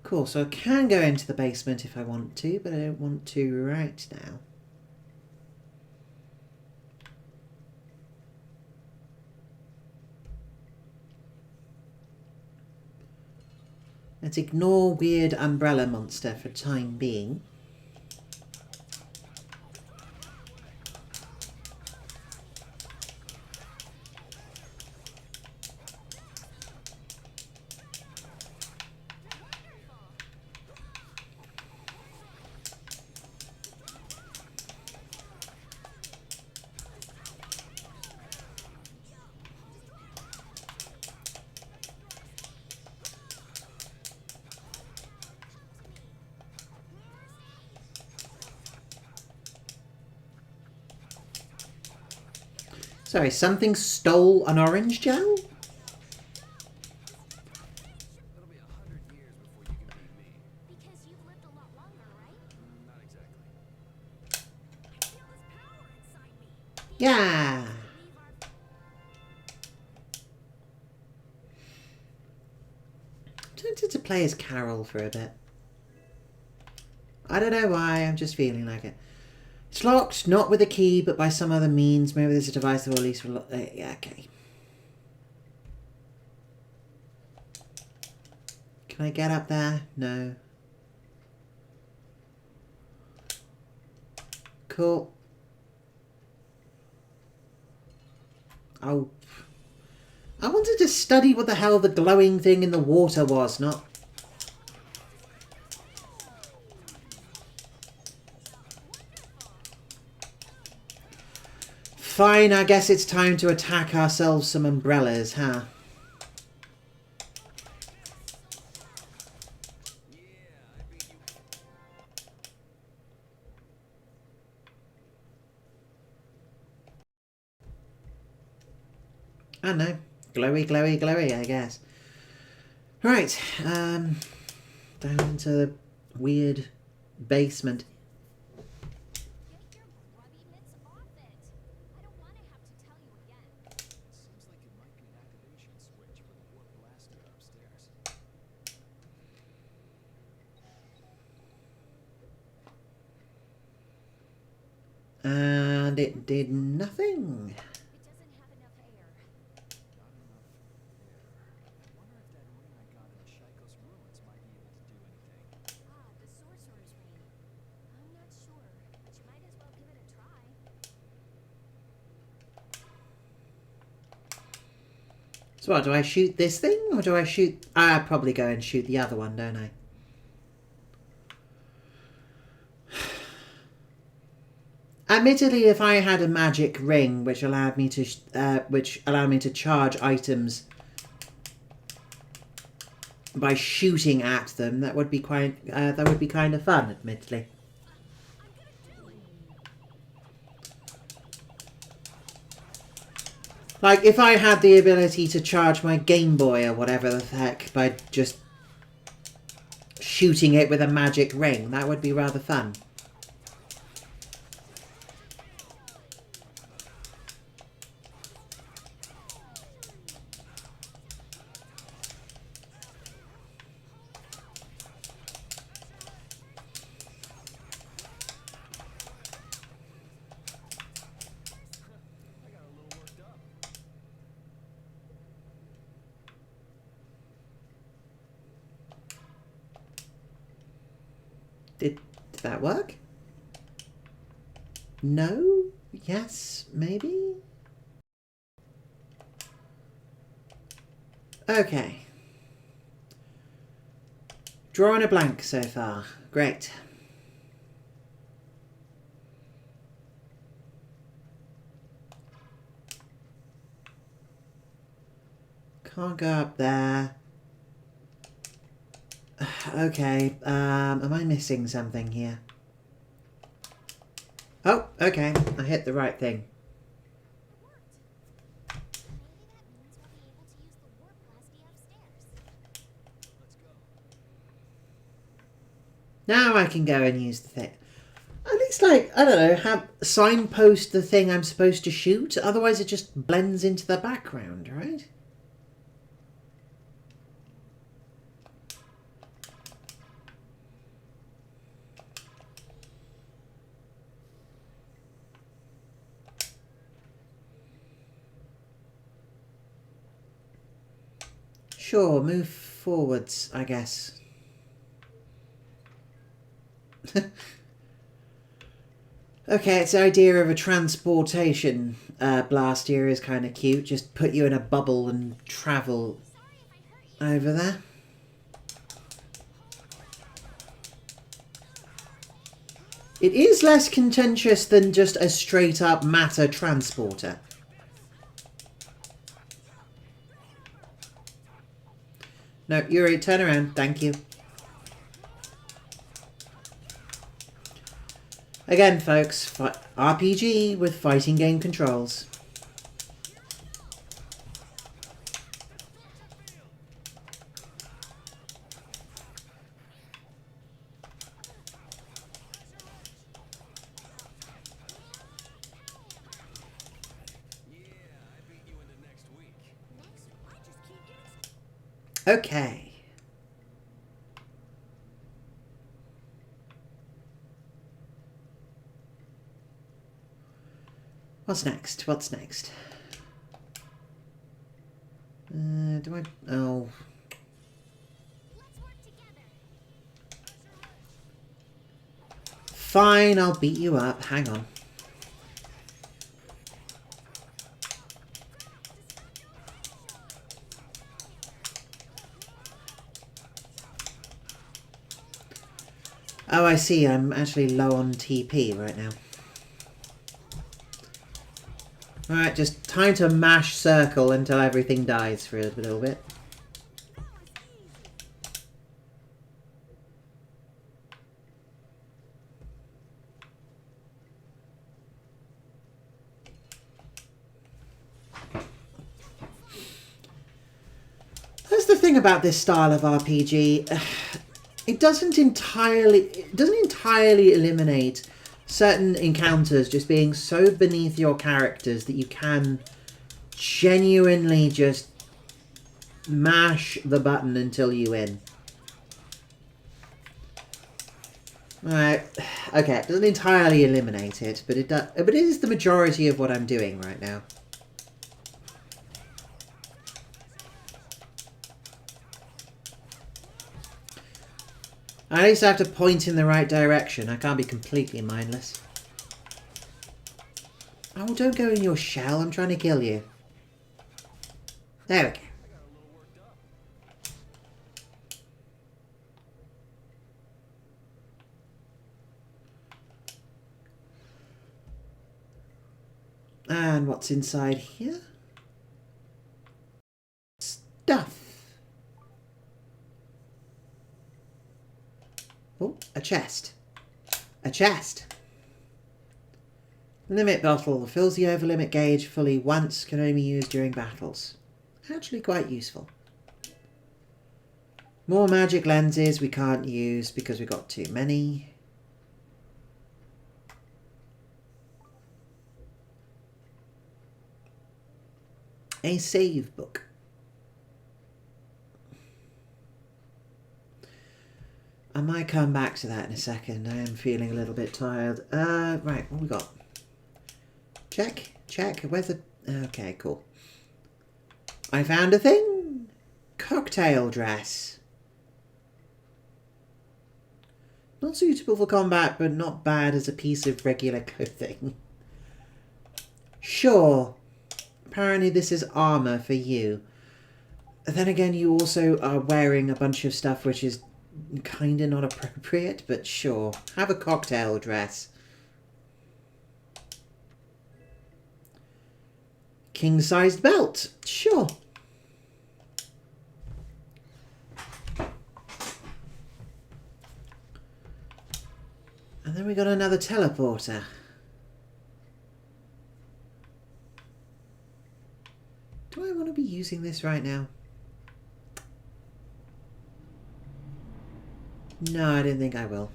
Cool, so I can go into the basement if I want to, but I don't want to right now. Let's ignore weird umbrella monster for time being. Sorry, something stole an orange gel? It'll be 100 years before you can beat me. Because you've lived a lot longer, right? Not exactly. I feel this power inside me. Yeah. Leave our Tempted to play as Carol for a bit. I don't know why, I'm just feeling like it. It's locked, not with a key, but by some other means. Maybe there's a device that will at least... yeah, okay. Can I get up there? No. Cool. Oh. I wanted to study what the hell the glowing thing in the water was, not... Fine, I guess it's time to attack ourselves some umbrellas, huh? I don't know. Glowy, glowy, glowy, I guess. Right, down into the weird basement. Get your grubby mitts off it. I don't want to have to tell you again. Seems like it might be an activation switch for the warp blaster upstairs. And it did nothing. It doesn't have enough air. Not enough air. I wonder if that ring I got in the Shaikos ruins might be able to do anything. Ah, the sorcerer's ring. I'm not sure, but you might as well give it a try. So what, do I shoot this thing? Or do I shoot... I probably go and shoot the other one, don't I? Admittedly, if I had a magic ring which allowed me to charge items by shooting at them, that would be kind of fun. Admittedly, like if I had the ability to charge my Game Boy or whatever the heck by just shooting it with a magic ring, that would be rather fun. I got a little worked up. Did that work? No? Yes? Maybe? Okay. Drawing a blank so far. Great. Can't go up there. Okay, am I missing something here? Oh, okay, I hit the right thing. It worked. Maybe that means we'll be able to use the warp blasty upstairs. Let's go. Now I can go and use the thing. At least, like, I don't know, have signpost the thing I'm supposed to shoot, otherwise it just blends into the background, right? Sure, move forwards, I guess. Okay, its idea of a transportation blast here is kind of cute. Just put you in a bubble and travel over there. It is less contentious than just a straight up matter transporter. No, Yuri, turn around. Thank you. Again, folks, RPG with fighting game controls. Yeah, I beat you into next week. Next, I just keep getting Okay. What's next? What's next? Do I... Oh. Let's work together. Fine, I'll beat you up. Hang on. Oh, I see. I'm actually low on TP right now. Alright, just time to mash circle until everything dies for a little bit. thing about this style of RPG, it doesn't entirely eliminate certain encounters just being so beneath your characters that you can genuinely just mash the button until you win. Right, okay, it doesn't entirely eliminate it, but it does. But it is the majority of what I'm doing right now. At least I have to point in the right direction. I can't be completely mindless. Oh, don't go in your shell. I'm trying to kill you. There we go. And what's inside here? Stuff. Oh, a chest. A chest. Limit bottle. Fills the over limit gauge fully once. Can only be used during battles. Actually quite useful. More magic lenses we can't use because we've got too many. A save book. I might come back to that in a second. I am feeling a little bit tired. Right, what we got? Check, check. Where's the... Okay, cool. I found a thing. Cocktail dress. Not suitable for combat, but not bad as a piece of regular clothing. Sure. Apparently this is armor for you. Then again, you also are wearing a bunch of stuff which is kind of not appropriate, but sure. Have a cocktail dress. King-sized belt. Sure. And then we got another teleporter. Do I want to be using this right now? No, I don't think I will.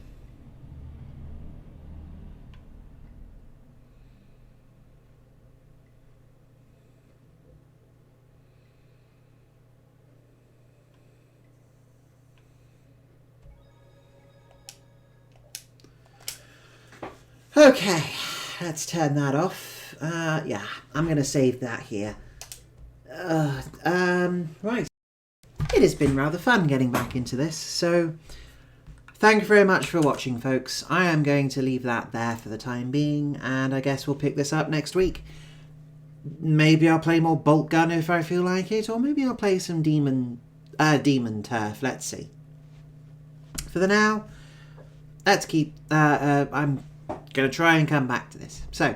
Okay, let's turn that off. Yeah, I'm going to save that here. Right. It has been rather fun getting back into this, so thank you very much for watching, folks. I am going to leave that there for the time being, and I guess we'll pick this up next week. Maybe I'll play more Boltgun if I feel like it, or maybe I'll play some Demon Turf. Let's see. For the now, let's keep... I'm going to try and come back to this. So,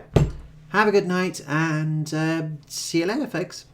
have a good night, and see you later, folks.